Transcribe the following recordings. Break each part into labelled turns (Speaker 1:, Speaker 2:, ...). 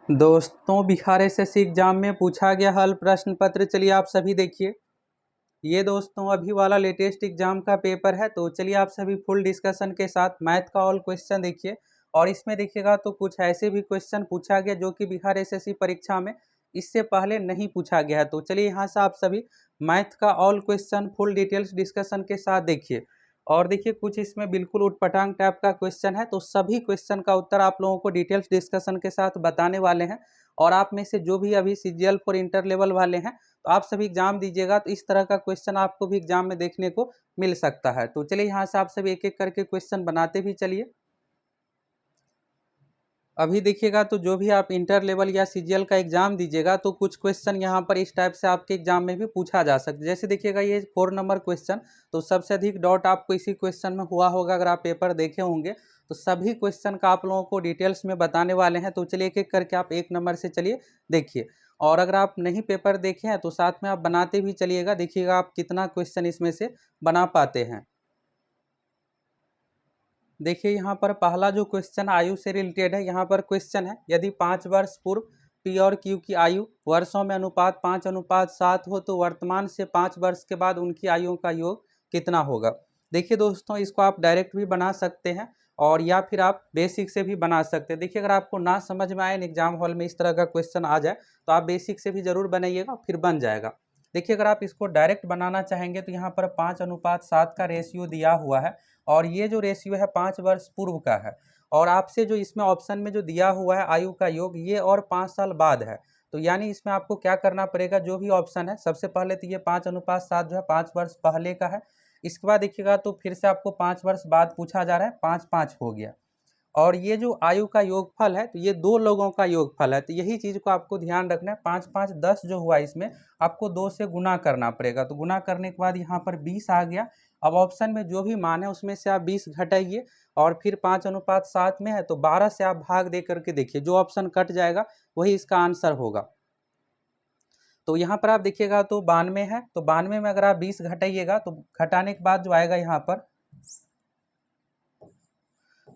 Speaker 1: दोस्तों, Bihar SSC exam में पूछा गया हल प्रश्न पत्र चलिए आप सभी देखिए। ये दोस्तों अभी वाला लेटेस्ट एग्जाम का पेपर है, तो चलिए आप सभी फुल डिस्कशन के साथ मैथ का ऑल क्वेश्चन देखिए। और इसमें देखिएगा तो कुछ ऐसे भी क्वेश्चन पूछा गया जो कि बिहार एसएससी परीक्षा में इससे पहले नहीं पूछा गया है। तो चलिए यहाँ से आप सभी मैथ का all question full details discussion के साथ देखिए। और देखिए कुछ इसमें बिल्कुल उटपटांग टाइप का क्वेश्चन है, तो सभी क्वेश्चन का उत्तर आप लोगों को डिटेल्स डिस्कशन के साथ बताने वाले हैं। और आप में से जो भी अभी सीजीएल फॉर इंटर लेवल वाले हैं, तो आप सभी एग्जाम दीजिएगा तो इस तरह का क्वेश्चन आपको भी एग्जाम में देखने को मिल सकता है। तो चलिए यहाँ से आप सभी एक एक करके क्वेश्चन बनाते भी चलिए। अभी देखिएगा तो जो भी आप इंटर लेवल या सीजीएल का एग्जाम दीजिएगा तो कुछ क्वेश्चन यहाँ पर इस टाइप से आपके एग्जाम में भी पूछा जा सकता है। जैसे देखिएगा ये 4 नंबर क्वेश्चन, तो सबसे अधिक डॉट आपको इसी क्वेश्चन में हुआ होगा। अगर आप पेपर देखे होंगे तो सभी क्वेश्चन का आप लोगों को डिटेल्स में बताने वाले हैं। तो चलिए एक एक करके आप 1 नंबर से चलिए देखिए। और अगर आप नहीं पेपर देखे हैं तो साथ में आप बनाते भी चलिएगा, देखिएगा आप कितना क्वेश्चन इसमें से बना पाते हैं। देखिए यहाँ पर पहला जो क्वेश्चन आयु से रिलेटेड है, यहाँ पर क्वेश्चन है यदि 5 वर्ष पूर्व पी और क्यू की आयु वर्षों में अनुपात 5:7 हो तो वर्तमान से 5 वर्ष के बाद उनकी आयुओं का योग कितना होगा। देखिए दोस्तों, इसको आप डायरेक्ट भी बना सकते हैं और या फिर आप बेसिक से भी बना सकते हैं। देखिए अगर आपको ना समझ में आए एग्जाम हॉल में इस तरह का क्वेश्चन आ जाए तो आप बेसिक से भी जरूर बनाइएगा, फिर बन जाएगा। देखिए अगर आप इसको डायरेक्ट बनाना चाहेंगे तो यहाँ पर 5:7 का रेशियो दिया हुआ है और ये जो रेशियो है 5 वर्ष पूर्व का है। और आपसे जो इसमें ऑप्शन में जो दिया हुआ है आयु का योग, ये और 5 साल बाद है। तो यानी इसमें आपको क्या करना पड़ेगा, जो भी ऑप्शन है सबसे पहले तो ये 5:7 जो है 5 वर्ष पहले का है। इसके बाद देखिएगा तो फिर से आपको 5 वर्ष बाद पूछा जा रहा है, 5-5 हो गया। और ये जो आयु का योगफल है तो ये 2 लोगों का योगफल है। तो यही चीज़ को आपको ध्यान रखना है। 5-5 10 जो हुआ इसमें आपको 2 से गुना करना पड़ेगा। तो गुना करने के बाद यहाँ पर 20 आ गया। अब ऑप्शन में जो भी मान है उसमें से आप 20 घटाइए और फिर 5:7 में है तो 12 से आप भाग दे करके देखिए, जो ऑप्शन कट जाएगा वही इसका आंसर होगा। तो यहाँ पर आप देखिएगा तो 92 है, तो 92 में अगर आप 20 घटाइएगा तो घटाने के बाद जो आएगा यहाँ पर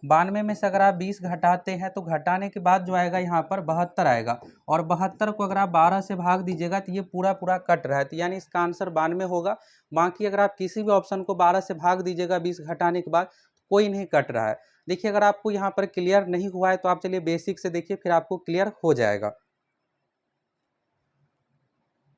Speaker 1: 92 में से अगर आप 20 घटाते हैं तो घटाने के बाद जो आएगा यहाँ पर 72 आएगा। और 72 को अगर आप 12 से भाग दीजिएगा तो ये पूरा पूरा कट रहा है, तो यानी इसका आंसर 92 होगा। बाकी अगर आप किसी भी ऑप्शन को 12 से भाग दीजिएगा 20 घटाने के बाद, कोई नहीं कट रहा है। देखिए अगर आपको यहाँ पर क्लियर नहीं हुआ है तो आप चलिए बेसिक से देखिए, फिर आपको क्लियर हो जाएगा।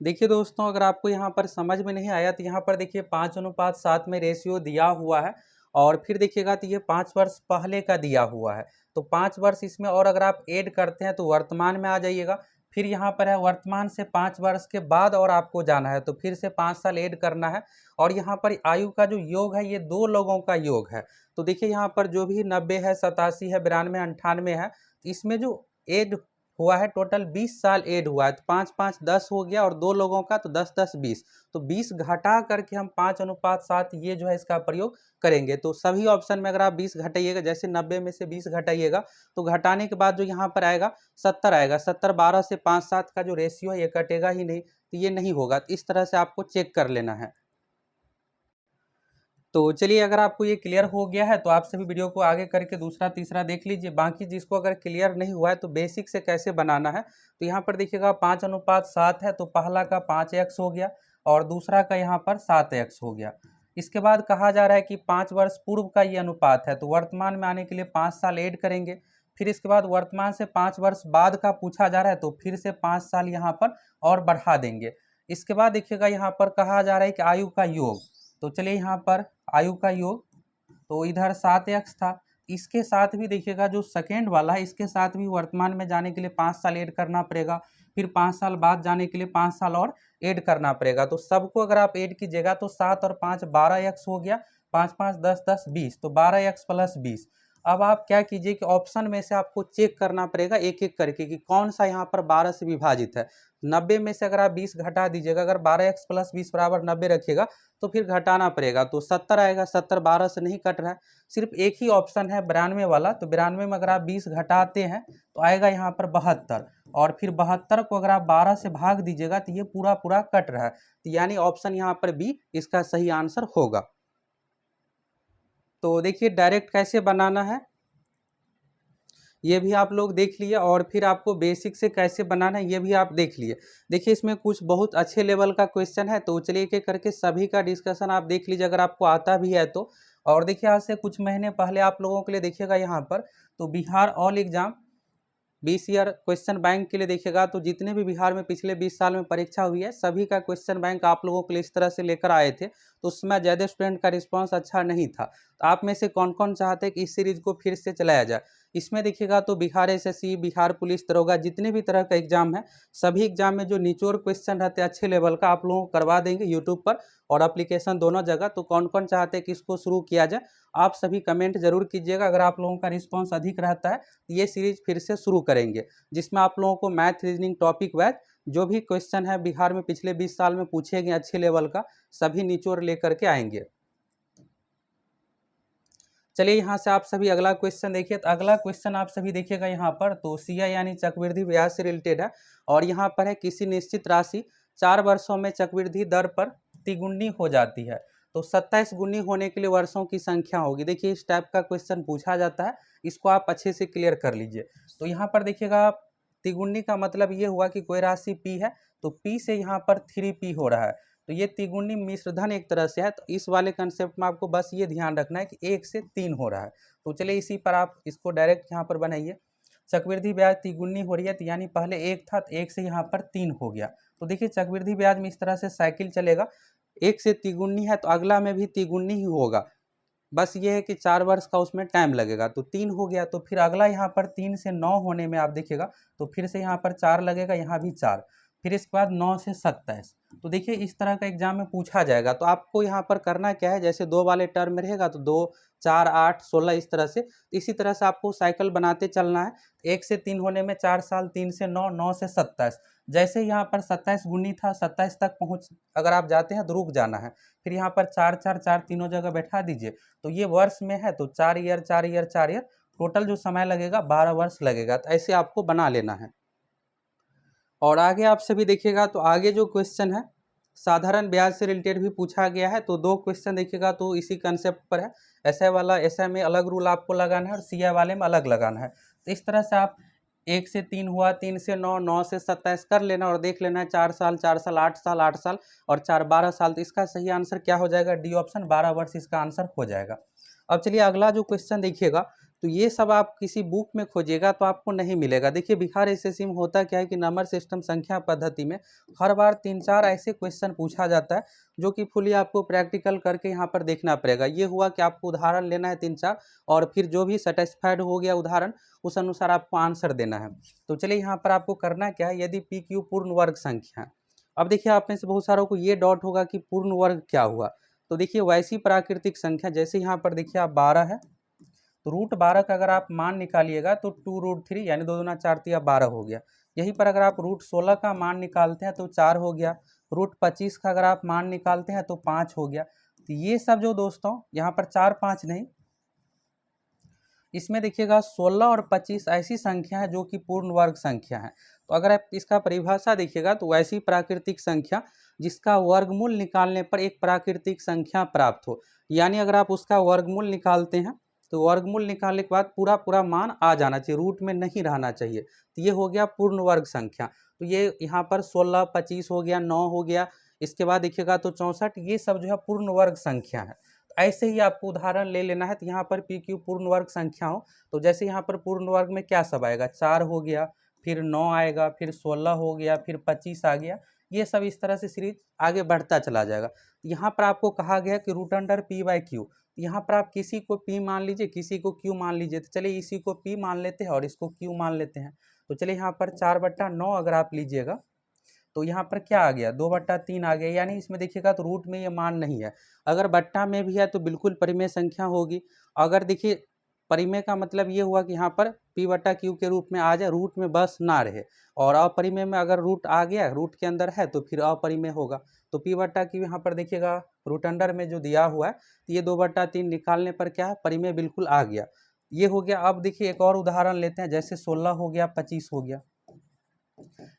Speaker 1: देखिए दोस्तों, अगर आपको यहाँ पर समझ में नहीं आया तो यहाँ पर देखिए 5:7 में रेशियो दिया हुआ है और फिर देखिएगा तो ये 5 वर्ष पहले का दिया हुआ है। तो 5 वर्ष इसमें और अगर आप ऐड करते हैं तो वर्तमान में आ जाइएगा। फिर यहाँ पर है वर्तमान से 5 वर्ष के बाद और आपको जाना है तो फिर से 5 साल ऐड करना है। और यहाँ पर आयु का जो योग है ये 2 लोगों का योग है। तो देखिए यहाँ पर जो भी 90 है, 87 है, 92, 98 है, इसमें जो ऐड हुआ है टोटल 20 साल ऐड हुआ है। तो 5-5 10 हो गया और 2 लोगों का तो 10-10 20। तो 20 घटा करके हम 5:7 ये जो है इसका प्रयोग करेंगे। तो सभी ऑप्शन में अगर आप 20 घटाइएगा, जैसे 90 में से 20 घटाइएगा तो घटाने के बाद जो यहाँ पर आएगा 70 आएगा। 70 12 से 5-7 का जो रेशियो है ये कटेगा ही नहीं, तो ये नहीं होगा। तो इस तरह से आपको चेक कर लेना है। तो चलिए अगर आपको ये क्लियर हो गया है तो आप सभी वीडियो को आगे करके दूसरा तीसरा देख लीजिए। बाकी जिसको अगर क्लियर नहीं हुआ है तो बेसिक से कैसे बनाना है, तो यहाँ पर देखिएगा 5:7 है तो पहला का 5x हो गया और दूसरा का यहाँ पर 7x हो गया। इसके बाद कहा जा रहा है कि 5 वर्ष पूर्व का ये अनुपात है, तो वर्तमान में आने के लिए 5 साल ऐड करेंगे। फिर इसके बाद वर्तमान से 5 वर्ष बाद का पूछा जा रहा है तो फिर से 5 साल यहाँ पर और बढ़ा देंगे। इसके बाद देखिएगा यहाँ पर कहा जा रहा है कि आयु का योग, तो चलिए यहाँ पर आयु का योग, तो इधर 7x था, इसके साथ भी देखिएगा जो सेकेंड वाला है इसके साथ भी वर्तमान में जाने के लिए 5 साल ऐड करना पड़ेगा। फिर 5 साल बाद जाने के लिए 5 साल और ऐड करना पड़ेगा। तो सबको अगर आप ऐड कीजिएगा तो 7 और 5 12x हो गया, 5-5 10-10 20, तो 12x प्लस 20। अब आप क्या कीजिए कि ऑप्शन में से आपको चेक करना पड़ेगा एक एक करके कि कौन सा यहाँ पर 12 से विभाजित है। 90 में से अगर आप 20 घटा दीजिएगा, अगर 12x प्लस 20 बराबर 90 रखिएगा तो फिर घटाना पड़ेगा, तो 70 आएगा। 70 12 से नहीं कट रहा है, सिर्फ एक ही ऑप्शन है 92 वाला। तो 92 में अगर आप 20 घटाते हैं तो आएगा यहाँ पर 72 और फिर 72 को अगर आप 12 से भाग दीजिएगा तो ये पूरा पूरा कट रहा है, तो यानी ऑप्शन यहाँ पर बी इसका सही आंसर होगा। तो देखिए डायरेक्ट कैसे बनाना है, ये भी आप लोग देख लिए, और फिर आपको बेसिक से कैसे बनाना है ये भी आप देख लिए। देखिए इसमें कुछ बहुत अच्छे लेवल का क्वेश्चन है, तो चलिए एक एक करके सभी का डिस्कशन आप देख लीजिए अगर आपको आता भी है तो। और देखिए आज से कुछ महीने पहले आप लोगों के लिए देखिएगा यहाँ पर, तो Bihar all exam 20 year question bank के लिए देखिएगा, तो जितने भी बिहार में पिछले 20 साल में परीक्षा हुई है सभी का क्वेश्चन बैंक आप लोगों के लिए इस तरह से लेकर आए थे। तो उसमें ज़्यादा स्टूडेंट का रिस्पांस अच्छा नहीं था, तो आप में से कौन कौन चाहते हैं कि इस सीरीज को फिर से चलाया जाए। इसमें देखिएगा तो बिहार एसएससी, बिहार पुलिस दरोगा, जितने भी तरह का एग्जाम है सभी एग्जाम में जो निचोड़ क्वेश्चन रहते हैं अच्छे लेवल का आप लोगों को करवा देंगे यूट्यूब पर और एप्लीकेशन दोनों जगह। तो कौन कौन चाहते हैं कि इसको शुरू किया जाए, आप सभी कमेंट जरूर कीजिएगा। अगर आप लोगों का रिस्पॉन्स अधिक रहता है तो ये सीरीज फिर से शुरू करेंगे, जिसमें आप लोगों को मैथ रीजनिंग टॉपिक वाइज जो भी क्वेश्चन है बिहार में पिछले 20 साल में पूछे गए अच्छे लेवल का सभी निचोड़ लेकर के आएंगे। चलिए यहाँ से आप सभी अगला क्वेश्चन देखिए। तो अगला क्वेश्चन आप सभी देखिएगा यहाँ पर, तो सीआई यानी चक्रवृद्धि ब्याज से रिलेटेड है। और यहाँ पर है किसी निश्चित राशि 4 वर्षों में चक्रवृद्धि दर पर तिगुनी हो जाती है, तो 27 गुनी होने के लिए वर्षों की संख्या होगी। देखिए इस टाइप का क्वेश्चन पूछा जाता है, इसको आप अच्छे से क्लियर कर लीजिए। तो यहाँ पर देखिएगा तिगुनी का मतलब ये हुआ कि कोई राशि पी है तो पी से यहाँ पर 3p हो रहा है, तो ये तिगुनी मिश्रधन एक तरह से है। तो इस वाले कंसेप्ट में आपको बस ये ध्यान रखना है कि 1 से 3 हो रहा है। तो चलिए इसी पर आप इसको डायरेक्ट यहाँ पर बनाइए। चक्रवृद्धि ब्याज तिगुनी हो रही है, तो यानी पहले 1 था तो 1 से यहाँ पर 3 हो गया। तो देखिए चक्रवृद्धि ब्याज में इस तरह से साइकिल चलेगा, 1 से तिगुनी है तो अगला में भी तिगुनी ही होगा, बस ये है कि 4 वर्ष का उसमें टाइम लगेगा। तो 3 हो गया, तो फिर अगला यहाँ पर 3 से 9 होने में आप देखिएगा तो फिर से यहाँ पर 4 लगेगा, यहाँ भी 4, फिर इसके बाद 9 से 27। तो देखिए इस तरह का एग्जाम में पूछा जाएगा। तो आपको यहाँ पर करना क्या है, जैसे 2 वाले टर्म में रहेगा तो 2, 4, 8, 16 इस तरह से, इसी तरह से आपको साइकिल बनाते चलना है। 1 से 3 होने में 4 साल, 3 से 9, 9 से 27। जैसे यहाँ पर 27 गुनी था 27 तक पहुँच अगर आप जाते हैं तो रुक जाना है, फिर यहाँ पर 4, 4, 4 तीनों जगह बैठा दीजिए। तो ये वर्ष में है तो 4 ईयर 4 ईयर 4 ईयर, टोटल जो समय लगेगा 12 वर्ष लगेगा। तो ऐसे आपको बना लेना है। और आगे आप सभी देखिएगा तो आगे जो क्वेश्चन है साधारण ब्याज से रिलेटेड भी पूछा गया है। तो 2 क्वेश्चन देखिएगा तो इसी कंसेप्ट पर है। एसआई वाला एसआई में अलग रूल आपको लगाना है और सीआई वाले में अलग लगाना है। तो इस तरह से आप 1 से 3 हुआ, 3 से 9, 9 से 27 कर लेना और देख लेना है 4 साल 4 साल 8 साल 8 साल और 4 12 साल। तो इसका सही आंसर क्या हो जाएगा, डी ऑप्शन 12 वर्ष इसका आंसर हो जाएगा। अब चलिए अगला जो क्वेश्चन देखिएगा, तो ये सब आप किसी बुक में खोजिएगा तो आपको नहीं मिलेगा। देखिए बिहार एसएससी में होता क्या है कि नंबर सिस्टम संख्या पद्धति में हर बार 3-4 ऐसे क्वेश्चन पूछा जाता है जो कि फुली आपको प्रैक्टिकल करके यहाँ पर देखना पड़ेगा। ये हुआ कि आपको उदाहरण लेना है 3-4 और फिर जो भी सेटिस्फाइड हो गया उदाहरण उस अनुसार आपको आंसर देना है। तो चलिए यहाँ पर आपको करना क्या है, यदि पी क्यू पूर्ण वर्ग संख्या है। अब देखिए आप में से बहुत सारों को ये डाउट होगा कि पूर्ण वर्ग क्या हुआ। तो देखिए वैसी प्राकृतिक संख्या, जैसे यहाँ पर देखिए आप 12 है तो रूट 12 का अगर आप मान निकालिएगा तो 2√3 यानी 2 दूना 4 तिया 12 हो गया। यहीं पर अगर आप रूट 16 का मान निकालते हैं तो 4 हो गया। रूट 25 का अगर आप मान निकालते हैं तो 5 हो गया। तो ये सब जो दोस्तों यहाँ पर 4 5 नहीं, इसमें देखिएगा 16 और 25 ऐसी संख्या है जो कि पूर्ण वर्ग संख्या है। तो अगर आप इसका परिभाषा देखिएगा तो वैसी प्राकृतिक संख्या जिसका वर्गमूल निकालने पर एक प्राकृतिक संख्या प्राप्त हो, यानी अगर आप उसका वर्गमूल निकालते हैं तो वर्गमूल निकालने के बाद पूरा पूरा मान आ जाना चाहिए, रूट में नहीं रहना चाहिए। तो ये हो गया पूर्ण वर्ग संख्या। तो ये यहाँ पर 16 25 हो गया, 9 हो गया, इसके बाद देखिएगा तो 64, ये सब जो है पूर्ण वर्ग संख्या है। ऐसे ही आपको उदाहरण ले लेना है। तो यहाँ पर पी क्यू पूर्ण वर्ग संख्या हो तो जैसे यहाँ पर पूर्ण वर्ग में क्या सब आएगा, 4 हो गया, फिर 9 आएगा, फिर 16 हो गया, फिर 25 आ गया। ये सब इस तरह से सीरीज आगे बढ़ता चला जाएगा। यहाँ पर आपको कहा गया कि root under p by q, यहाँ पर आप किसी को p मान लीजिए, किसी को q मान लीजिए। तो चलिए इसी को p मान लेते हैं और इसको q मान लेते हैं। तो चलिए यहाँ पर 4/9 अगर आप लीजिएगा तो यहाँ पर क्या आ गया, 2/3 आ गया। यानी इसमें देखिएगा तो रूट में ये मान नहीं है। अगर बट्टा में भी है तो बिल्कुल परिमेय संख्या होगी। अगर देखिए परिमेय का मतलब ये हुआ कि यहाँ पर p/q के रूप में आ जाए, रूट में बस ना रहे। और अपरिमेय में अगर रूट आ गया, रूट के अंदर है तो फिर अपरिमेय होगा। तो p/q यहाँ पर देखिएगा रूट अंडर में जो दिया हुआ है तो ये 2/3 निकालने पर क्या है, परिमेय बिल्कुल आ गया। ये हो गया। अब देखिए एक और उदाहरण लेते हैं, जैसे 16 हो गया, 25 हो गया,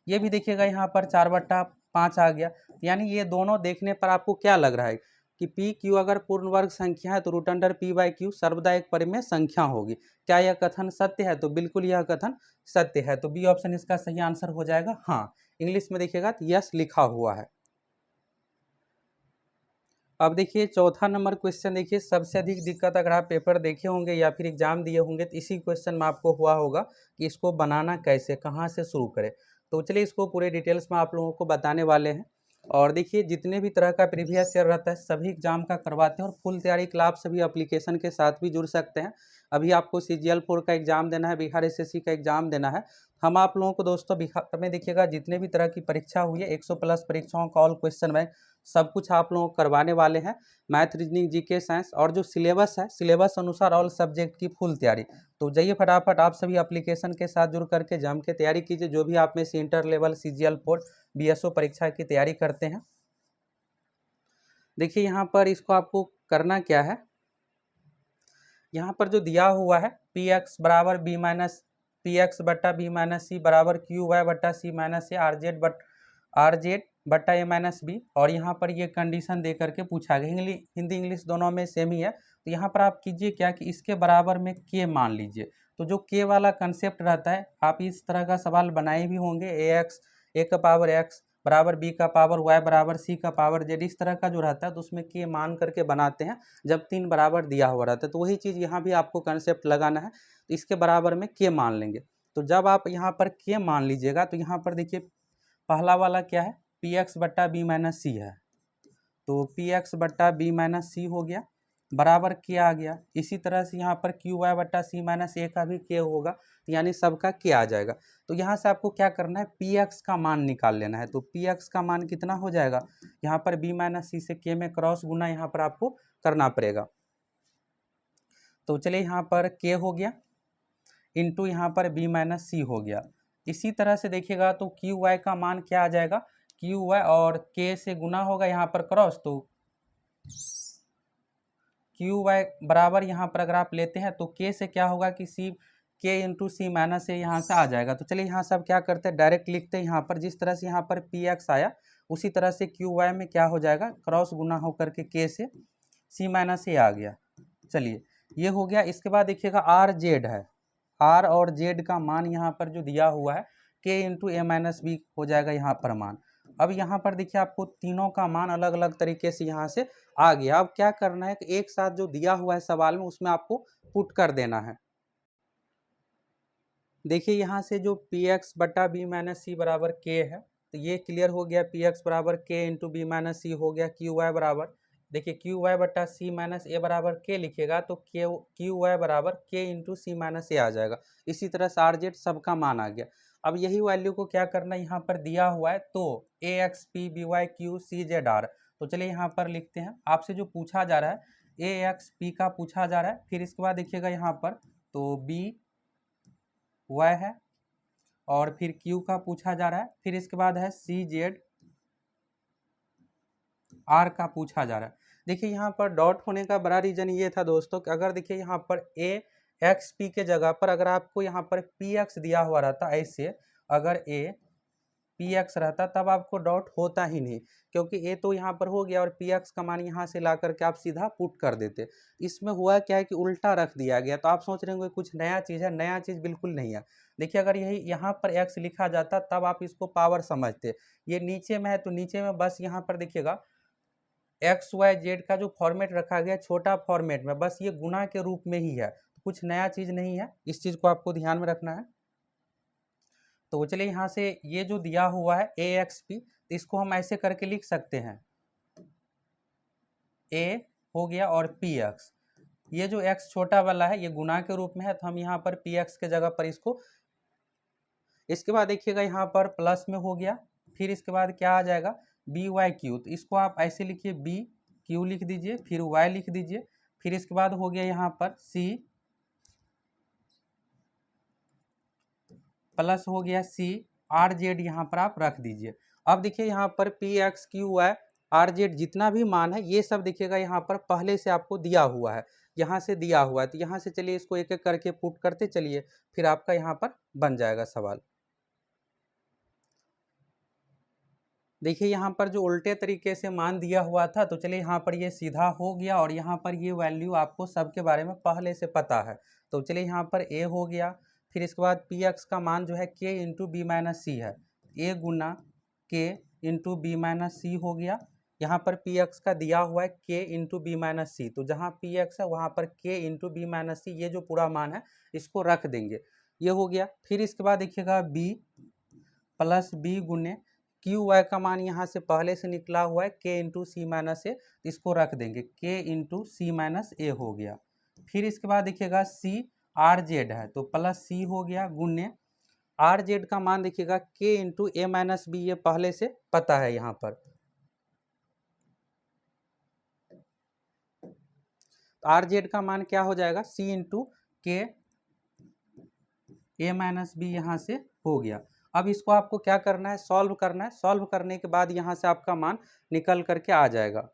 Speaker 1: ये भी देखिएगा यहाँ पर 4/5 आ गया। यानी ये दोनों देखने पर आपको क्या लग रहा है, कि पी क्यू अगर पूर्ण वर्ग संख्या है तो root under p by q सर्वदा एक परिमेय संख्या होगी। क्या यह कथन सत्य है? तो बिल्कुल यह कथन सत्य है। तो बी ऑप्शन इसका सही आंसर हो जाएगा। हाँ, इंग्लिश में देखिएगा तो यस लिखा हुआ है। अब देखिए चौथा नंबर क्वेश्चन देखिए, सबसे अधिक दिक्कत अगर आप पेपर देखे होंगे या फिर एग्जाम दिए होंगे तो इसी क्वेश्चन में आपको हुआ होगा कि इसको बनाना कैसे, कहाँ से शुरू करें। तो चलिए इसको पूरे डिटेल्स में आप लोगों को बताने वाले हैं। और देखिए जितने भी तरह का प्रीवियस ईयर रहता है सभी एग्जाम का करवाते हैं और फुल तैयारी के लिए आप सभी एप्लीकेशन के साथ भी जुड़ सकते हैं। अभी आपको CGL 4 का एग्जाम देना है, बिहार SSC का एग्जाम देना है। हम आप लोगों को दोस्तों बिहार में देखिएगा जितने भी तरह की परीक्षा हुई है 100 प्लस परीक्षाओं का ऑल क्वेश्चन बैंक सब कुछ आप लोगों को करवाने वाले हैं। मैथ, रीजनिंग, जीके, साइंस और जो सिलेबस है सिलेबस अनुसार ऑल सब्जेक्ट की फुल तैयारी। तो जाइए फटाफट आप सभी एप्लीकेशन के साथ जुड़ करके जम के तैयारी कीजिए, जो भी आप में से इंटर लेवल CGL 4 BSO परीक्षा की तैयारी करते हैं। देखिए यहाँ पर इसको आपको करना क्या है, यहाँ पर जो दिया हुआ है पी एक्स बराबर बी माइनस पी एक्स बट्टा बी माइनस सी बराबर क्यू वाई बट्टा सी माइनस ए आर जेड बट्टा ए माइनस बी, और यहाँ पर ये कंडीशन दे करके पूछा गया। हिंदी इंग्लिश दोनों में सेम ही है। तो यहाँ पर आप कीजिए क्या कि इसके बराबर में के मान लीजिए। तो जो के वाला कंसेप्ट रहता है आप इस तरह का सवाल बनाए भी होंगे, ए का पावर एक्स बराबर बी का पावर वाई बराबर सी का पावर जेड, इस तरह का जो रहता है तो उसमें के मान करके बनाते हैं जब 3 बराबर दिया हुआ रहता है। तो वही चीज़ यहाँ भी आपको कंसेप्ट लगाना है। तो इसके बराबर में के मान लेंगे। तो जब आप यहाँ पर के मान लीजिएगा तो यहाँ पर देखिए पहला वाला क्या है, पी एक्स बट्टा बी माइनस सी है। तो पी एक्स बट्टा बी माइनस सी हो गया, बराबर के आ गया। इसी तरह से यहाँ पर क्यू वाई बट्टा सी माइनस ए का भी के होगा, तो यानी सबका के आ जाएगा। तो यहाँ से आपको क्या करना है, पी एक्स का मान निकाल लेना है। तो पी एक्स का मान कितना हो जाएगा, यहाँ पर बी माइनस सी से के में क्रॉस गुना यहाँ पर आपको करना पड़ेगा। तो चलिए यहाँ पर के हो गया इंटू यहाँ पर बी माइनस सी हो गया। इसी तरह से देखिएगा तो क्यू वाई का मान क्या आ जाएगा, क्यू वाई और के से गुना होगा यहाँ पर क्रॉस, तो क्यू वाई बराबर यहाँ पर अगर आप लेते हैं तो के से क्या होगा कि सी के इंटू सी माइनस ए यहाँ से आ जाएगा। तो चलिए यहाँ से अब क्या करते हैं डायरेक्ट लिखते हैं, यहाँ पर जिस तरह से यहाँ पर पी एक्स आया उसी तरह से क्यू वाई में क्या हो जाएगा, क्रॉस गुना होकर के से सी माइनस ए आ गया। चलिए ये हो गया। इसके बाद देखिएगा आर जेड है, आर और जेड का मान यहाँ पर जो दिया हुआ है के इंटू ए माइनस बी हो जाएगा यहाँ पर मान। अब यहाँ पर देखिए आपको तीनों का मान अलग अलग तरीके से यहाँ से आ गया। अब क्या करना है कि एक साथ जो दिया हुआ है सवाल में उसमें आपको पुट कर देना है। देखिए यहाँ से जो पी एक्स बटा बी माइनस सी बराबर के है तो ये क्लियर हो गया, पी एक्स बराबर के इंटू बी माइनस सी हो गया। क्यू वाई बराबर देखिए क्यू वाई बटा सी माइनस ए बराबर के लिखेगा तो क्यू वाई बराबर के इंटू सी माइनस ए आ जाएगा। इसी तरह से आर जेड सबका मान आ गया। अब यही वैल्यू को क्या करना है, यहाँ पर दिया हुआ है तो a x p b y q c z r. तो चलिए यहाँ पर लिखते हैं, आपसे जो पूछा जा रहा है ए एक्स पी का पूछा जा रहा है, फिर इसके बाद देखिएगा यहाँ पर तो बी वाई है और फिर क्यू का पूछा जा रहा है, फिर इसके बाद है सी जेड आर का पूछा जा रहा है। देखिए यहाँ पर डॉट होने का बड़ा रीजन ये था दोस्तों कि अगर देखिए यहाँ पर ए एक्स पी के जगह पर अगर आपको यहाँ पर पी एक्स दिया हुआ रहता, ऐसे अगर ए पी एक्स रहता तब आपको डॉट होता ही नहीं, क्योंकि ए तो यहाँ पर हो गया और पी एक्स का मान यहाँ से ला करके आप सीधा पुट कर देते। इसमें हुआ क्या है कि उल्टा रख दिया गया। तो आप सोच रहे होंगे कुछ नया चीज़ है, नया चीज़ बिल्कुल नहीं है। देखिए अगर यही यहाँ पर एक्स लिखा जाता तब आप इसको पावर समझते, ये नीचे में है तो नीचे में बस यहाँ पर देखिएगा एक्स वाई जेड का जो फॉर्मेट रखा गया छोटा फॉर्मेट में, बस ये गुना के रूप में ही है, कुछ नया चीज़ नहीं है। इस चीज़ को आपको ध्यान में रखना है। तो चलिए यहाँ से ये जो दिया हुआ है ए एक्स पी, इसको हम ऐसे करके लिख सकते हैं, ए हो गया और पी एक्स, ये जो एक्स छोटा वाला है ये गुना के रूप में है तो हम यहाँ पर पी एक्स के जगह पर इसको, इसके बाद देखिएगा यहाँ पर प्लस में हो गया, फिर इसके बाद क्या आ जाएगा बी वाई क्यू। तो इसको आप ऐसे लिखिए बी क्यू लिख दीजिए, फिर वाई लिख दीजिए, फिर इसके बाद हो गया यहाँ पर सी प्लस हो गया सी आर जेड यहाँ पर आप रख दीजिए। अब देखिए यहाँ पर p x q y r z जितना भी मान है ये सब देखिएगा यहाँ पर पहले से आपको दिया हुआ है, यहाँ से दिया हुआ है। तो यहाँ से चलिए इसको एक एक करके पुट करते चलिए, फिर आपका यहाँ पर बन जाएगा सवाल। देखिए यहाँ पर जो उल्टे तरीके से मान दिया हुआ था, तो चलिए यहाँ पर ये सीधा हो गया और यहाँ पर ये वैल्यू आपको सबके बारे में पहले से पता है। तो चलिए यहाँ पर ए हो गया, फिर इसके बाद पी एक्स का मान जो है के इंटू बी माइनस सी है, ए गुना के इंटू बी माइनस सी हो गया। यहाँ पर पी एक्स का दिया हुआ है के इंटू बी माइनस सी, तो जहाँ पी एक्स है वहाँ पर के इंटू बी माइनस सी, ये जो पूरा मान है इसको रख देंगे, ये हो गया। फिर इसके बाद देखिएगा बी प्लस बी गुने क्यू वाई का मान यहाँ से पहले से निकला हुआ है के इंटू सी माइनस ए, इसको रख देंगे, के इंटू सी माइनस ए हो गया। फिर इसके बाद देखिएगा सी आर जेड है, तो प्लस सी हो गया गुने आर जेड का मान देखिएगा के इंटू ए माइनस बी, ये पहले से पता है यहाँ पर। आर जेड का मान क्या हो जाएगा, सी इंटू के ए माइनस बी यहाँ से हो गया। अब इसको आपको क्या करना है, सॉल्व करना है। सॉल्व करने के बाद यहाँ से आपका मान निकल करके आ जाएगा।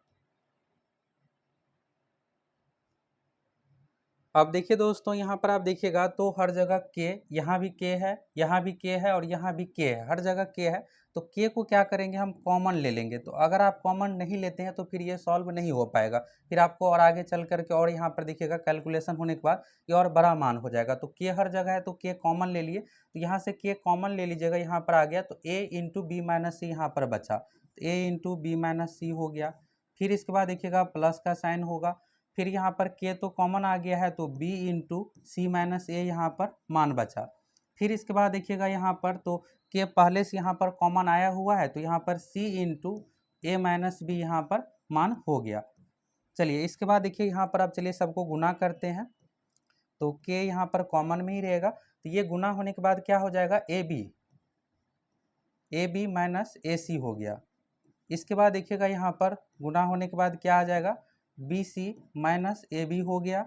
Speaker 1: अब देखिए दोस्तों, यहाँ पर आप देखिएगा तो हर जगह के, यहाँ भी के है, यहाँ भी के है और यहाँ भी के है, हर जगह के है। तो के को क्या करेंगे, हम कॉमन ले लेंगे। तो अगर आप कॉमन नहीं लेते हैं तो फिर ये सॉल्व नहीं हो पाएगा, फिर आपको और आगे चल करके और यहाँ पर देखिएगा कैलकुलेशन होने के बाद ये और बड़ा मान हो जाएगा। तो के हर जगह है तो के कॉमन ले लिए, तो यहाँ से के कॉमन ले लीजिएगा, यहाँ पर आ गया तो ए इंटू बी माइनस सी यहाँ पर बचा, तो ए इंटू बी माइनस सी हो गया। फिर इसके बाद देखिएगा प्लस का साइन होगा, फिर यहाँ पर के तो कॉमन आ गया है तो b इंटू सी माइनस ए यहाँ पर मान बचा। फिर इसके बाद देखिएगा यहाँ पर तो के पहले से यहाँ पर कॉमन आया हुआ है, तो यहाँ पर c into a minus B यहाँ पर मान हो गया। चलिए इसके बाद देखिए यहाँ पर अब चलिए सबको गुना करते हैं, तो के यहाँ पर कॉमन में ही रहेगा, तो ये गुना होने के बाद क्या हो जाएगा, ए बी माइनस ए सी हो गया। इसके बाद देखिएगा यहाँ पर गुना होने के बाद क्या आ जाएगा, b c minus a b हो गया।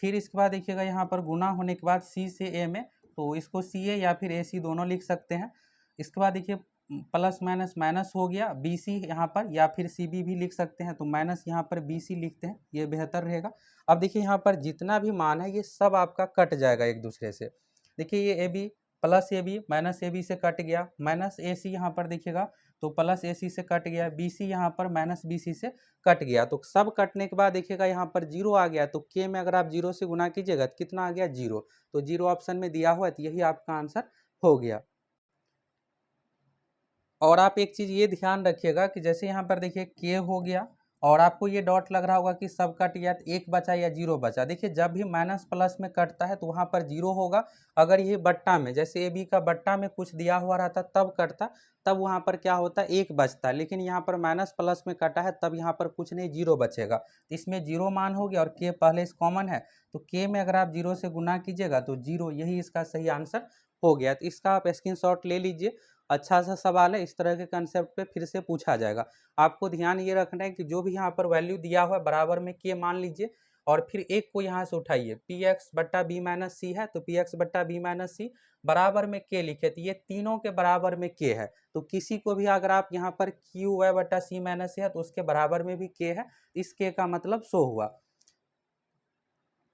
Speaker 1: फिर इसके बाद देखिएगा यहाँ पर गुना होने के बाद सी से ए में, तो इसको सी ए या फिर ए सी दोनों लिख सकते हैं। इसके बाद देखिए प्लस माइनस माइनस हो गया, बी सी यहाँ पर या फिर सी बी भी लिख सकते हैं, तो माइनस यहाँ पर बी सी लिखते हैं, ये बेहतर रहेगा। अब देखिए यहाँ पर जितना भी मान है ये सब आपका कट जाएगा एक दूसरे से। देखिए ये a b plus a b minus a b से कट गया, माइनस ए सी यहाँ पर देखिएगा तो प्लस ए सी से कट गया, बी सी यहाँ पर माइनस बी सी से कट गया। तो सब कटने के बाद देखिएगा यहाँ पर जीरो आ गया, तो के में अगर आप जीरो से गुना कीजिएगा तो कितना आ गया, जीरो। तो जीरो ऑप्शन में दिया हुआ है, तो यही आपका आंसर हो गया। और आप एक चीज़ ये ध्यान रखिएगा कि जैसे यहाँ पर देखिए के हो गया और आपको ये डॉट लग रहा होगा कि सब कट गया, तो एक बचा या जीरो बचा। देखिए जब भी माइनस प्लस में कटता है तो वहाँ पर जीरो होगा। अगर ये बट्टा में, जैसे ए बी का बट्टा में कुछ दिया हुआ रहता तब कटता, तब वहाँ पर क्या होता है, एक बचता। लेकिन यहाँ पर माइनस प्लस में कटा है तब यहाँ पर कुछ नहीं, जीरो बचेगा। इसमें जीरो मान हो गया और के पहले से कॉमन है, तो के में अगर आप जीरो से गुना कीजिएगा तो जीरो, यही इसका सही आंसर हो गया। तो इसका आप स्क्रीनशॉट ले लीजिए। अच्छा सा सवाल है, इस तरह के कंसेप्ट पे फिर से पूछा जाएगा। आपको ध्यान ये रखना है कि जो भी यहाँ पर वैल्यू दिया हुआ है बराबर में के मान लीजिए और फिर एक को यहाँ से उठाइए, पी एक्स बट्टा बी माइनस सी है तो पी एक्स बट्टा बी माइनस सी बराबर में के लिखे, तो ये तीनों के बराबर में के है। तो किसी को भी अगर आप यहाँ पर क्यू वाई बट्टा सी माइनस सी है तो उसके बराबर में भी के है, इस के का मतलब सो हुआ।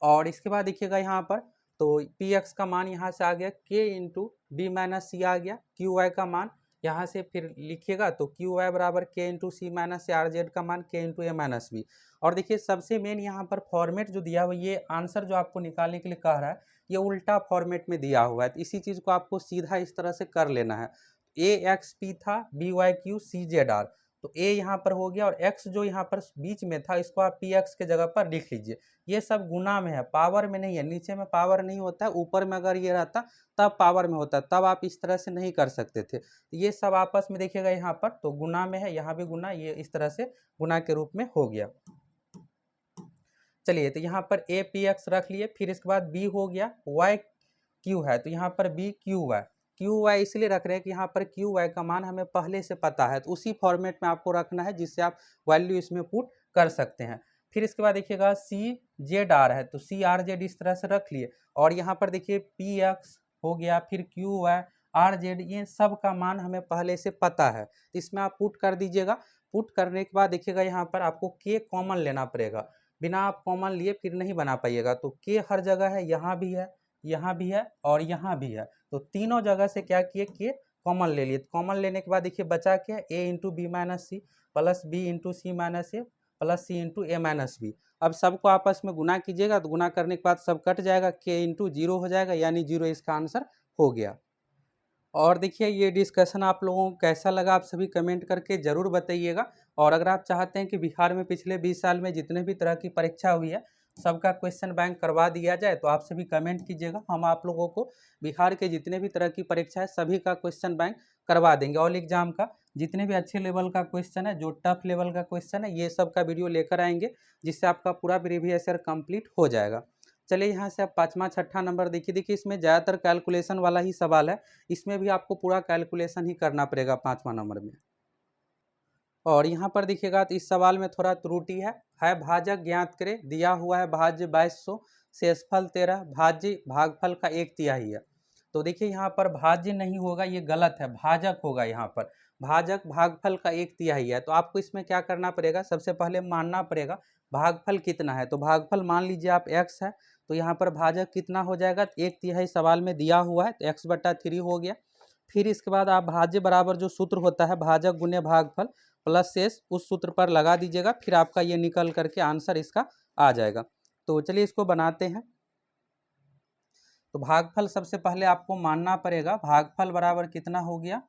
Speaker 1: और इसके बाद देखिएगा यहाँ पर तो पी एक्स का मान यहाँ से आ गया के इंटू बी माइनस सी आ गया, क्यू वाई का मान यहाँ से फिर लिखिएगा तो क्यू वाई बराबर के इंटू सी माइनस से, आर जेड का मान के इंटू ए माइनस बी। और देखिए सबसे मेन यहाँ पर फॉर्मेट जो दिया हुआ, ये आंसर जो आपको निकालने के लिए कह रहा है ये उल्टा फॉर्मेट में दिया हुआ है, तो इसी चीज़ को आपको सीधा इस तरह से कर लेना है। ए एक्स पी था, b y q c z r, तो ए यहाँ पर हो गया और x जो यहाँ पर बीच में था इसको आप पी एक्स के जगह पर लिख लीजिए। ये सब गुना में है, पावर में नहीं है। नीचे में पावर नहीं होता है, ऊपर में अगर ये रहता तब पावर में होता, तब आप इस तरह से नहीं कर सकते थे। ये सब आपस में देखिएगा यहाँ पर तो गुना में है, यहाँ भी गुना, ये इस तरह से गुना के रूप में हो गया। चलिए तो यहाँ पर ए पी एक्स रख लिए, फिर इसके बाद बी हो गया, वाई क्यू है तो यहाँ पर b q y, q y इसलिए रख रहे हैं कि यहाँ पर क्यू वाई का मान हमें पहले से पता है, तो उसी फॉर्मेट में आपको रखना है जिससे आप वैल्यू इसमें पुट कर सकते हैं। फिर इसके बाद देखिएगा सी जेड आर है तो सी आर जेड इस तरह से रख लिए, और यहाँ पर देखिए पी एक्स हो गया, फिर क्यू वाई आर जेड, ये सब का मान हमें पहले से पता है, तो इसमें आप पुट कर दीजिएगा। पुट करने के बाद देखिएगा यहाँ पर आपको के कॉमन लेना पड़ेगा, बिना आप कॉमन लिए फिर नहीं बना पाइएगा। तो के हर जगह है, यहाँ भी है, यहाँ भी है और यहाँ भी है, तो तीनों जगह से क्या किए, के कॉमन ले लिए। कॉमन लेने के बाद देखिए बचा क्या, a into b minus c plus b into c minus a plus c into a minus b. अब सबको आपस में गुना कीजिएगा तो गुना करने के बाद सब कट जाएगा, के इंटू जीरो हो जाएगा, यानी जीरो इसका आंसर हो गया। और देखिए ये डिस्कशन आप लोगों को कैसा लगा आप सभी कमेंट करके ज़रूर बताइएगा। और अगर आप चाहते हैं कि बिहार में पिछले 20 साल में जितने भी तरह की परीक्षा हुई है सबका क्वेश्चन बैंक करवा दिया जाए तो आप सभी कमेंट कीजिएगा, हम आप लोगों को बिहार के जितने भी तरह की परीक्षा है सभी का क्वेश्चन बैंक करवा देंगे। ऑल एग्जाम का जितने भी अच्छे लेवल का क्वेश्चन है, जो टफ लेवल का क्वेश्चन है, ये सब का वीडियो लेकर आएंगे जिससे आपका पूरा प्रीवियस ईयर कंप्लीट हो जाएगा। चलिए यहाँ से आप पाँचवा छठा नंबर देखिए इसमें ज़्यादातर कैलकुलेशन वाला ही सवाल है, इसमें भी आपको पूरा कैलकुलेशन ही करना पड़ेगा पाँचवा नंबर में। और यहाँ पर देखिएगा तो इस सवाल में थोड़ा त्रुटि है भाजक ज्ञात करें, दिया हुआ है भाज्य 2200, शेषफल 13, भाज्य भागफल का 1/3 है। तो देखिए यहाँ पर भाज्य नहीं होगा, ये गलत है, भाजक होगा। यहाँ पर भाजक भागफल का 1/3 है। तो आपको इसमें क्या करना पड़ेगा, सबसे पहले मानना पड़ेगा भागफल कितना है। तो भागफल मान लीजिए आप x है, तो यहाँ पर भाजक कितना हो जाएगा, 1/3 सवाल में दिया हुआ है, तो x/3 हो गया। फिर इसके बाद आप भाज्य बराबर जो सूत्र होता है भाजक गुने भागफल प्लस शेष, उस सूत्र पर लगा दीजिएगा, फिर आपका ये निकल करके आंसर इसका आ जाएगा। तो चलिए इसको बनाते हैं। तो भागफल सबसे पहले आपको मानना पड़ेगा, भागफल बराबर कितना हो गया,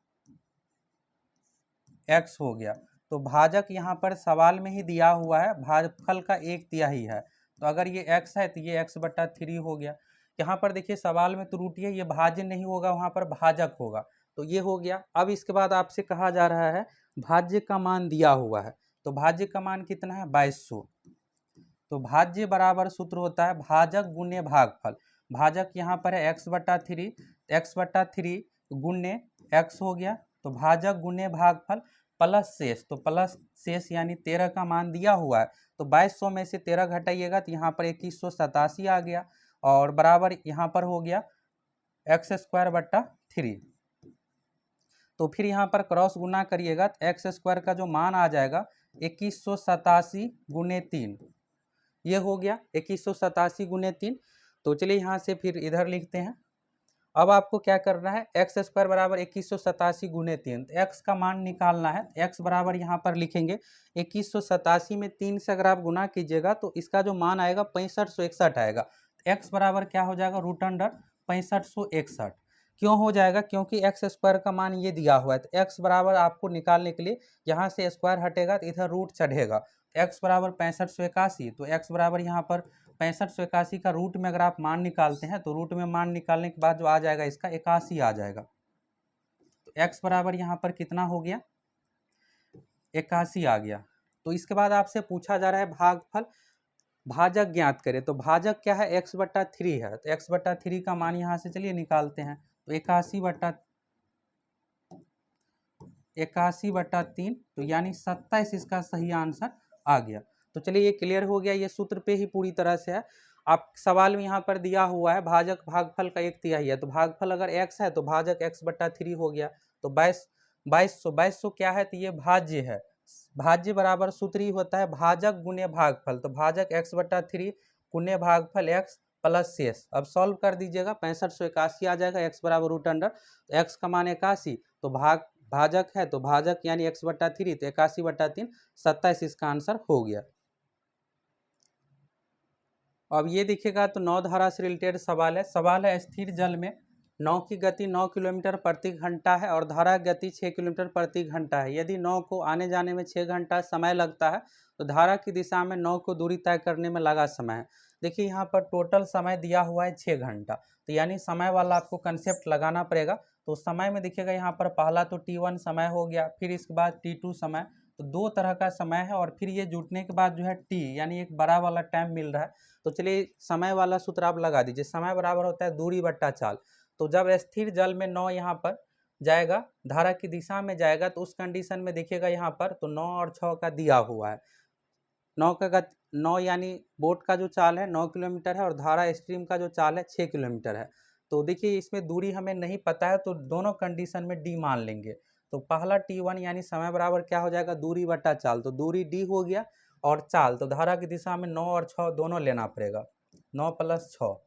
Speaker 1: x हो गया। तो भाजक यहाँ पर सवाल में ही दिया हुआ है भागफल का 1/3 है, तो अगर ये x है तो ये x/3 हो गया। यहाँ पर देखिए सवाल में त्रुटि है, ये भाज्य नहीं होगा, वहाँ पर भाजक होगा, तो ये हो गया। अब इसके बाद आपसे कहा जा रहा है भाज्य का मान दिया हुआ है, तो भाज्य का मान कितना है 2200। तो भाज्य बराबर सूत्र होता है भाजक गुने भागफल। भाजक यहाँ पर है x/3, x/3 गुने x हो गया, तो भाजक गुने भागफल प्लस शेष, तो प्लस शेष यानी 13 का मान दिया हुआ है, तो 2200 में से 13 घटाइएगा तो यहाँ पर 2187 आ गया, और बराबर यहाँ पर हो गया x²/3। तो फिर यहाँ पर क्रॉस गुना करिएगा तो x² का जो मान आ जाएगा 2187 गुने 3, ये हो गया 2187 गुने 3। तो चलिए यहाँ से फिर इधर लिखते हैं। अब आपको क्या करना है, x² बराबर 2187 गुने 3, तो x का मान निकालना है। x बराबर यहाँ पर लिखेंगे 2187 में 3 से अगर आप गुना कीजिएगा तो इसका जो मान आएगा 6561 आएगा। x बराबर क्या हो जाएगा, √6561। क्यों हो जाएगा, क्योंकि x² का मान ये दिया हुआ है, तो x बराबर आपको निकालने के लिए यहाँ से स्क्वायर हटेगा तो इधर रूट चढ़ेगा, x बराबर 6581। तो x बराबर यहाँ पर 6581 का रूट में अगर आप मान निकालते हैं तो रूट में मान निकालने के बाद जो आ जाएगा इसका 81 आ जाएगा। तो x बराबर यहाँ पर कितना हो गया, 81 आ गया। तो इसके बाद आपसे पूछा जा रहा है भागफल, भाजक ज्ञात करें। तो भाजक क्या है, x/3 है, तो x/3 का मान यहाँ से चलिए निकालते हैं। तो 81/3, तो यानी 27 इसका सही आंसर आ गया। तो चलिए ये क्लियर हो गया, ये सूत्र पे ही पूरी तरह से है। आप सवाल में यहाँ पर दिया हुआ है भाजक भागफल का 1/3 है, तो भागफल अगर x है तो भाजक x/3 हो गया। तो 2200 क्या है, तो ये भाज्य है। भाज्य बराबर सूत्र ही होता है भाजक गुने भागफल, तो भाजक x/3 गुने भागफल x प्लस शेष। अब सॉल्व कर दीजिएगा, 6581 आ जाएगा, x बराबर x का मान 81, तो भाजक है तो भाजक यानी x/3, तो 81/3 27 इसका आंसर हो गया। अब ये देखिएगा तो नौ धारा से रिलेटेड सवाल है स्थिर जल में नाव की गति 9 किलोमीटर प्रति घंटा है और धारा गति 6 किलोमीटर प्रति घंटा है। यदि नाव को आने जाने में 6 घंटा समय लगता है तो धारा की दिशा में नाव को दूरी तय करने में लगा समय है। देखिए यहाँ पर टोटल समय दिया हुआ है 6 घंटा, तो यानी समय वाला आपको कंसेप्ट लगाना पड़ेगा। तो समय में देखिएगा यहाँ पर पहला तो T1 समय हो गया, फिर इसके बाद T2 समय, तो दो तरह का समय है, और फिर ये जुटने के बाद जो है T यानी एक बड़ा वाला टाइम मिल रहा है। तो चलिए समय वाला सूत्र आप लगा दीजिए, समय बराबर होता है दूरी बट्टा चाल। तो जब स्थिर जल में 9 यहाँ पर जाएगा, धारा की दिशा में जाएगा, तो उस कंडीशन में देखिएगा यहाँ पर तो 9 और 6 का दिया हुआ है। 9 यानी बोट का जो चाल है 9 किलोमीटर है और धारा स्ट्रीम का जो चाल है 6 किलोमीटर है। तो देखिए इसमें दूरी हमें नहीं पता है, तो दोनों कंडीशन में डी मान लेंगे। तो पहला T1 यानी समय बराबर क्या हो जाएगा, दूरी बट्टा चाल, तो दूरी डी हो गया, और चाल तो धारा की दिशा में 9 और 6 दोनों लेना पड़ेगा, 9 + 6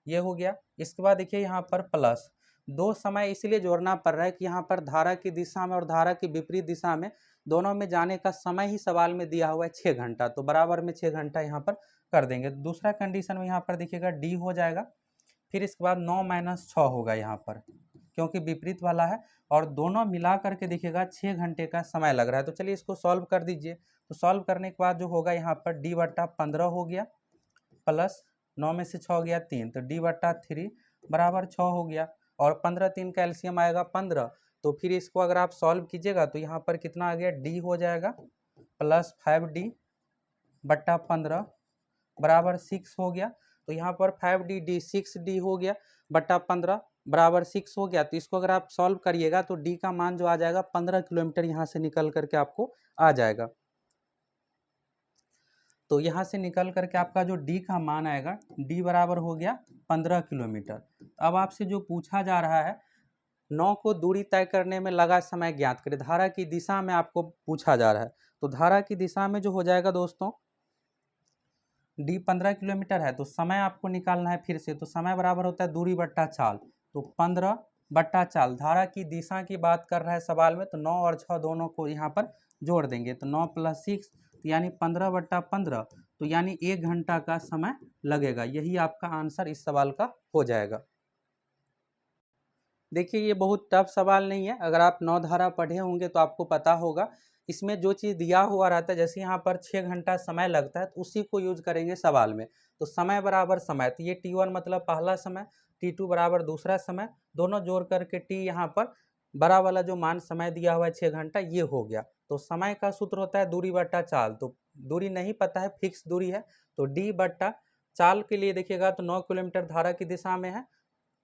Speaker 1: ये हो गया। इसके बाद देखिए यहाँ पर प्लस, दो समय इसलिए जोड़ना पड़ रहा है कि यहाँ पर धारा की दिशा में और धारा की विपरीत दिशा में दोनों में जाने का समय ही सवाल में दिया हुआ है 6 घंटा, तो बराबर में 6 घंटा यहाँ पर कर देंगे। दूसरा कंडीशन में यहाँ पर देखिएगा डी हो जाएगा, फिर इसके बाद 9 - 6 होगा यहाँ पर, क्योंकि विपरीत वाला है और दोनों मिला करके देखिएगा 6 घंटे का समय लग रहा है। तो चलिए इसको सॉल्व कर दीजिए। तो सॉल्व करने के बाद जो होगा यहाँ पर d/15 हो गया, प्लस 9 में से 6 गया 3, तो d/3 बराबर 6 हो गया, और 15 3 का एलसीएम आएगा 15। तो फिर इसको अगर आप सॉल्व कीजिएगा तो यहाँ पर कितना आ गया, d हो जाएगा प्लस 5d/15 बराबर 6 हो गया। तो यहाँ पर 5d 6d हो गया बट्टा 15 बराबर 6 हो गया। तो इसको अगर आप सॉल्व करिएगा तो d का मान जो आ जाएगा 15 किलोमीटर यहाँ से निकल करके आपको आ जाएगा। तो यहाँ से निकल करके आपका जो d का मान आएगा, d बराबर हो गया 15 किलोमीटर। अब आपसे जो पूछा जा रहा है 9 को दूरी तय करने में लगा समय ज्ञात करें, धारा की दिशा में आपको पूछा जा रहा है। तो धारा की दिशा में जो हो जाएगा दोस्तों, d 15 किलोमीटर है, तो समय आपको निकालना है फिर से। तो समय बराबर होता है दूरी बट्टा चाल, तो 15 बट्टा चाल, धारा की दिशा की बात कर रहा है सवाल में, तो 9 और 6 दोनों को यहाँ पर जोड़ देंगे, तो 9 + 6 तो यानी 15/15, तो यानी 1 घंटा का समय लगेगा। यही आपका आंसर इस सवाल का हो जाएगा। देखिए ये बहुत टफ सवाल नहीं है, अगर आप 9 धारा पढ़े होंगे तो आपको पता होगा। इसमें जो चीज़ दिया हुआ रहता है, जैसे यहाँ पर 6 घंटा समय लगता है, तो उसी को यूज करेंगे सवाल में। तो समय बराबर समय, तो ये t1 मतलब पहला समय, t2 बराबर दूसरा समय, दोनों जोड़ करके t यहाँ पर बड़ा वाला जो मान समय दिया हुआ है 6 घंटा, ये हो गया। तो समय का सूत्र होता है दूरी बट्टा चाल, तो दूरी नहीं पता है, फिक्स दूरी है, तो d बट्टा चाल के लिए देखिएगा तो 9 किलोमीटर धारा की दिशा में है,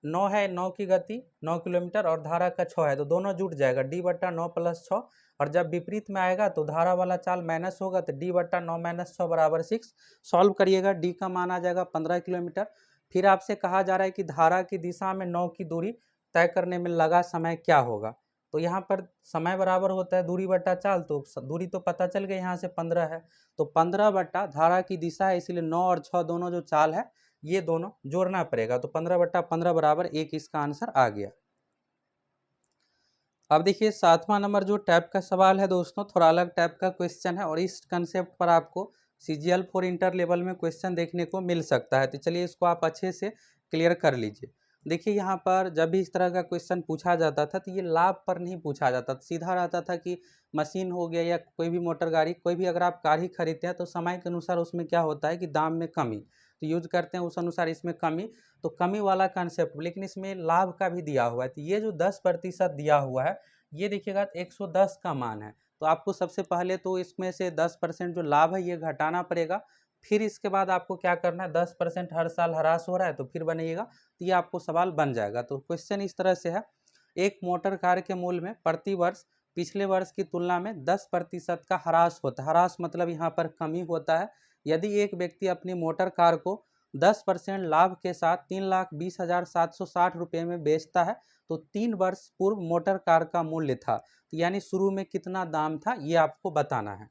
Speaker 1: 9 है, 9 की गति 9 किलोमीटर और धारा का 6 है, तो दोनों जुट जाएगा, d/9 + 6। और जब विपरीत में आएगा तो धारा वाला चाल माइनस होगा, तो d/9 - 6 बराबर 6। सॉल्व करिएगा, d का मान आ जाएगा 15 किलोमीटर। फिर आपसे कहा जा रहा है कि धारा की दिशा में 9 की दूरी तय करने में लगा समय क्या होगा। तो यहाँ पर समय बराबर होता है दूरी बट्टा चाल, तो दूरी तो पता चल गई, यहाँ से 15 है, तो 15 बट्टा धारा की दिशा है, इसलिए 9 और 6 दोनों जो चाल है ये दोनों जोड़ना पड़ेगा, तो 15/15 बराबर 1 इसका आंसर आ गया। अब देखिए 7वां नंबर जो टाइप का सवाल है दोस्तों, थोड़ा अलग टाइप का क्वेश्चन है और इस कंसेप्ट पर आपको CGL फॉर इंटर लेवल में क्वेश्चन देखने को मिल सकता है। तो चलिए इसको आप अच्छे से क्लियर कर लीजिए। देखिए यहाँ पर जब भी इस तरह का क्वेश्चन पूछा जाता था तो ये लाभ पर नहीं पूछा जाता था, सीधा रहता था कि मशीन हो गया या कोई भी मोटर गाड़ी, कोई भी अगर आप कार ही खरीदते हैं तो समय के अनुसार उसमें क्या होता है कि दाम में कमी, तो यूज करते हैं उस अनुसार इसमें कमी, तो कमी वाला कंसेप्ट। लेकिन इसमें लाभ का भी दिया हुआ है, तो ये जो 10% दिया हुआ है, ये देखिएगा 110 का मान है, तो आपको सबसे पहले तो इसमें से 10% जो लाभ है ये घटाना पड़ेगा। फिर इसके बाद आपको क्या करना है, 10% हर साल ह्रास हो रहा है तो फिर बनेगा, तो ये आपको सवाल बन जाएगा। तो क्वेश्चन इस तरह से है, एक मोटर कार के मूल्य में प्रति वर्ष पिछले वर्ष की तुलना में 10% का ह्रास होता है। ह्रास मतलब यहाँ पर कमी होता है। यदि एक व्यक्ति अपनी मोटर कार को 10% लाभ के साथ 3,20,760 रुपये में बेचता है, तो 3 वर्ष पूर्व मोटर कार का मूल्य था, तो यानी शुरू में कितना दाम था ये आपको बताना है।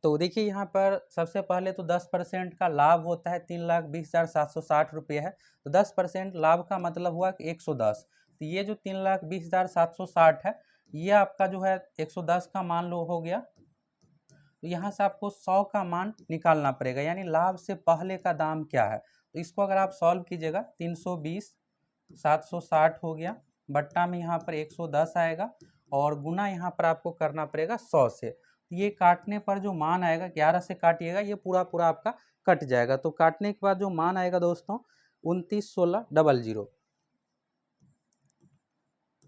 Speaker 1: तो देखिए यहाँ पर सबसे पहले तो 10% का लाभ होता है, 3,20,760 रुपये है, तो 10% लाभ का मतलब हुआ कि 110। तो ये जो 3,20,760 है, ये आपका जो है 110 का मान लो हो गया, तो यहाँ से आपको 100 का मान निकालना पड़ेगा, यानी लाभ से पहले का दाम क्या है। तो इसको अगर आप सॉल्व कीजिएगा, 320,760 हो गया, बट्टा में यहाँ पर 110 आएगा और गुना यहाँ पर आपको करना पड़ेगा 100 से। ये काटने पर जो मान आएगा, 11 से काटिएगा, ये पूरा पूरा आपका कट जाएगा। तो काटने के बाद जो मान आएगा दोस्तों 29,16,00,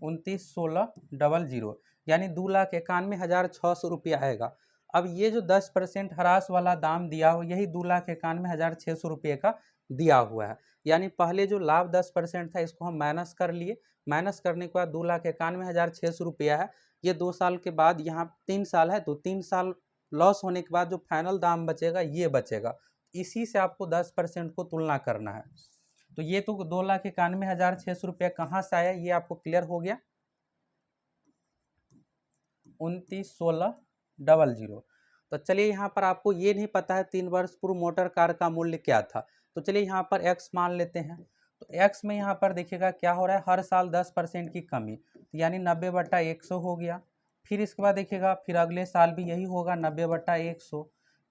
Speaker 1: 29,16,00, यानी 2,91,600 रुपया आएगा। अब ये जो 10% ह्रास वाला दाम दिया हो, यही 2,91,600 रुपये का दिया हुआ है। यानी पहले जो लाभ 10% था इसको हम माइनस कर लिए, माइनस करने के बाद 2,91,600 रुपया है। ये 2 साल के बाद, यहाँ 3 साल है, तो 3 साल लॉस होने के बाद जो फाइनल दाम बचेगा ये बचेगा। इसी से आपको 10% को तुलना करना है। तो ये तो 2,91,600 रुपया कहाँ से आया, ये आपको क्लियर हो गया। 29,16,00। तो चलिए यहाँ पर आपको ये नहीं पता है 3 वर्ष पूर्व मोटर कार का मूल्य क्या था, तो चलिए यहाँ पर x मान लेते हैं। तो एक्स में यहाँ पर देखिएगा क्या हो रहा है, हर साल 10% की कमी, तो यानी 90/100 हो गया। फिर इसके बाद देखिएगा फिर अगले साल भी यही होगा 90/100।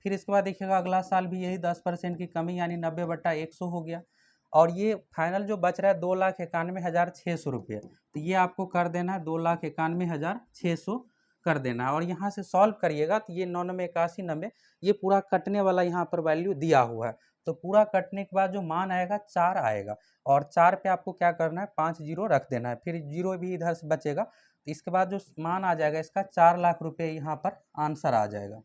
Speaker 1: फिर इसके बाद देखिएगा अगला साल भी यही 10% की कमी यानी 90/100 हो गया। और ये फाइनल जो बच रहा है 2,91,600 रुपये, तो ये आपको कर देना है 2,91,600 कर देना है। और यहाँ से सॉल्व करिएगा तो ये 9981 ये पूरा कटने वाला यहाँ पर वैल्यू दिया हुआ है। तो पूरा कटने के बाद जो मान आएगा 4 आएगा, और 4 पे आपको क्या करना है 5 जीरो रख देना है, फिर जीरो भी इधर से बचेगा। तो इसके बाद जो मान आ जाएगा इसका 4 लाख रुपये यहाँ पर आंसर आ जाएगा।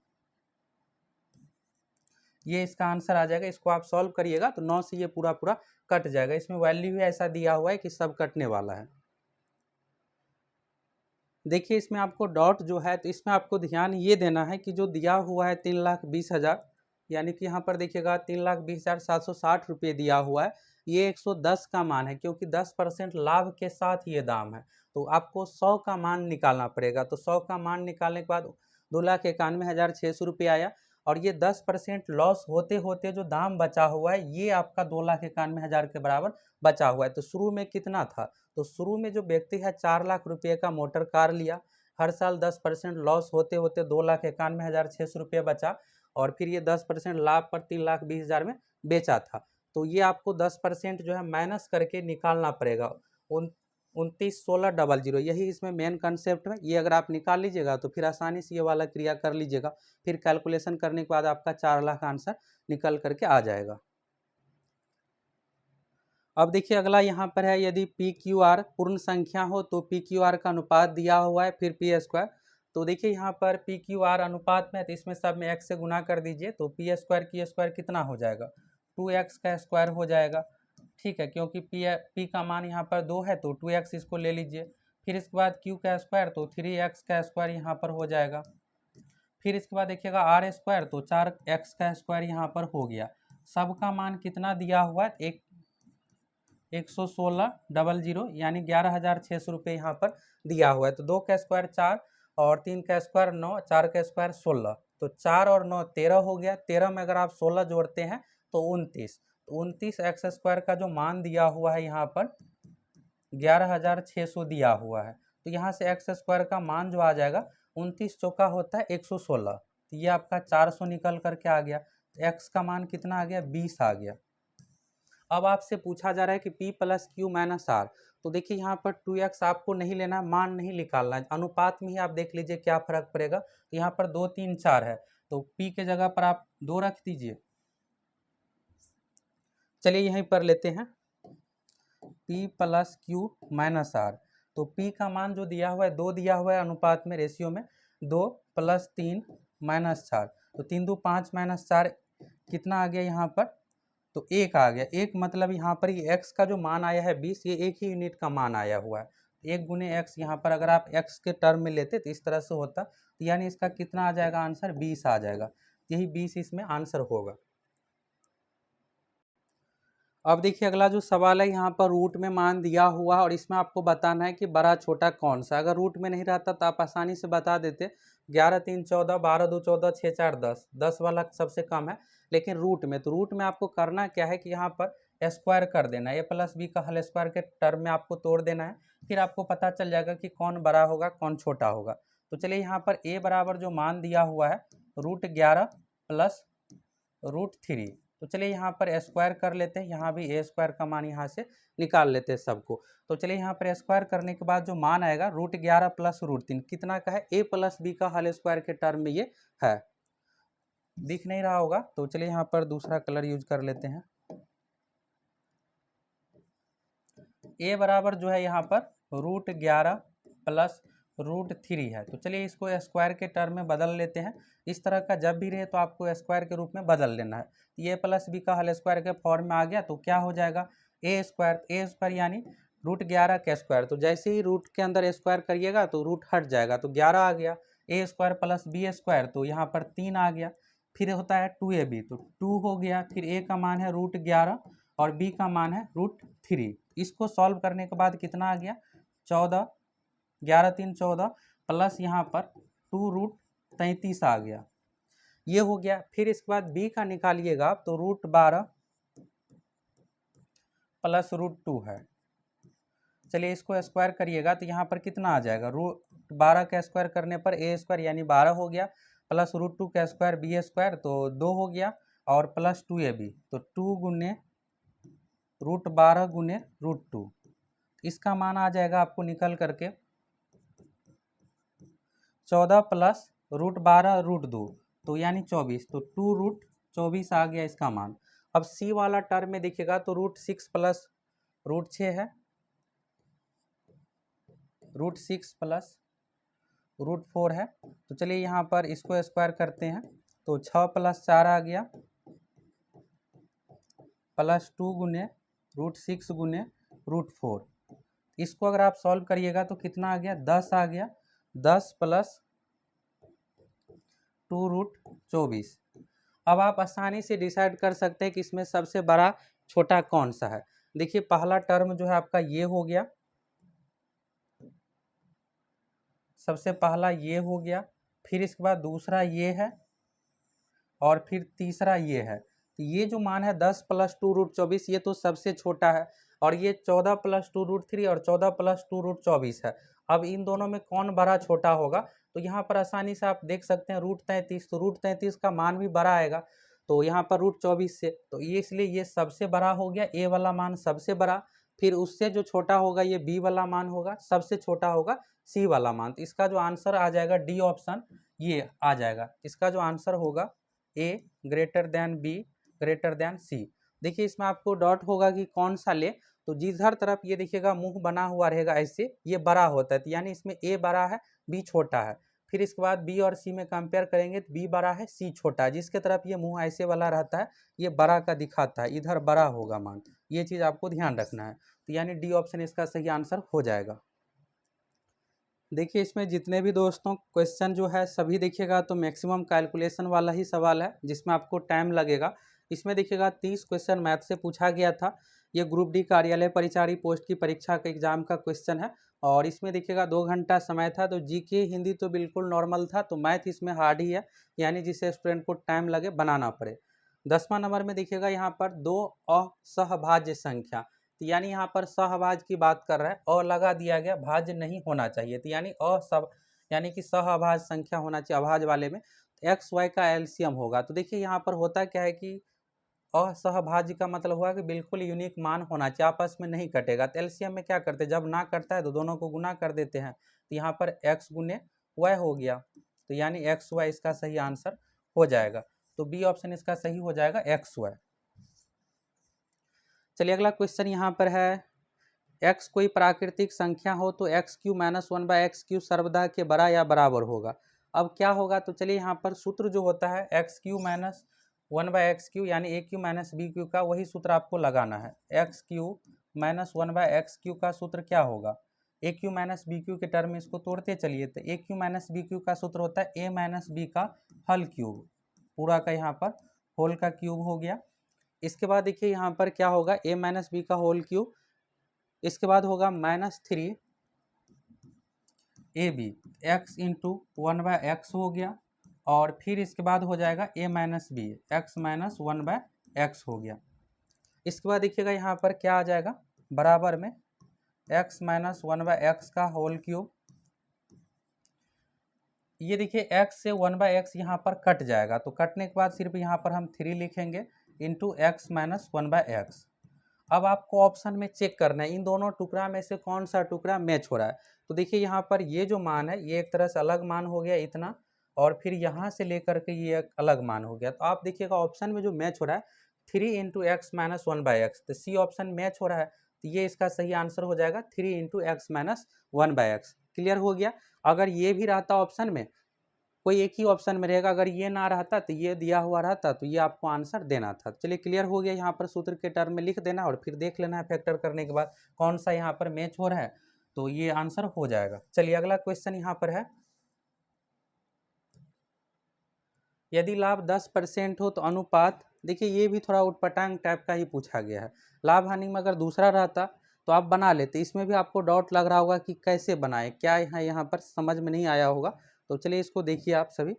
Speaker 1: ये इसका आंसर आ जाएगा। इसको आप सॉल्व करिएगा तो 9 से ये पूरा पूरा कट जाएगा। इसमें वैल्यू भी ऐसा दिया हुआ है कि सब कटने वाला है। देखिए इसमें आपको डॉट जो है तो इसमें आपको ध्यान ये देना है कि जो दिया हुआ है 3,20,000, यानी कि यहाँ पर देखिएगा 3,20,760 रुपये दिया हुआ है, ये 110 का मान है क्योंकि 10% लाभ के साथ ये दाम है। तो आपको 100 का मान निकालना पड़ेगा। तो 100 का मान निकालने के बाद 2,91,600 रुपये आया, और ये 10% लॉस होते होते जो दाम बचा हुआ है ये आपका 2,91,000 के बराबर बचा हुआ है। तो शुरू में कितना था, तो शुरू में जो व्यक्ति है 4 लाख रुपये का मोटर कार लिया, हर साल 10% लॉस होते होते 2,91,600 रुपये बचा, और फिर ये 10% लाभ पर 3,20,000 में बेचा था। तो ये आपको 10% जो है माइनस करके निकालना पड़ेगा। 29,16,00, यही इसमें मेन कंसेप्ट है। ये अगर आप निकाल लीजिएगा तो फिर आसानी से ये वाला क्रिया कर लीजिएगा। फिर कैलकुलेशन करने के बाद आपका 4 लाख आंसर निकल करके आ जाएगा। अब देखिए अगला यहाँ पर है, यदि पी क्यू आर पूर्ण संख्या हो तो पी क्यू आर का अनुपात दिया हुआ है, फिर पी स्क्वायर। तो देखिए यहाँ पर पी क्यू आर अनुपात में है तो इसमें सब में एक्स से गुना कर दीजिए, तो पी स्क्वायर की स्क्वायर कितना हो जाएगा, 2x का स्क्वायर हो जाएगा। ठीक है, क्योंकि पी का मान यहाँ पर 2 है तो 2x इसको ले लीजिए। फिर इसके बाद q का स्क्वायर तो 3x का स्क्वायर यहाँ पर हो जाएगा। फिर इसके बाद देखिएगा आर स्क्वायर तो 4x का स्क्वायर यहाँ पर हो गया। सबका मान कितना दिया हुआ है, 116,000 यानी 11,600 रुपये यहाँ पर दिया हुआ है। तो 2 का स्क्वायर 4 और 3 का स्क्वायर 9, 4 का स्क्वायर 16, तो 4 और 9 13 हो गया। 13 में अगर आप 16 जोड़ते हैं तो 29, तो 29 एक्स स्क्वायर का जो मान दिया हुआ है यहाँ पर 11,600 दिया हुआ है। तो यहाँ से एक्स स्क्वायर का मान जो आ जाएगा 29 चौका होता है 116, तो ये आपका 400 निकल करके आ गया। तो एक्स का मान कितना आ गया, 20 आ गया। अब आपसे पूछा जा रहा है कि p plus q minus r. तो देखिए यहाँ पर 2x आपको नहीं लेना, मान नहीं निकालना है, अनुपात में ही आप देख लीजिए क्या फर्क पड़ेगा। तो यहाँ पर 2 3 4 है तो p के जगह पर आप 2 रख दीजिए। चलिए यहीं पर लेते हैं p plus q minus r. तो p का मान जो दिया हुआ है 2 दिया हुआ है अनुपात में, रेशियो में 2 + 3 - 4, तो 3 2 5 - 4 कितना आ गया यहाँ पर, तो 1 आ गया। 1 मतलब यहाँ पर ये x का जो मान आया है 20, ये एक ही यूनिट का मान आया हुआ है। 1 गुने x यहाँ पर अगर आप x के टर्म में लेते तो इस तरह से होता, तो यानी इसका कितना आ जाएगा आंसर, 20 आ जाएगा। यही 20 इसमें आंसर होगा। अब देखिए अगला जो सवाल है, यहाँ पर रूट में मान दिया हुआ है और इसमें आपको बताना है कि बड़ा छोटा कौन सा। अगर रूट में नहीं रहता तो आप आसानी से बता देते, 11 3 14, 12 2 14, 6 4 10, 10 वाला सबसे कम है। लेकिन रूट में, तो रूट में आपको करना क्या है कि यहाँ पर स्क्वायर कर देना है, a प्लस बी का होल स्क्वायर के टर्म में आपको तोड़ देना है। फिर आपको पता चल जाएगा कि कौन बड़ा होगा कौन छोटा होगा। तो चलिए यहाँ पर a बराबर जो मान दिया हुआ है √11 प्लस √3, तो चलिए यहाँ पर स्क्वायर कर लेते हैं। यहाँ भी a स्क्वायर का मान यहाँ से निकाल लेते हैं सबको। तो चलिए यहाँ पर स्क्वायर करने के बाद जो मान आएगा √11 प्लस √3 कितना का है, a प्लस बी का होल स्क्वायर के टर्म में ये है। दिख नहीं रहा होगा तो चलिए यहाँ पर दूसरा कलर यूज कर लेते हैं। a बराबर जो है यहाँ पर √11 प्लस √3 है। तो चलिए इसको स्क्वायर के टर्म में बदल लेते हैं। इस तरह का जब भी रहे तो आपको स्क्वायर के रूप में बदल लेना है। ये प्लस बी का होल स्क्वायर के फॉर्म में आ गया तो क्या हो जाएगा, a स्क्वायर यानी √11 का स्क्वायर। तो जैसे ही रूट के अंदर स्क्वायर करिएगा तो रूट हट जाएगा, तो 11 आ गया। a square plus b square तो यहाँ पर 3 आ गया। फिर होता है 2ab, तो 2 हो गया। फिर a का मान है √11 और b का मान है √3। इसको सॉल्व करने के बाद कितना आ गया, 14, 11 3 14 प्लस यहाँ पर 2√33 आ गया। ये हो गया। फिर इसके बाद b का निकालिएगा तो √12 प्लस √2 है। चलिए इसको स्क्वायर करिएगा तो यहाँ पर कितना आ जाएगा, √12 का स्क्वायर करने पर a² यानी 12 हो गया, प्लस √2 का स्क्वायर b² तो 2 हो गया, और प्लस 2ab तो 2 गुने √12 गुने √2, इसका मान आ जाएगा आपको निकल करके 14 प्लस √12 √2 तो यानी 24, तो 2√24 आ गया इसका मान। अब सी वाला टर्म में देखिएगा तो √6 प्लस √6 है, √6 प्लस √4 है। तो चलिए यहाँ पर इसको स्क्वायर करते हैं तो 6 प्लस 4 आ गया, प्लस 2 गुने √6 गुने √4। इसको अगर आप सॉल्व करिएगा तो कितना आ गया, 10 आ गया, 10 प्लस 2√24। अब आप आसानी से डिसाइड कर सकते हैं कि इसमें सबसे बड़ा छोटा कौन सा है। देखिए पहला टर्म जो है आपका ये हो गया, सबसे पहला ये हो गया, फिर इसके बाद दूसरा ये है, और फिर तीसरा ये है। तो ये जो मान है 10 प्लस 2√24 ये तो सबसे छोटा है, और ये 14 प्लस 2√3 और 14 प्लस 2√24 है। अब इन दोनों में कौन बड़ा छोटा होगा, तो यहाँ पर आसानी से आप देख सकते हैं √33, तो √33 का मान भी बड़ा आएगा, तो यहाँ पर √24 से, तो ये इसलिए ये सबसे बड़ा हो गया, ए वाला मान सबसे बड़ा, फिर उससे जो छोटा होगा ये बी वाला मान होगा, सबसे छोटा होगा सी वाला मान। तो इसका जो आंसर आ जाएगा डी ऑप्शन ये आ जाएगा, इसका जो आंसर होगा a greater than b greater than c. देखिए इसमें आपको डाउट होगा कि कौन सा ले, तो जिधर तरफ ये देखिएगा मुंह बना हुआ रहेगा ऐसे, ये बड़ा होता है, तो यानी इसमें ए बड़ा है बी छोटा है। फिर इसके बाद बी और सी में कंपेयर करेंगे तो बी बड़ा है सी छोटा है, जिसके तरफ ये मुंह ऐसे वाला रहता है ये बड़ा का दिखाता है, इधर बड़ा होगा मान, ये चीज़ आपको ध्यान रखना है। तो यानी डी ऑप्शन इसका सही आंसर हो जाएगा। देखिए इसमें जितने भी दोस्तों क्वेश्चन जो है सभी देखिएगा तो मैक्सिमम कैलकुलेशन वाला ही सवाल है, जिसमें आपको टाइम लगेगा। इसमें देखिएगा 30 क्वेश्चन मैथ से पूछा गया था, ये ग्रुप डी कार्यालय परिचारी पोस्ट की परीक्षा का एग्जाम का क्वेश्चन है, और इसमें देखिएगा 2 घंटा समय था। तो जीके हिंदी तो बिल्कुल नॉर्मल था, तो मैथ इसमें हार्ड ही है, यानी जिससे स्टूडेंट को टाइम लगे बनाना पड़े। 10वां नंबर में देखिएगा यहाँ पर 2 असहभाज्य संख्या, तो यानी यहाँ पर सहभाज्य की बात कर रहा है, और लगा दिया गया, भाज्य नहीं होना चाहिए, तो यानी असह यानी कि सहभाज्य संख्या होना चाहिए अभाज्य वाले में, एक्स वाई का एलसीएम होगा। तो देखिए यहाँ पर होता क्या है कि असहभाज्य का मतलब हुआ कि बिल्कुल यूनिक मान होना चाहिए, आपस में नहीं कटेगा। तो एलसीएम में क्या करते हैं, जब ना करता है तो दोनों को गुना कर देते हैं, तो यहाँ पर एक्स गुने वाई हो गया, तो यानी एक्स वाई इसका सही आंसर हो जाएगा। तो बी ऑप्शन इसका सही हो जाएगा, एक्स वाई। चलिए अगला क्वेश्चन यहाँ पर है, x कोई प्राकृतिक संख्या हो तो x³ - 1/x³ सर्वदा के बड़ा या बराबर होगा। अब क्या होगा, तो चलिए यहाँ पर सूत्र जो होता है x³ - 1/x³ यानी a³ - b³ का, वही सूत्र आपको लगाना है। x³ - 1/x³ का सूत्र क्या होगा, a³ - b³ के टर्म में इसको तोड़ते चलिए, तो a³ - b³ का सूत्र होता है a - b का हल क्यूब, पूरा का यहाँ पर होल का क्यूब हो गया। इसके बाद देखिए यहाँ पर क्या होगा, a - b का होल क्यूब, इसके बाद होगा -3 AB, x इंटू 1/x हो गया, और फिर इसके बाद हो जाएगा a - b, x - 1/x हो गया। इसके बाद देखिएगा यहाँ पर क्या आ जाएगा, बराबर में x - 1/x का होल क्यूब, ये देखिए x से 1/x यहाँ पर कट जाएगा, तो कटने के बाद सिर्फ यहाँ पर हम 3 लिखेंगे इंटू x - 1/x। अब आपको ऑप्शन में चेक करना है इन दोनों टुकड़ा में से कौन सा टुकड़ा मैच हो रहा है। तो देखिए यहाँ पर ये जो मान है ये एक तरह से अलग मान हो गया इतना, और फिर यहाँ से लेकर के ये एक अलग मान हो गया। तो आप देखिएगा ऑप्शन में जो मैच हो रहा है 3 इंटू एक्स माइनस 1/x, तो सी ऑप्शन मैच हो रहा है, तो ये इसका सही आंसर हो जाएगा 3 into x minus 1/x। Clear हो गया। अगर ये भी रहता ऑप्शन में, कोई एक ही ऑप्शन में रहेगा, अगर ये ना रहता तो ये दिया हुआ रहता, तो ये आपको आंसर देना था। चलिए क्लियर हो गया, यहाँ पर सूत्र के टर्म में लिख देना और फिर देख लेना है फैक्टर करने के बाद कौन सा यहाँ पर मैच हो रहा है, तो ये आंसर हो जाएगा। चलिए अगला क्वेश्चन यहाँ पर है, यदि लाभ 10% हो तो अनुपात, देखिए ये भी थोड़ा उटपटांग टाइप का ही पूछा गया है। लाभ हानि में अगर दूसरा रहता तो आप बना लेते, इसमें भी आपको डाउट लग रहा होगा कि कैसे बनाए, क्या यहाँ पर समझ में नहीं आया होगा। तो चलिए इसको देखिए आप सभी,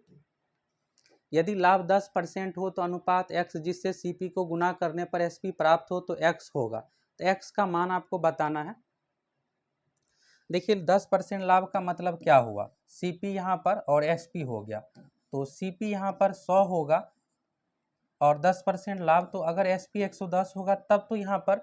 Speaker 1: यदि लाभ 10% हो तो अनुपात x जिससे CP को गुना करने पर SP प्राप्त हो तो x होगा। तो एक्स का मान आपको बताना है। देखिए 10% लाभ का मतलब क्या हुआ, सीपी यहाँ पर और एसपी हो गया, तो सीपी यहाँ पर 100 होगा और 10% लाभ, तो अगर एसपी 110 होगा तब तो यहाँ पर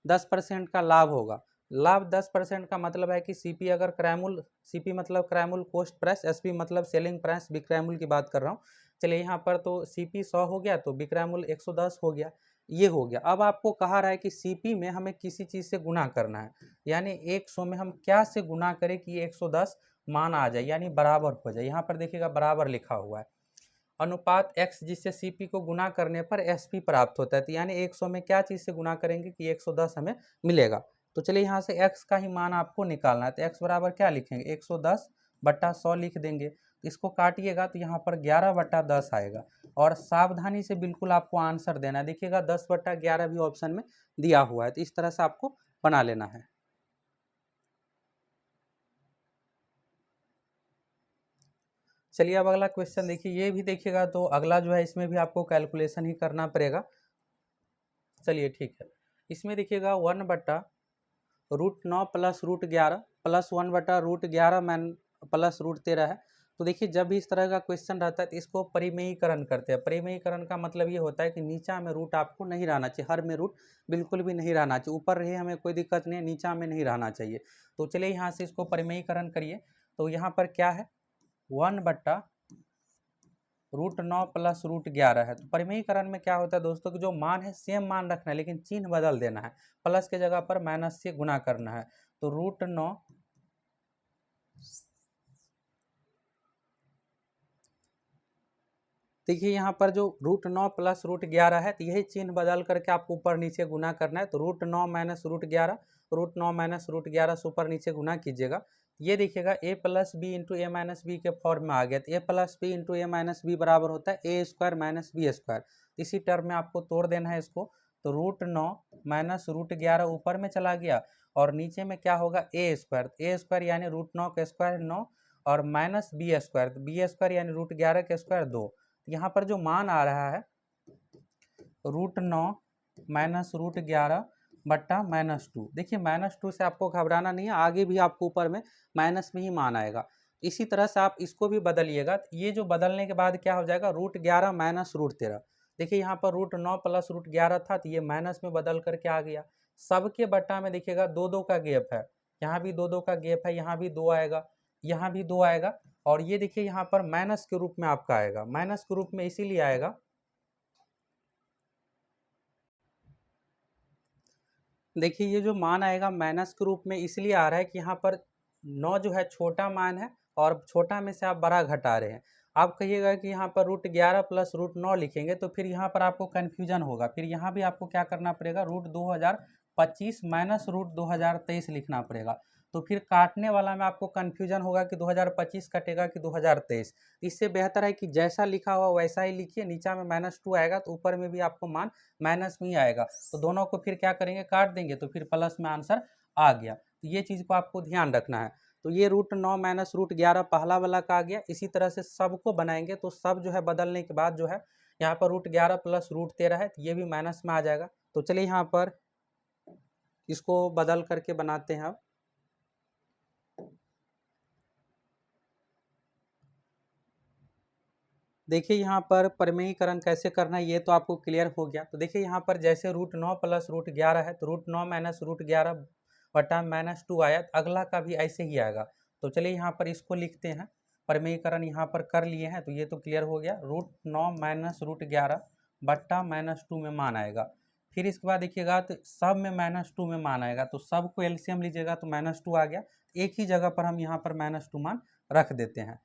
Speaker 1: 10% का लाभ होगा। लाभ 10% का मतलब है कि सीपी अगर क्रैमुल, सीपी मतलब क्रैमुल कॉस्ट प्राइस, एसपी मतलब सेलिंग प्राइस, बिक्रैमुल की बात कर रहा हूँ। चलिए यहाँ पर तो सीपी 100 हो गया तो बिक्रैमुल 110 हो गया, ये हो गया। अब आपको कहा रहा है कि सीपी में हमें किसी चीज़ से गुना करना है, यानी 100 में हम क्या से गुना करें कि 110 मान आ जाए यानी बराबर हो जाए। यहाँ पर देखिएगा बराबर लिखा हुआ है, अनुपात x जिससे सीपी को गुना करने पर एसपी प्राप्त होता है, तो यानी 100 में क्या चीज़ से गुना करेंगे कि 110 हमें मिलेगा। तो चलिए यहाँ से x का ही मान आपको निकालना है, तो x बराबर क्या लिखेंगे 110 बट्टा 100 लिख देंगे। इसको काटिएगा तो यहाँ पर 11 बट्टा 10 आएगा, और सावधानी से बिल्कुल आपको आंसर देना है। देखिएगा 10 बट्टा 11 भी ऑप्शन में दिया हुआ है, तो इस तरह से आपको बना लेना है। चलिए अब अगला क्वेश्चन देखिए, ये भी देखिएगा तो अगला जो है इसमें भी आपको कैलकुलेशन ही करना पड़ेगा। चलिए ठीक है, इसमें देखिएगा 1/√9 प्लस √11 प्लस 1/√11 मैन प्लस √13 है। तो देखिए जब भी इस तरह का क्वेश्चन रहता है तो इसको परिमेयीकरण करते हैं। परिमेयीकरण का मतलब ये होता है कि नीचा में रूट आपको नहीं रहना चाहिए, हर में रूट बिल्कुल भी नहीं रहना चाहिए, ऊपर रहे हमें कोई दिक्कत नहीं है, नीचा में नहीं रहना चाहिए। तो चलिए यहाँ से इसको परिमेयीकरण करिए, तो यहाँ पर क्या है 1/√9 प्लस √11 है। तो परिमेयीकरण में क्या होता है दोस्तों कि जो मान है सेम मान रखना है, लेकिन चिन्ह बदल देना है, प्लस के जगह पर माइनस से गुना करना है। तो √9 देखिए यहाँ पर जो √9 प्लस √11 है, तो यही चिन्ह बदल करके आपको ऊपर नीचे गुना करना है। तो √9 माइनस √11, √9 माइनस √11 से ऊपर नीचे गुना कीजिएगा। ये देखिएगा a plus b into a minus b के फॉर्म में आ गया, तो a plus b into a minus b बराबर होता है a square minus b square. इसी टर्म में आपको तोड़ देना है इसको, तो √9 माइनस √11 ऊपर में चला गया और नीचे में क्या होगा ए स्क्वायर, ए स्क्वायर यानी √9 का स्क्वायर 9 और माइनस बी स्क्वायर, तो बी स्क्वायर यानी √11 का स्क्वायर 2। यहाँ पर जो मान आ रहा है √9 माइनस √11 बट्टा -2। देखिए -2 से आपको घबराना नहीं है, आगे भी आपको ऊपर में माइनस में ही मान आएगा। इसी तरह से आप इसको भी बदलिएगा, ये जो बदलने के बाद क्या हो जाएगा √11 माइनस √13। देखिए यहाँ पर √9 प्लस √11 था, तो ये माइनस में बदल करके आ गया। सबके बट्टा में देखिएगा 2-2 का गैप है, यहाँ भी 2-2 का गैप है, यहाँ भी 2 आएगा, यहाँ भी 2 आएगा, और ये देखिए यहाँ पर माइनस के रूप में आपका आएगा। माइनस के रूप में इसीलिए आएगा, देखिए ये जो मान आएगा माइनस के रूप में इसलिए आ रहा है कि यहाँ पर 9 जो है छोटा मान है और छोटा में से आप बड़ा घटा रहे हैं। आप कहिएगा कि यहाँ पर √11 प्लस √9 लिखेंगे तो फिर यहाँ पर आपको कन्फ्यूजन होगा, फिर यहाँ भी आपको क्या करना पड़ेगा √2025 माइनस √2023 लिखना पड़ेगा। तो फिर काटने वाला में आपको कन्फ्यूजन होगा कि 2025 कटेगा कि 2023। इससे बेहतर है कि जैसा लिखा हुआ वैसा ही लिखिए, नीचा में -2 आएगा तो ऊपर में भी आपको मान माइनस में ही आएगा, तो दोनों को फिर क्या करेंगे काट देंगे, तो फिर प्लस में आंसर आ गया। तो ये चीज़ को आपको ध्यान रखना है। तो ये √9 माइनस √11 पहला वाला का आ गया। इसी तरह से सबको बनाएंगे तो सब जो है बदलने के बाद जो है यहाँ पर √11 प्लस √13 है, तो ये भी माइनस में आ जाएगा। तो चलिए यहाँ पर इसको बदल करके बनाते हैं। अब देखिए यहाँ पर परिमेयीकरण कैसे करना है ये तो आपको क्लियर हो गया। तो देखिए यहाँ पर जैसे √9 प्लस √11 है, तो √9 माइनस √11 बटा -2 आया, तो अगला का भी ऐसे ही आएगा। तो चलिए यहाँ पर इसको लिखते हैं, परिमेयीकरण यहाँ पर कर लिए हैं, तो ये तो क्लियर हो गया। √9 माइनस √11 बट्टा -2 में मान आएगा। फिर इसके बाद देखिएगा तो सब में -2 में मान आएगा, तो सब को एलसीएम लीजिएगा तो -2 आ गया। एक ही जगह पर हम यहाँ पर -2 मान रख देते हैं।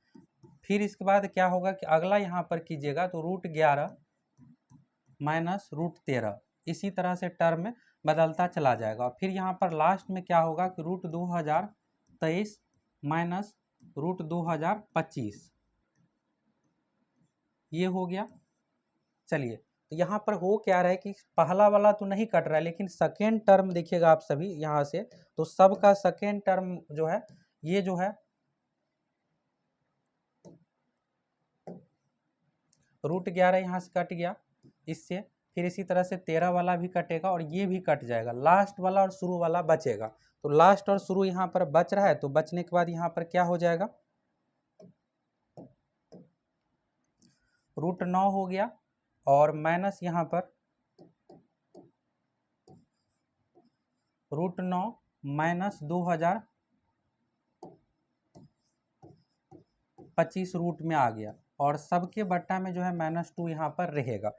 Speaker 1: फिर इसके बाद क्या होगा कि अगला यहाँ पर कीजिएगा तो √11 माइनस √13 इसी तरह से टर्म में बदलता चला जाएगा। फिर यहाँ पर लास्ट में क्या होगा कि √2023 माइनस √2025 ये हो गया। चलिए तो यहाँ पर हो क्या रहा है कि पहला वाला तो नहीं कट रहा है, लेकिन सेकेंड टर्म देखिएगा आप सभी यहाँ से, तो सबका सेकेंड टर्म जो है ये जो है √11 यहाँ से कट गया इससे, फिर इसी तरह से 13 वाला भी कटेगा और ये भी कट जाएगा, लास्ट वाला और शुरू वाला बचेगा। तो लास्ट और शुरू यहाँ पर बच रहा है, तो बचने के बाद यहाँ पर क्या हो जाएगा, √9 हो गया और माइनस यहाँ पर √9 माइनस 2025 रूट में आ गया और सबके बट्टा में जो है -2 यहाँ पर रहेगा।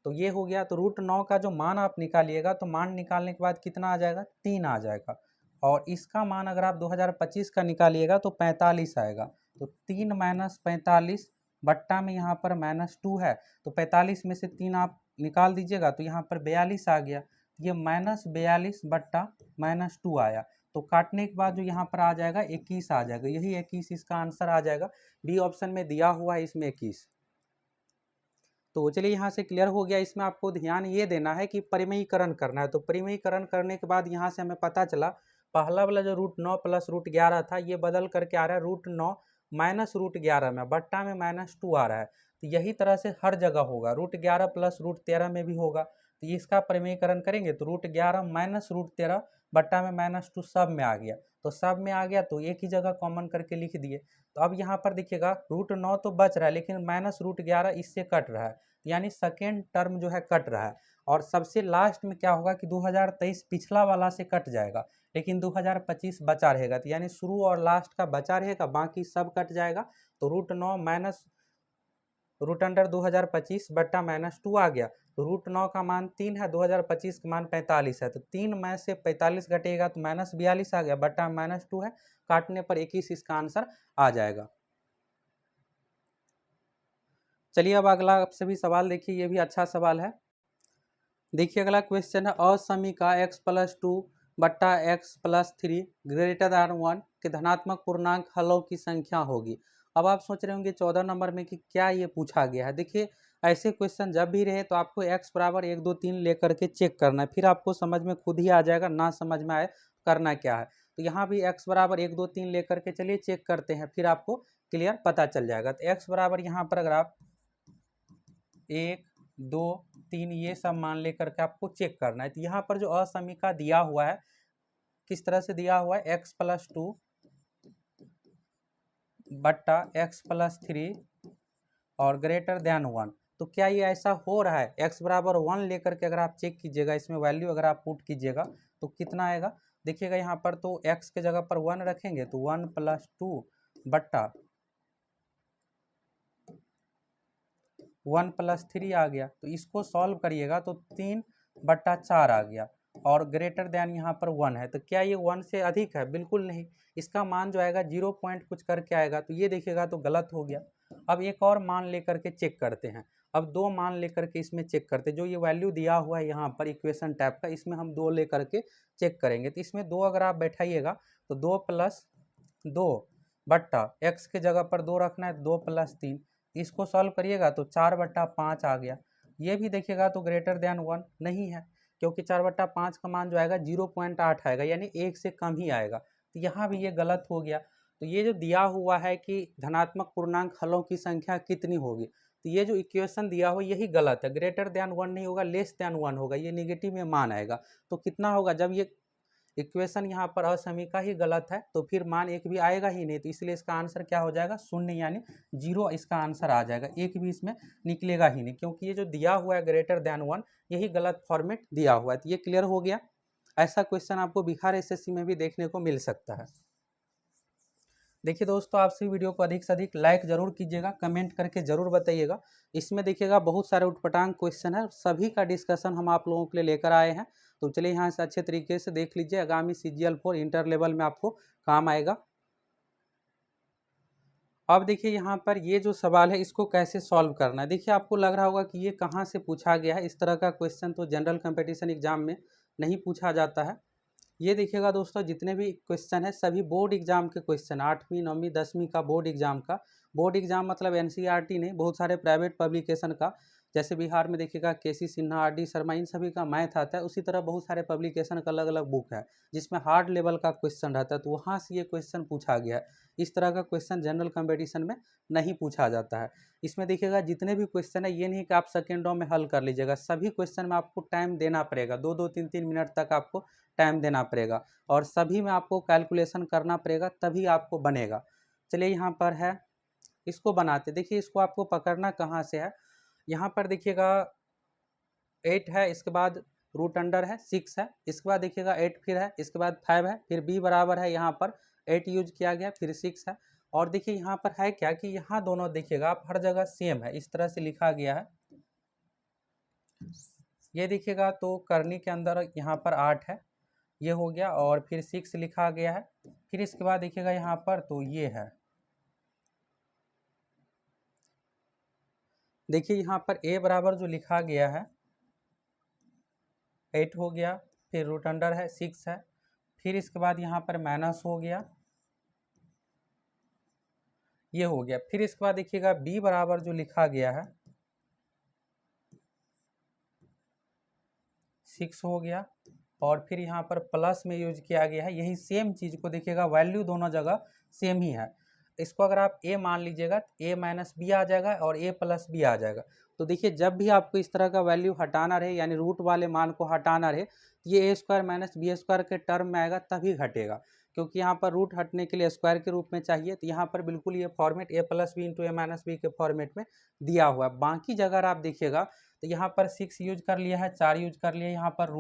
Speaker 1: तो ये हो गया। तो √9 का जो मान आप निकालिएगा तो मान निकालने के बाद कितना आ जाएगा, 3 आ जाएगा। और इसका मान अगर आप 2025 का निकालिएगा तो 45 आएगा। तो 3 माइनस 45 बट्टा में यहाँ पर -2 है, तो 45 में से 3 आप निकाल दीजिएगा तो यहाँ पर 42 आ गया। ये -42 बट्टा -2 आया। तो काटने के बाद जो यहाँ पर आ जाएगा 21 आ जाएगा। यही 21 इसका आंसर आ जाएगा। बी ऑप्शन में दिया हुआ है इसमें 21। तो चलिए यहाँ से क्लियर हो गया। इसमें आपको ध्यान ये देना है कि परिमेयीकरण करना है। तो परिमेयीकरण करने के बाद यहाँ से हमें पता चला पहला वाला जो √9 प्लस √11 था ये बदल करके आ रहा है √9 माइनस √11 में, बट्टा में -2 आ रहा है। तो यही तरह से हर जगह होगा, √11 प्लस √13 में भी होगा। तो इसका परिमेयीकरण करेंगे तो √11 माइनस √13 बट्टा में -2 सब में आ गया। तो सब में आ गया तो एक ही जगह कॉमन करके लिख दिए। तो अब यहाँ पर देखिएगा √9 तो बच रहा है लेकिन -√11 इससे कट रहा है, यानी सेकेंड टर्म जो है कट रहा है। और सबसे लास्ट में क्या होगा कि 2023 पिछला वाला से कट जाएगा लेकिन 2025 बचा रहेगा। तो यानी शुरू और लास्ट का बचा रहेगा, बाकी सब कट जाएगा। तो √9 माइनस √अंडर 2025 बट्टा -2 आ गया। तो √9 का मान 3 है, 2025 का मान 45 है। तो 3 में से 45 घटेगा तो -42 आ गया, बट्टा -2 है, काटने पर 21 इसका आंसर आ जाएगा। चलिए अब अगला आपसे भी सवाल देखिए, ये भी अच्छा सवाल है। देखिए अगला क्वेश्चन है, असमीका x+2 बट्टा x+3 ग्रेटर दैन 1 के धनात्मक पूर्णांक हलों की संख्या होगी। अब आप सोच रहे होंगे 14 नंबर में कि क्या ये पूछा गया है। देखिए ऐसे क्वेश्चन जब भी रहे तो आपको x बराबर 1 2 3 लेकर के चेक करना है, फिर आपको समझ में खुद ही आ जाएगा, ना समझ में आए करना क्या है। तो यहाँ भी x बराबर 1 2 3 लेकर के चलिए चेक करते हैं, फिर आपको क्लियर पता चल जाएगा। तो x बराबर यहाँ पर अगर आप 1 2 3 ये सब मान लेकर के आपको चेक करना है। तो यहाँ पर जो असमीका दिया हुआ है किस तरह से दिया हुआ है, x+2 बट्टा x+3 और ग्रेटर दैन 1। तो क्या ये ऐसा हो रहा है, x बराबर 1 लेकर के अगर आप चेक कीजिएगा, इसमें वैल्यू अगर आप पुट कीजिएगा तो कितना आएगा। देखिएगा यहाँ पर तो x के जगह पर 1 रखेंगे तो 1+2 बट्टा 1+3 आ गया। तो इसको सॉल्व करिएगा तो 3/4 आ गया और ग्रेटर दैन यहाँ पर 1 है। तो क्या ये 1 से अधिक है, बिल्कुल नहीं। इसका मान जो आएगा 0 पॉइंट कुछ करके आएगा। तो ये देखिएगा तो गलत हो गया। अब एक और मान लेकर के चेक करते हैं। अब 2 मान लेकर के इसमें चेक करते हैं। जो ये वैल्यू दिया हुआ है यहाँ पर इक्वेशन टाइप का, इसमें हम 2 लेकर के चेक करेंगे। तो इसमें 2 अगर आप बैठाइएगा तो 2+2 बट्टा x के जगह पर 2 रखना है, 2+3, इसको सॉल्व करिएगा तो 4/5 आ गया। ये भी देखिएगा तो ग्रेटर दैन 1 नहीं है, क्योंकि 4/5 का मान जो आएगा 0.8 आएगा, यानी 1 से कम ही आएगा। तो यहाँ भी ये गलत हो गया। तो ये जो दिया हुआ है कि धनात्मक पूर्णांक हलों की संख्या कितनी होगी, तो ये जो इक्वेशन दिया हो यही गलत है। ग्रेटर दैन 1 नहीं होगा, लेस दैन 1 होगा, ये निगेटिव में मान आएगा। तो कितना होगा, जब ये इक्वेशन यहाँ पर असमीका ही गलत है तो फिर मान एक भी आएगा ही नहीं। तो इसलिए इसका आंसर क्या हो जाएगा, 0 यानी 0 इसका आंसर आ जाएगा। एक भी इसमें निकलेगा ही नहीं, क्योंकि ये जो दिया हुआ है ग्रेटर दैन 1 यही गलत फॉर्मेट दिया हुआ है। तो ये क्लियर हो गया। ऐसा क्वेश्चन आपको बिहार एसएससी में भी देखने को मिल सकता है। देखिए दोस्तों, आप सभी वीडियो को अधिक से अधिक लाइक जरूर कीजिएगा, कमेंट करके जरूर बताइएगा। इसमें देखिएगा बहुत सारे उटपटांग क्वेश्चन है, सभी का डिस्कशन हम आप लोगों के लिए लेकर आए हैं। तो चलिए यहाँ से अच्छे तरीके से देख लीजिए, आगामी CGL 4 इंटर लेवल में आपको काम आएगा। अब देखिए यहाँ पर ये जो सवाल है इसको कैसे सॉल्व करना है। देखिए आपको लग रहा होगा कि ये कहाँ से पूछा गया है, इस तरह का क्वेश्चन तो जनरल कंपटीशन एग्जाम में नहीं पूछा जाता है। ये देखिएगा दोस्तों, जितने भी क्वेश्चन है सभी बोर्ड एग्जाम के क्वेश्चन, 8वीं 9वीं 10वीं का बोर्ड एग्जाम का। बोर्ड एग्जाम मतलब NCERT नहीं, बहुत सारे प्राइवेट पब्लिकेशन का। जैसे बिहार में देखिएगा केसी सिन्हा, आर डी शर्मा, इन सभी का मैथ आता है, उसी तरह बहुत सारे पब्लिकेशन का अलग अलग बुक है जिसमें हार्ड लेवल का क्वेश्चन रहता है, तो वहाँ से ये क्वेश्चन पूछा गया है। इस तरह का क्वेश्चन जनरल कंपटीशन में नहीं पूछा जाता है। इसमें देखिएगा जितने भी क्वेश्चन है, ये नहीं कि आप सेकेंडों में हल कर लीजिएगा, सभी क्वेश्चन में आपको टाइम देना पड़ेगा, 2-2 3-3 मिनट तक आपको टाइम देना पड़ेगा और सभी में आपको कैलकुलेशन करना पड़ेगा, तभी आपको बनेगा। चलिए यहाँ पर है, इसको बनाते। देखिए इसको आपको पकड़ना कहाँ से है, यहाँ पर देखिएगा 8 है, इसके बाद रूट अंडर है 6 है, इसके बाद देखिएगा 8 फिर है, इसके बाद 5 है, फिर b बराबर है, यहाँ पर 8 यूज किया गया, फिर 6 है। और देखिए यहाँ पर है क्या कि यहाँ दोनों देखिएगा आप हर जगह सेम है, इस तरह से लिखा गया है। ये देखिएगा तो करनी के अंदर यहाँ पर 8 है, ये हो गया, और फिर 6 लिखा गया है। फिर इसके बाद देखिएगा यहाँ पर तो ये है, देखिए यहाँ पर a बराबर जो लिखा गया है 8 हो गया, फिर रूट अंडर है 6 है, फिर इसके बाद यहाँ पर माइनस हो गया, ये हो गया। फिर इसके बाद देखिएगा b बराबर जो लिखा गया है 6 हो गया, और फिर यहाँ पर प्लस में यूज किया गया है। यही सेम चीज़ को देखिएगा, वैल्यू दोनों जगह सेम ही है। इसको अगर आप a मान लीजिएगा तो a माइनस बी आ जाएगा और a प्लस बी आ जाएगा। तो देखिए जब भी आपको इस तरह का वैल्यू हटाना रहे, यानी रूट वाले मान को हटाना रहे, ये a square minus b square के टर्म में आएगा तभी घटेगा, क्योंकि यहाँ पर रूट हटने के लिए स्क्वायर के रूप में चाहिए। तो यहाँ पर बिल्कुल ये format a plus b into a minus b के फॉर्मेट में दिया हुआ है। बाकी जगह आप देखिएगा तो यहाँ पर 6 यूज कर लिया है, 4 यूज कर लिया है, यहाँ पर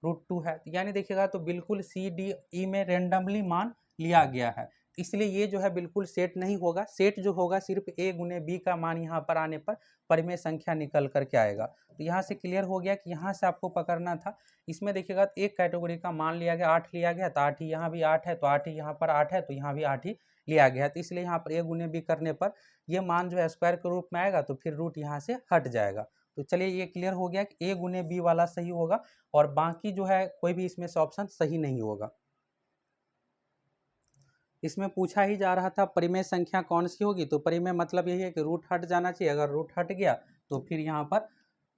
Speaker 1: रूट 2 है, यानी देखिएगा तो बिल्कुल सी डी ई में रेंडमली मान लिया गया है, इसलिए ये जो है बिल्कुल सेट नहीं होगा। सेट जो होगा सिर्फ a गुने b का मान यहाँ पर आने पर परिमेय संख्या निकल करके आएगा। तो यहाँ से क्लियर हो गया कि यहाँ से आपको पकड़ना था। इसमें देखिएगा तो एक कैटेगरी का मान लिया गया 8 लिया गया, तो 8 ही यहाँ भी 8 है, तो 8 ही यहाँ पर 8 है, तो यहाँ भी 8 ही लिया गया है। तो इसलिए यहाँ पर a गुने b करने पर ये मान जो है स्क्वायर के रूप में आएगा, तो फिर रूट यहाँ से हट जाएगा। तो चलिए ये क्लियर हो गया कि a गुने b वाला सही होगा और बाकी जो है कोई भी इसमें से ऑप्शन सही नहीं होगा। इसमें पूछा ही जा रहा था परिमेय संख्या कौन सी होगी, तो परिमेय मतलब यही है कि रूट हट जाना चाहिए, अगर रूट हट गया तो फिर यहाँ पर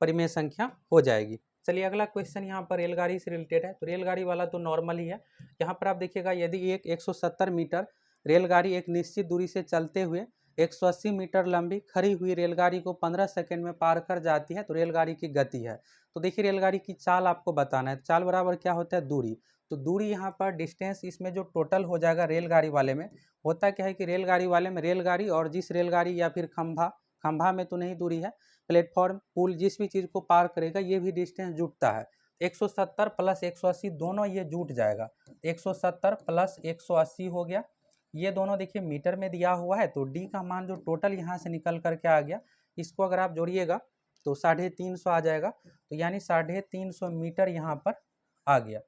Speaker 1: परिमेय संख्या हो जाएगी। चलिए अगला क्वेश्चन यहाँ पर रेलगाड़ी से रिलेटेड है, तो रेलगाड़ी वाला तो नॉर्मल ही है। यहाँ पर आप देखिएगा यदि एक 170 मीटर रेलगाड़ी एक निश्चित दूरी से चलते हुए 180 मीटर लंबी खड़ी हुई रेलगाड़ी को 15 सेकंड में पार कर जाती है, तो रेलगाड़ी की गति है। तो देखिए रेलगाड़ी की चाल आपको बताना है, चाल बराबर क्या होता है, दूरी। तो दूरी यहाँ पर डिस्टेंस इसमें जो टोटल हो जाएगा रेलगाड़ी वाले में, होता क्या है कि रेलगाड़ी वाले में रेलगाड़ी और जिस रेलगाड़ी या फिर खंभा में तो नहीं दूरी है, प्लेटफॉर्म पुल जिस भी चीज़ को पार करेगा ये भी डिस्टेंस जुटता है। 170 प्लस 180 दोनों ये जुट जाएगा, 170 प्लस 180 हो गया। ये दोनों देखिए मीटर में दिया हुआ है, तो डी का मान जो टोटल यहाँ से निकल करके आ गया, इसको अगर आप जोड़िएगा तो 350 आ जाएगा, तो यानी 350 मीटर यहाँ पर आ गया।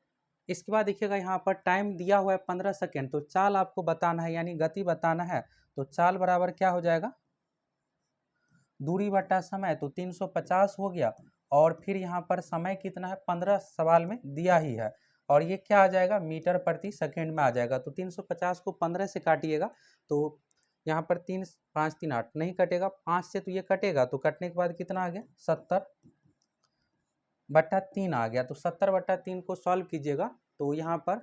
Speaker 1: इसके बाद देखिएगा यहाँ पर टाइम दिया हुआ है 15 सेकेंड, तो चाल आपको बताना है यानी गति बताना है, तो चाल बराबर क्या हो जाएगा, दूरी बटा समय, तो 350 हो गया। और फिर यहाँ पर समय कितना है, 15 सवाल में दिया ही है, और ये क्या आ जाएगा, मीटर प्रति सेकेंड में आ जाएगा। तो 350 को 15 से काटिएगा तो यहाँ पर 3 5 3 8 नहीं कटेगा, 5 से तो ये कटेगा, तो कटने के बाद कितना आ गया, 70/3 आ गया। तो 70/3 को सॉल्व कीजिएगा तो यहाँ पर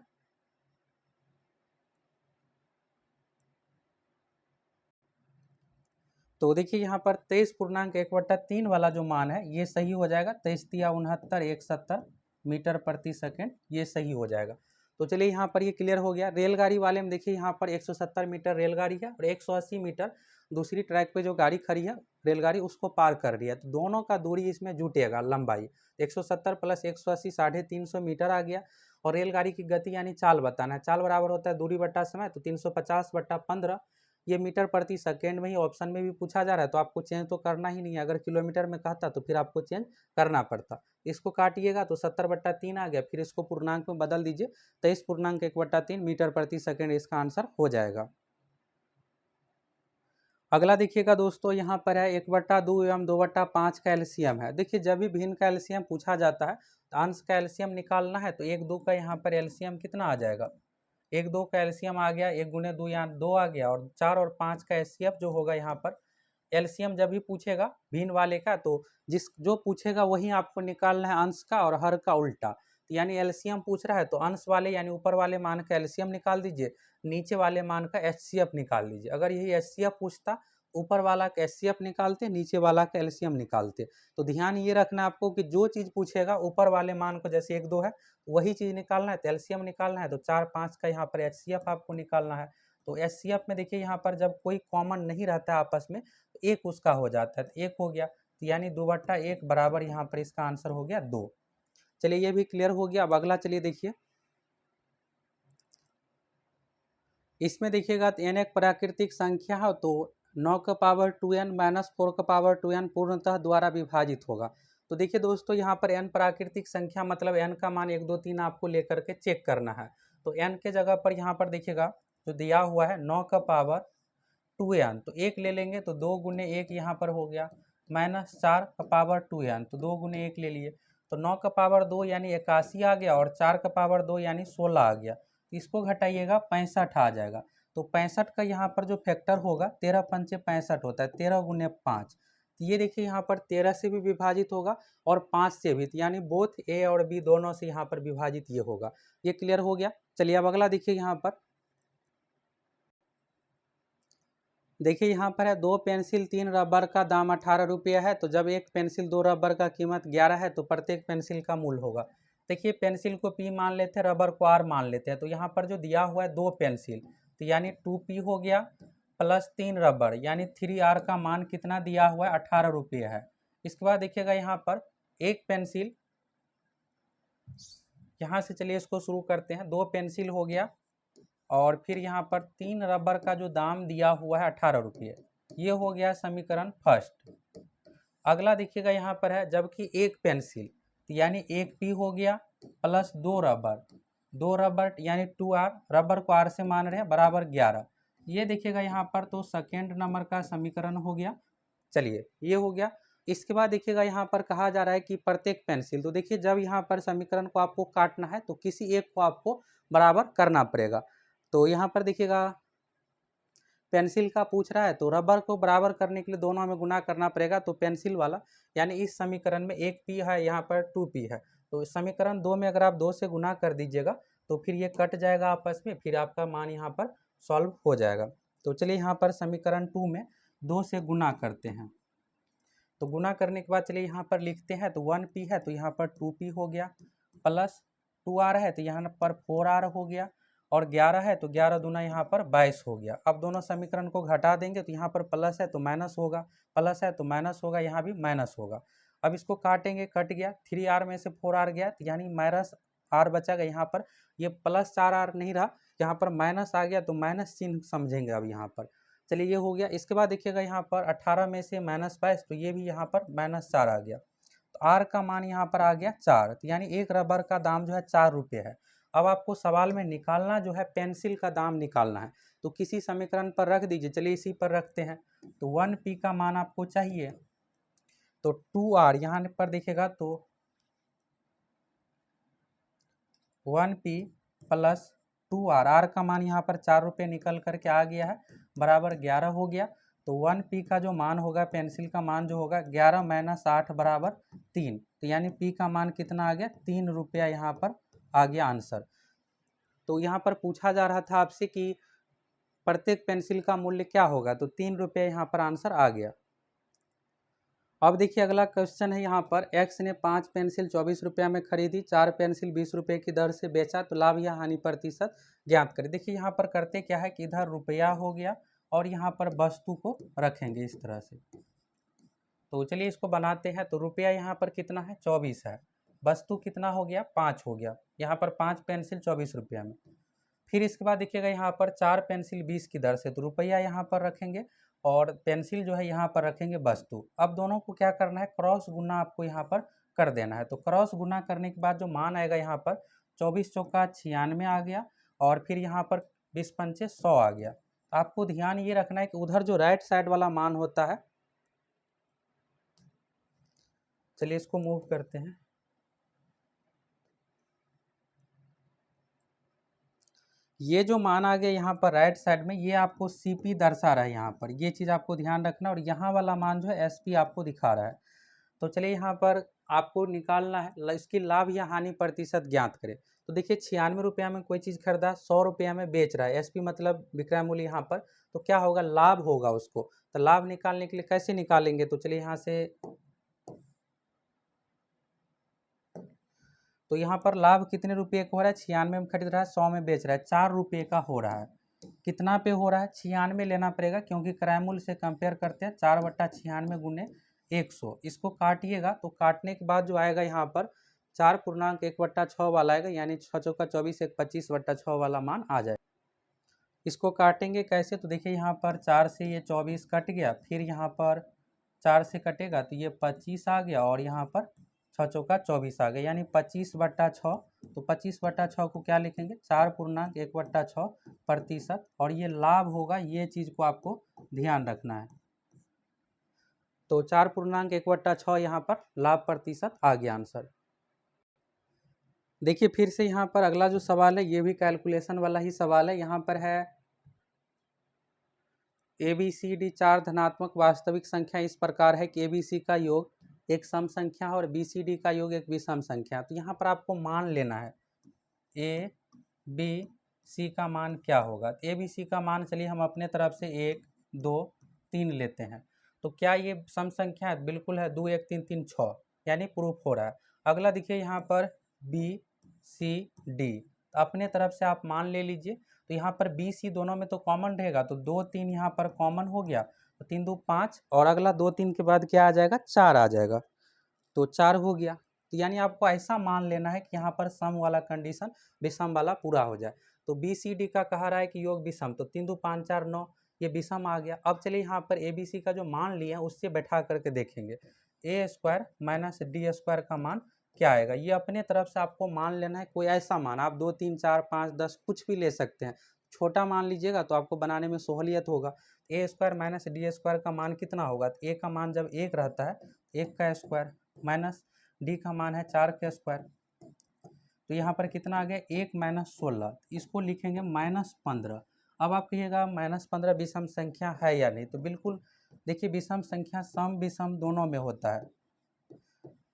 Speaker 1: तो देखिए यहाँ पर 23.1/3 वाला जो मान है ये सही हो जाएगा, 23×69 मीटर प्रति सेकेंड, ये सही हो जाएगा। तो चलिए यहाँ पर ये क्लियर हो गया। रेलगाड़ी वाले में देखिए यहाँ पर 170 मीटर रेलगाड़ी है और 180 मीटर दूसरी ट्रैक पे जो गाड़ी खड़ी है रेलगाड़ी उसको पार कर रही है, तो दोनों का दूरी इसमें जुटेगा लंबाई। 170 प्लस 180 350 मीटर आ गया। और रेलगाड़ी की गति यानी चाल बताना है, चाल बराबर होता है दूरी बटा समय, तो 350/15, ये मीटर प्रति सेकेंड में ही ऑप्शन में भी पूछा जा रहा है, तो आपको चेंज तो करना ही नहीं है। अगर किलोमीटर में कहता तो फिर आपको चेंज करना पड़ता। इसको काटिएगा तो 70/3 आ गया, फिर इसको पूर्णांक में बदल दीजिए, 23.1/3 मीटर प्रति सेकेंड इसका आंसर हो जाएगा। अगला देखिएगा दोस्तों, यहाँ पर है 1/2 एवं 2/5 का एलसीएम है। देखिए जब भी भिन्न का एलसीएम पूछा जाता है तो अंश का एलसीएम निकालना है, तो 1-2 का यहाँ पर एलसीएम कितना आ जाएगा, 1-2 का एलसीएम आ गया, 1 × 2 यहाँ 2 आ गया, और 4 और 5 का एचसीएफ जो होगा यहाँ पर एलसीएम जब भी पूछेगा भिन्न वाले का, तो जो पूछेगा वही आपको निकालना है अंश का और हर का उल्टा। तो यानी एलसीएम पूछ रहा है तो अंश वाले यानी ऊपर वाले मान का एलसीएम निकाल दीजिए, नीचे वाले मान का एचसीएफ निकाल दीजिए। अगर यही एचसीएफ पूछता, ऊपर वाला का एचसीएफ निकालते, नीचे वाला का एलसीएम निकालते। तो ध्यान ये रखना आपको कि जो चीज़ पूछेगा ऊपर वाले मान को, जैसे 1 2 है वही चीज़ निकालना है, तो एलसीएम निकालना है, तो 4 5 का यहाँ पर एचसीएफ आपको निकालना है। तो एचसीएफ में देखिए यहाँ पर जब कोई कॉमन नहीं रहता है आपस में, तो एक उसका हो जाता है, तो 1 हो गया, तो यानी 2/1 बराबर यहाँ पर इसका आंसर हो गया 2। चलिए ये भी क्लियर हो गया। अब अगला चलिए देखिए, इसमें देखिएगा तो n एक प्राकृतिक संख्या है, तो 9 का पावर 2n माइनस 4 का पावर 2n पूर्णतः द्वारा विभाजित होगा। तो देखिए दोस्तों यहाँ पर n प्राकृतिक संख्या मतलब n का मान 1 2 3 आपको लेकर के चेक करना है। तो n के जगह पर यहाँ पर देखिएगा जो दिया हुआ है 9 का पावर 2n, तो 1 ले लेंगे तो 2 गुने 1 यहाँ पर हो गया, माइनस 4 का पावर 2n, तो 2 गुने 1 ले लिए, तो 9 का पावर 2 यानी 81 आ गया, और 4 का पावर 2 यानी 16 आ गया। इसको घटाइएगा 65 आ जाएगा। तो 65 का यहाँ पर जो फैक्टर होगा 13 पंचे 65 होता है, 13 गुने 5। तो ये देखिए यहाँ पर 13 से भी विभाजित होगा और 5 से भी, यानी बोथ ए और बी दोनों से यहाँ पर विभाजित ये होगा। ये क्लियर हो गया। चलिए अब अगला देखिए, यहाँ पर देखिए यहाँ पर है 2 पेंसिल 3 रबर का दाम 18 रुपये है। तो जब एक पेंसिल 2 रबर का कीमत 11 है तो प्रत्येक पेंसिल का मूल्य होगा। देखिए पेंसिल को P मान लेते हैं, रबर को R मान लेते हैं। तो यहाँ पर जो दिया हुआ है 2 पेंसिल, तो यानी 2P हो गया प्लस 3 रबर यानी 3R का मान कितना दिया हुआ है 18 रुपये है। इसके बाद देखिएगा यहाँ पर एक पेंसिल, यहाँ से चलिए इसको शुरू करते हैं। 2 पेंसिल हो गया और फिर यहाँ पर 3 रबर का जो दाम दिया हुआ है 18 रुपये, ये हो गया समीकरण फर्स्ट। अगला देखिएगा यहाँ पर है जबकि एक पेंसिल, यानी 1P हो गया प्लस 2 रबर यानी 2R, रबर को R से मान रहे हैं, बराबर 11। ये देखिएगा यहाँ पर तो सेकेंड नंबर का समीकरण हो गया। चलिए ये हो गया। इसके बाद देखिएगा यहाँ पर कहा जा रहा है कि प्रत्येक पेंसिल, तो देखिए जब यहाँ पर समीकरण को आपको काटना है तो किसी एक को आपको बराबर करना पड़ेगा। तो यहाँ पर देखिएगा पेंसिल का पूछ रहा है तो रबर को बराबर करने के लिए दोनों में गुना करना पड़ेगा। तो पेंसिल वाला यानी इस समीकरण में 1P है, यहाँ पर 2P है। तो समीकरण 2 में अगर आप 2 से गुना कर दीजिएगा तो फिर ये कट जाएगा आपस में, फिर आपका मान यहाँ पर सॉल्व हो जाएगा। तो चलिए यहाँ पर समीकरण 2 में 2 से गुना करते हैं। तो गुना करने के बाद चलिए यहाँ पर लिखते हैं, तो 1P है तो यहाँ पर 2P हो गया, प्लस 2R है तो यहाँ पर 4R हो गया, और 11 है तो 11 दूना यहाँ पर 22 हो गया। अब दोनों समीकरण को घटा देंगे तो यहाँ पर प्लस है तो माइनस होगा, प्लस है तो माइनस होगा, यहाँ भी माइनस होगा। अब इसको काटेंगे, कट गया, 3R में से 4R गया तो यानी माइनस R बचाएगा। यहाँ पर ये प्लस 4R नहीं रहा, यहाँ पर माइनस आ गया तो माइनस चिन्ह समझेंगे अब यहाँ पर। चलिए ये हो गया। इसके बाद देखिएगा यहाँ पर 18 में से -22, तो ये भी यहाँ पर -4 आ गया। तो R का मान यहाँ पर आ गया 4, तो यानी एक रबर का दाम जो है 4 रुपये है। अब आपको सवाल में निकालना जो है पेंसिल का दाम निकालना है, तो किसी समीकरण पर रख दीजिए। चलिए इसी पर रखते हैं। तो 1P का मान आपको चाहिए, तो 2R यहाँ पर देखिएगा तो 1P प्लस 2R, R का मान यहाँ पर 4 रुपये निकल करके आ गया है, बराबर 11 हो गया। तो 1P का जो मान होगा, पेंसिल का मान जो होगा 11 माइनस 8 बराबर 3, तो यानी P का मान कितना आ गया 3 रुपया यहाँ पर आ गया आंसर। तो यहाँ पर पूछा जा रहा था आपसे कि प्रत्येक पेंसिल का मूल्य क्या होगा, तो 3 रुपये यहाँ पर आंसर आ गया। अब देखिए अगला क्वेश्चन है, यहाँ पर x ने 5 पेंसिल 24 रुपया में खरीदी, 4 पेंसिल 20 रुपये की दर से बेचा, तो लाभ या हानि प्रतिशत ज्ञात करें। देखिए यहाँ पर करते क्या है कि इधर रुपया हो गया और यहाँ पर वस्तु को रखेंगे इस तरह से। तो चलिए इसको बनाते हैं। तो रुपया यहाँ पर कितना है 24 है, वस्तु कितना हो गया 5 हो गया, यहाँ पर 5 पेंसिल 24 रुपया में। फिर इसके बाद देखिएगा यहाँ पर 4 पेंसिल 20 की दर से, तो रुपया यहाँ पर रखेंगे और पेंसिल जो है यहाँ पर रखेंगे वस्तु। अब दोनों को क्या करना है, क्रॉस गुना आपको यहाँ पर कर देना है। तो क्रॉस गुना करने के बाद जो मान आएगा यहाँ पर 24 चौका 96 आ गया, और फिर यहाँ पर 20 पंचे 100 आ गया। आपको ध्यान ये रखना है कि उधर जो राइट साइड वाला मान होता है, चलिए इसको मूव करते हैं। ये जो मान आ गया यहाँ पर राइट साइड में, ये आपको सीपी दर्शा रहा है यहाँ पर, ये चीज़ आपको ध्यान रखना। और यहाँ वाला मान जो है एसपी आपको दिखा रहा है। तो चलिए यहाँ पर आपको निकालना है इसकी लाभ या हानि प्रतिशत ज्ञात करें। तो देखिए 96 रुपया में कोई चीज़ खरीदा, 100 रुपया में बेच रहा है, एसपी मतलब विक्रय मूल्य यहाँ पर, तो क्या होगा, लाभ होगा उसको। तो लाभ निकालने के लिए कैसे निकालेंगे, तो चलिए यहाँ से, तो यहाँ पर लाभ कितने रुपये का हो रहा है, 96 में खरीद रहा है, 100 में बेच रहा है, 4 रुपये का हो रहा है। कितना पे हो रहा है, 96 लेना पड़ेगा क्योंकि क्रय मूल्य से कंपेयर करते हैं, 4/96 गुने 100। इसको काटिएगा तो काटने के बाद जो आएगा यहाँ पर 4.1/6 वाला आएगा, यानी 6 चौका 24, 1 25/6 वाला मान आ जाएगा। इसको काटेंगे कैसे, तो देखिए यहाँ पर 4 से ये 24 कट गया, फिर यहाँ पर 4 से कटेगा तो ये 25 आ गया, और यहाँ पर 6 चौका 24 आ गया, यानी 25/6। तो 25/6 को क्या लिखेंगे, 4.1/6%। और ये लाभ होगा, ये चीज़ को आपको ध्यान रखना है। तो 4.1/6 यहाँ पर लाभ प्रतिशत आ गया आंसर। देखिए फिर से यहाँ पर अगला जो सवाल है ये भी कैलकुलेशन वाला ही सवाल है। यहाँ पर है ABCD 4 धनात्मक वास्तविक संख्या इस प्रकार है कि ABC का योग एक सम संख्या है और BCD का योग एक विषम संख्या। तो यहाँ पर आपको मान लेना है ABC का मान क्या होगा। ABC का मान चलिए हम अपने तरफ से 1 2 3 लेते हैं। तो क्या ये सम संख्या है, बिल्कुल है, 2 1 3 3 6, यानी प्रूफ हो रहा है। अगला देखिए यहाँ पर BCD, अपने तरफ से आप मान ले लीजिए। तो यहाँ पर BC दोनों में तो कॉमन रहेगा, तो 2 3 यहाँ पर कॉमन हो गया, तो 3 2 5, और अगला 2 3 के बाद क्या आ जाएगा, 4 आ जाएगा, तो 4 हो गया। तो यानी आपको ऐसा मान लेना है कि यहाँ पर सम वाला कंडीशन विषम वाला पूरा हो जाए। तो BCD का कहा रहा है कि योग विषम, तो 3 2 5 4 9, ये विषम आ गया। अब चलिए यहाँ पर ABC का जो मान लिया है उससे बैठा करके देखेंगे, A² माइनस D² का मान क्या आएगा। ये अपने तरफ से आपको मान लेना है, कोई ऐसा मान, आप 2 3 4 5 10 कुछ भी ले सकते हैं, छोटा मान लीजिएगा तो आपको बनाने में सहूलियत होगा। A² माइनस D² का मान कितना होगा, तो A का मान जब 1 रहता है, 1 का स्क्वायर माइनस D का मान है 4 का स्क्वायर, तो यहाँ पर कितना आ गया, 1 माइनस 16, इसको लिखेंगे -15। अब आप कहिएगा -15 विषम संख्या है या नहीं, तो बिल्कुल देखिए विषम संख्या सम विषम दोनों में होता है।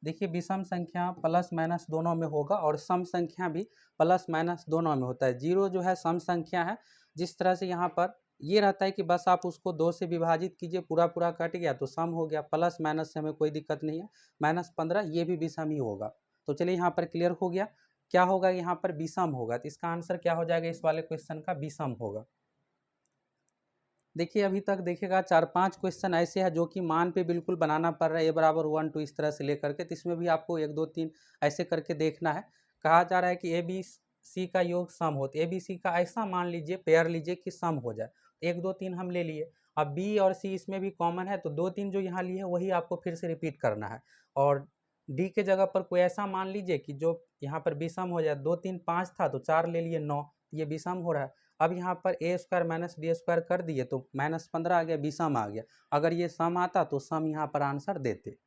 Speaker 1: देखिए विषम संख्या प्लस माइनस दोनों में होगा और सम संख्या भी प्लस माइनस दोनों में होता है। जीरो जो है सम संख्या है, जिस तरह से यहाँ पर ये रहता है कि बस आप उसको 2 से विभाजित कीजिए, पूरा पूरा कट गया तो सम हो गया, प्लस माइनस से हमें कोई दिक्कत नहीं है। -15 ये भी विषम ही होगा। तो चलिए यहाँ पर क्लियर हो गया, क्या होगा यहाँ पर विषम होगा, तो इसका आंसर क्या हो जाएगा इस वाले क्वेश्चन का, विषम होगा। देखिए अभी तक देखिएगा 4-5 क्वेश्चन ऐसे हैं जो कि मान पे बिल्कुल बनाना पड़ रहा है, A = 1 2 इस तरह से लेकर के, तो इसमें भी आपको 1 2 3 ऐसे करके देखना है। कहा जा रहा है कि ABC का योग सम हो, तो ABC का ऐसा मान लीजिए, पेयर लीजिए कि सम हो जाए। 1 2 3 हम ले लिए, अब B और C इसमें भी कॉमन है, तो 2 3 जो यहाँ लिए वही आपको फिर से रिपीट करना है। और D के जगह पर कोई ऐसा मान लीजिए कि जो यहाँ पर विषम हो जाए, 2 3 5 था तो 4 ले लिए 9, ये विषम हो रहा है। अब यहाँ पर A² माइनस D² कर दिए तो -15 आ गया, विषम आ गया। अगर ये सम आता तो सम यहाँ पर आंसर देते।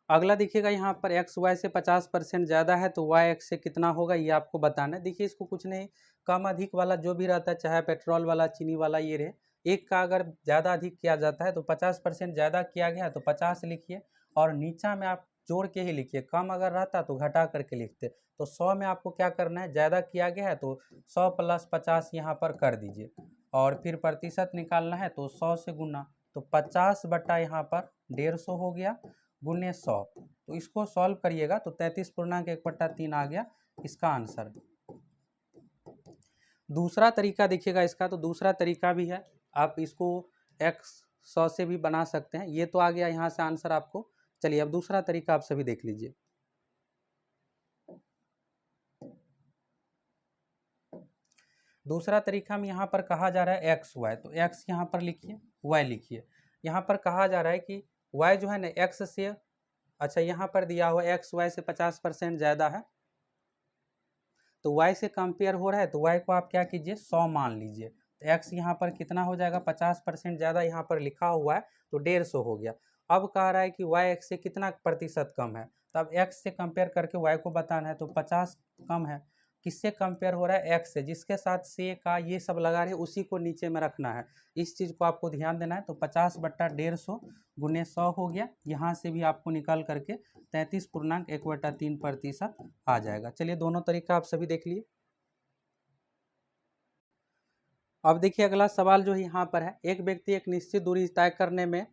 Speaker 1: अगला देखिएगा यहाँ पर x y से 50% ज़्यादा है तो y x से कितना होगा, ये आपको बताना है। देखिए इसको कुछ नहीं, कम अधिक वाला जो भी रहता है, चाहे पेट्रोल वाला चीनी वाला ये रहे, एक का अगर ज़्यादा अधिक किया जाता है तो 50% ज़्यादा किया गया तो 50 लिखिए, और नीचा में आप जोड़ के ही लिखिए। कम अगर रहता तो घटा करके लिखते। तो 100 में आपको क्या करना है, ज़्यादा किया गया है तो 100 + 50 यहाँ पर कर दीजिए, और फिर प्रतिशत निकालना है तो 100 से गुना, तो 50 बटा यहाँ पर 150 हो गया गुने 100। तो इसको सॉल्व करिएगा तो 33.1/3 आ गया इसका आंसर। दूसरा तरीका देखिएगा इसका, तो दूसरा तरीका भी है, आप इसको x 100 से भी बना सकते हैं। ये तो आ गया यहाँ से आंसर आपको। चलिए अब दूसरा तरीका आप सभी देख लीजिए। दूसरा तरीका में यहाँ पर कहा जा रहा है x y, तो x यहाँ पर लिखिए, y लिखिए। यहाँ पर कहा जा रहा है कि y जो है ना x से, अच्छा यहाँ पर दिया हुआ x y से 50% ज़्यादा है, तो y से कंपेयर हो रहा है, तो y को आप क्या कीजिए, 100 मान लीजिए। तो x यहाँ पर कितना हो जाएगा, 50% ज़्यादा यहाँ पर लिखा हुआ है तो 150 हो गया। अब कह रहा है कि y x से कितना प्रतिशत कम है, तो अब x से कंपेयर करके y को बताना है, तो 50 कम है, किससे कंपेयर हो रहा है, एक्स से, जिसके साथ से का ये सब लगा रहे उसी को नीचे में रखना है। इस चीज़ को आपको ध्यान देना है। तो 50/150 गुने 100 हो गया। यहाँ से भी आपको निकाल करके 33.1/3% आ जाएगा। चलिए दोनों तरीका आप सभी देख लिए। अब देखिए अगला सवाल जो यहाँ पर है, एक व्यक्ति एक निश्चित दूरी तय करने में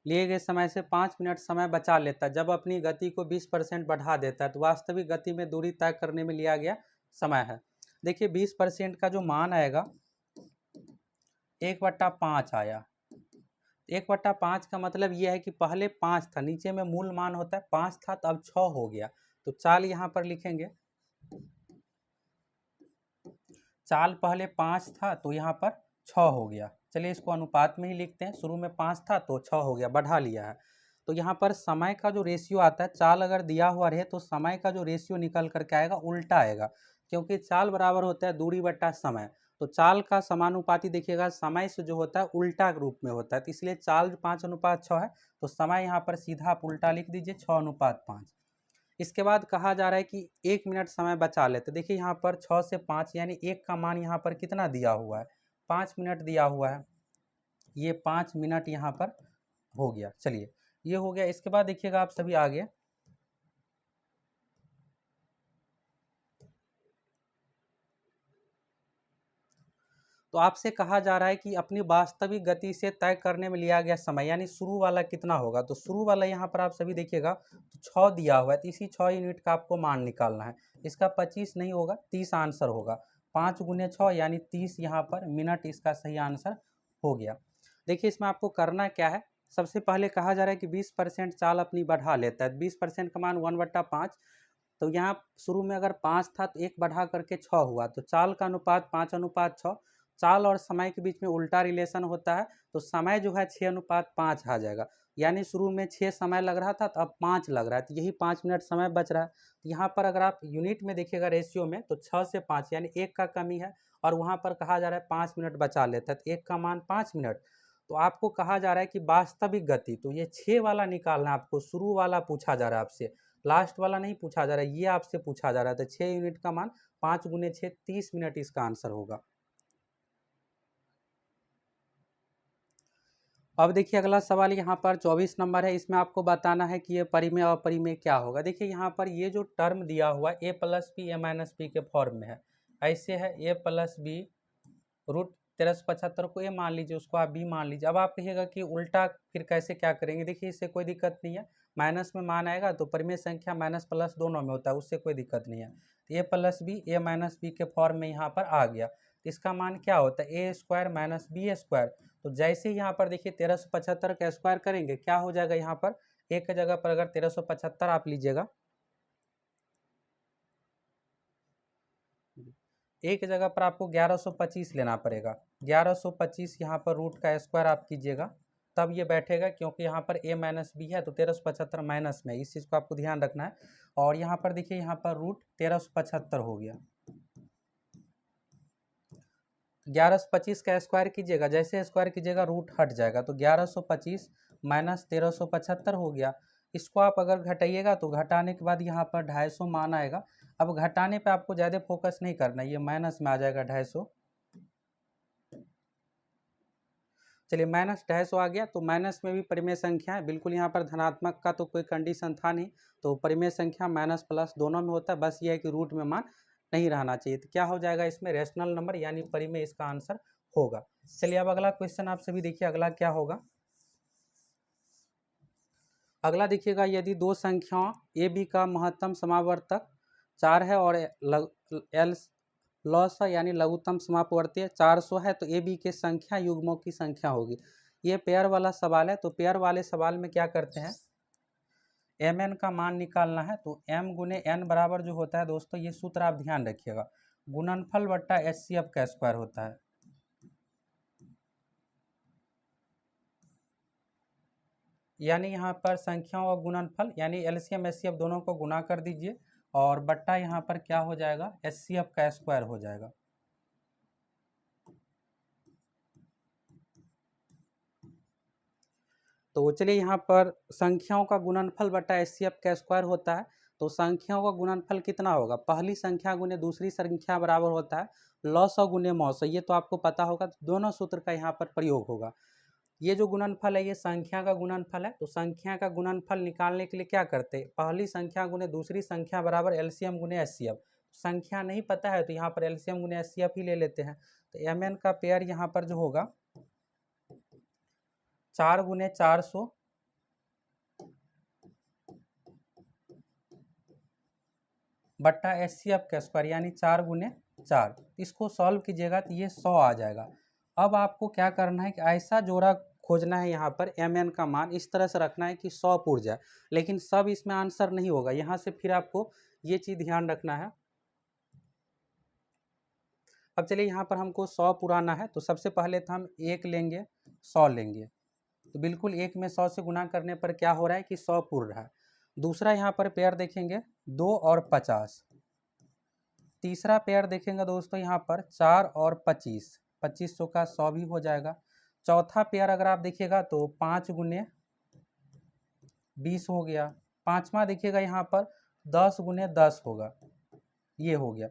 Speaker 1: लिए गए समय से 5 मिनट समय बचा लेता है जब अपनी गति को 20% बढ़ा देता है, तो वास्तविक गति में दूरी तय करने में लिया गया समय है। देखिए 20% का जो मान आएगा 1/5 आया। 1/5 का मतलब यह है कि पहले 5 था, नीचे में मूल मान होता है 5 था, तो अब 6 हो गया। तो चाल यहाँ पर लिखेंगे, चाल पहले 5 था तो यहाँ पर 6 हो गया। चलिए इसको अनुपात में ही लिखते हैं, शुरू में 5 था तो 6 हो गया, बढ़ा लिया है। तो यहाँ पर समय का जो रेशियो आता है, चाल अगर दिया हुआ रहे तो समय का जो रेशियो निकल करके आएगा उल्टा आएगा, क्योंकि चाल बराबर होता है दूरी बट्टा समय। तो चाल का समानुपाती देखिएगा समय से जो होता है उल्टा रूप में होता है, तो इसलिए चाल 5:6 है, तो समय यहाँ पर सीधा आप उल्टा लिख दीजिए 6:5। इसके बाद कहा जा रहा है कि 1 मिनट समय बचा लेते। देखिए यहाँ पर 6 से 5 यानी 1 का मान यहाँ पर कितना दिया हुआ है, 5 मिनट दिया हुआ है, ये 5 मिनट यहाँ पर हो गया। चलिए ये हो गया। इसके बाद देखिएगा आप सभी आगे, तो आपसे कहा जा रहा है कि अपनी वास्तविक गति से तय करने में लिया गया समय यानी शुरू वाला कितना होगा। तो शुरू वाला यहाँ पर आप सभी देखिएगा तो 6 दिया हुआ है, तो इसी 6 यूनिट का आपको मान निकालना है। इसका 25 नहीं होगा, 30 आंसर होगा। 5 गुने 6 यानी 30 यहाँ पर मिनट इसका सही आंसर हो गया। देखिए इसमें आपको करना क्या है, सबसे पहले कहा जा रहा है कि 20% चाल अपनी बढ़ा लेता है। 20% का मान 1/5, तो यहाँ शुरू में अगर 5 था तो 1 बढ़ा करके 6 हुआ, तो चाल का अनुपात 5:6। चाल और समय के बीच में उल्टा रिलेशन होता है, तो समय जो है 6:5 आ जाएगा। यानी शुरू में 6 समय लग रहा था तो अब 5 लग रहा है, तो यही 5 मिनट समय बच रहा है। तो यहाँ पर अगर आप यूनिट में देखिएगा रेशियो में, तो 6 से 5 यानी 1 का कमी है, और वहाँ पर कहा जा रहा है 5 मिनट बचा लेता है, तो 1 का मान 5 मिनट। तो आपको कहा जा रहा है कि वास्तविक गति, तो ये 6 वाला निकालना है आपको, शुरू वाला पूछा जा रहा है आपसे, लास्ट वाला नहीं पूछा जा रहा है, ये आपसे पूछा जा रहा है। तो 6 यूनिट का मान 5 गुने 6 30 मिनट इसका आंसर होगा। अब देखिए अगला सवाल यहाँ पर 24 नंबर है। इसमें आपको बताना है कि ये परिमेय और अपरिमेय क्या होगा। देखिए यहाँ पर ये जो टर्म दिया हुआ है a+b a-b के फॉर्म में है, ऐसे है a+b √1375 को ए मान लीजिए, उसको आप बी मान लीजिए। अब आप कहिएगा कि उल्टा फिर कैसे क्या करेंगे। देखिए इससे कोई दिक्कत नहीं है, माइनस में मान आएगा तो परिमेय संख्या माइनस प्लस दोनों में होता है, उससे कोई दिक्कत नहीं है। a+b a-b के फॉर्म में यहाँ पर आ गया, तो इसका मान क्या होता है a² - b²। तो जैसे यहाँ पर देखिए 1375 का स्क्वायर करेंगे क्या हो जाएगा, यहाँ पर एक जगह पर अगर 1375 आप लीजिएगा, एक जगह पर आपको 1125 लेना पड़ेगा। 1125 यहाँ पर रूट का स्क्वायर आप कीजिएगा, तब ये बैठेगा, क्योंकि यहाँ पर a-b है तो 1375 माइनस में, इस चीज़ को आपको ध्यान रखना है। और यहाँ पर देखिए यहाँ पर रूट 1375 हो गया। 1125 का स्क्वायर कीजिएगा, जैसे स्क्वायर कीजिएगा रूट हट जाएगा, तो 1125 माइनस 1375 हो गया। इसको आप अगर घटाइएगा तो घटाने के बाद यहाँ पर 250 मान आएगा। अब घटाने पे आपको ज़्यादा फोकस नहीं करना, ये माइनस में आ जाएगा 250। चलिए माइनस 250 आ गया, तो माइनस में भी परिमेय संख्या है, बिल्कुल यहाँ पर धनात्मक का तो कोई कंडीशन था नहीं, तो परिमेय संख्या माइनस प्लस दोनों में होता है, बस ये है कि रूट में मान नहीं रहना चाहिए। तो क्या हो जाएगा इसमें रेशनल नंबर यानी परिमेय इसका आंसर होगा। चलिए अब अगला क्वेश्चन आप सभी देखिए, अगला क्या होगा। अगला देखिएगा, यदि दो संख्याओं ए बी का महत्तम समावर्तक 4 है और एल लॉस यानी लघुत्तम समापवर्तीय 400 है, तो ए बी के संख्या युग्मों की संख्या होगी। ये पेयर वाला सवाल है, तो पेयर वाले सवाल में क्या करते हैं, एम एन का मान निकालना है। तो एम गुने एन बराबर जो होता है दोस्तों, ये सूत्र आप ध्यान रखिएगा, गुणनफल बट्टा HCF का स्क्वायर होता है। यानी यहाँ पर संख्याओं और गुणनफल यानी LCM HCF दोनों को गुना कर दीजिए, और बट्टा यहाँ पर क्या हो जाएगा HCF का स्क्वायर हो जाएगा। तो चलिए यहाँ पर संख्याओं का गुणनफल बटा HCF का स्क्वायर होता है, तो संख्याओं का गुणनफल कितना होगा, पहली संख्या गुने दूसरी संख्या बराबर होता है लॉ सौ गुने मौसौ, ये तो आपको पता होगा। तो दोनों सूत्र का यहाँ पर प्रयोग होगा। ये जो गुणनफल है ये संख्या का गुणनफल है, तो संख्या का गुणनफल निकालने के लिए क्या करते हैं, पहली संख्या गुने दूसरी संख्या बराबर एलसीएम गुने एचसीएफ। संख्या नहीं पता है तो यहाँ पर एलसीएम गुने एचसीएफ ही ले लेते हैं। तो एम एन का पेयर यहाँ पर जो होगा 4 गुने 400 बट्टा एचसीएफ का स्क्वायर यानी 4 गुने 4। इसको सॉल्व कीजिएगा तो ये 100 आ जाएगा। अब आपको क्या करना है कि ऐसा जोड़ा खोजना है, यहाँ पर एम एन का मान इस तरह से रखना है कि 100 पुर जाए, लेकिन सब इसमें आंसर नहीं होगा। यहाँ से फिर आपको ये चीज़ ध्यान रखना है। अब चलिए यहाँ पर हमको 100 पुराना है, तो सबसे पहले तो हम 1 लेंगे 100 लेंगे, तो बिल्कुल 1 में 100 से गुना करने पर क्या हो रहा है कि 100 पुर रहा है। दूसरा यहाँ पर पेयर देखेंगे 2 और 50। तीसरा पेयर देखेंगे दोस्तों यहाँ पर 4 और 25, 2500 का 100 भी हो जाएगा। चौथा पेयर अगर आप देखिएगा तो 5 गुने 20 हो गया। पांचवा देखिएगा यहाँ पर 10 गुने 10 होगा, ये हो गया।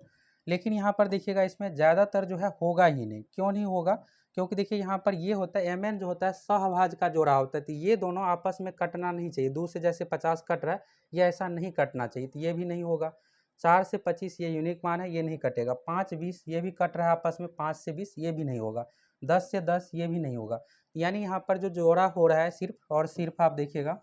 Speaker 1: लेकिन यहाँ पर देखिएगा इसमें ज़्यादातर जो है होगा ही नहीं। क्यों नहीं होगा, क्योंकि देखिए यहाँ पर ये होता है एम एन जो होता है सहभाज का जोड़ा होता है, तो ये दोनों आपस में कटना नहीं चाहिए। 2 से जैसे 50 कट रहा है, ये ऐसा नहीं कटना चाहिए, तो ये भी नहीं होगा। 4 से 25 ये यूनिक मान है, ये नहीं कटेगा। 5 20 ये भी कट रहा है आपस में, 5 से 20 ये भी नहीं होगा। 10 से 10 ये भी नहीं होगा। यानी यहाँ पर जो जोड़ा हो रहा है सिर्फ और सिर्फ आप देखिएगा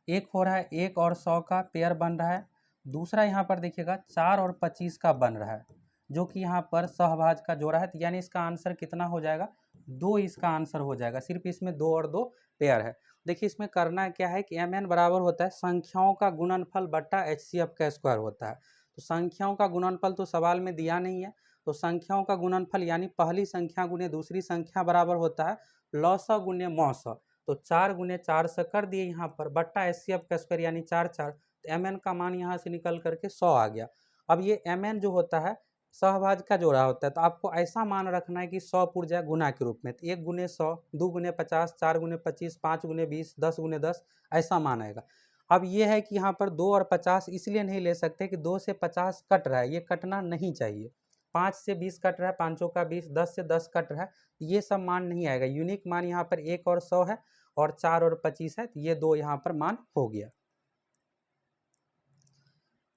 Speaker 1: एक हो रहा है 1 और 100 का पेयर बन रहा है। दूसरा यहाँ पर देखिएगा 4 और 25 का बन रहा है, जो कि यहाँ पर सहभाज का जोड़ा है। यानी इसका आंसर कितना हो जाएगा, 2 इसका आंसर हो जाएगा। सिर्फ इसमें 2 और 2 पेयर है। देखिए इसमें करना क्या है कि एम एन बराबर होता है संख्याओं का गुणनफल बट्टा एचसीएफ का स्क्वायर होता है। तो संख्याओं का गुणनफल तो सवाल में दिया नहीं है, तो संख्याओं का गुणनफल यानी पहली संख्या गुने दूसरी संख्या बराबर होता है लॉसौ गुने मौसौ। तो 4 गुने 4 से कर दिए यहाँ पर बट्टा एचसीएफ का स्क्वायर यानी 4 4, तो एम एन का मान यहाँ से निकल करके 100 आ गया। अब ये एम एन जो होता है सहभाज का जोड़ा होता है, तो आपको ऐसा मान रखना है कि 100 पुर जाए गुना के रूप में। तो 1 गुने 100, 2 गुने 50, 4 गुने 25, 5 गुने 20, 10 गुने 10, ऐसा मान आएगा। अब ये है कि यहाँ पर 2 और 50 इसलिए नहीं ले सकते कि 2 से 50 कट रहा है, ये कटना नहीं चाहिए। 5 से 20 कट रहा है, 5 का 20, 10 से 10 कट रहा है, ये सब मान नहीं आएगा। यूनिक मान यहाँ पर 1 और 100 है, और 4 और 25 है, तो ये 2 यहाँ पर मान हो गया।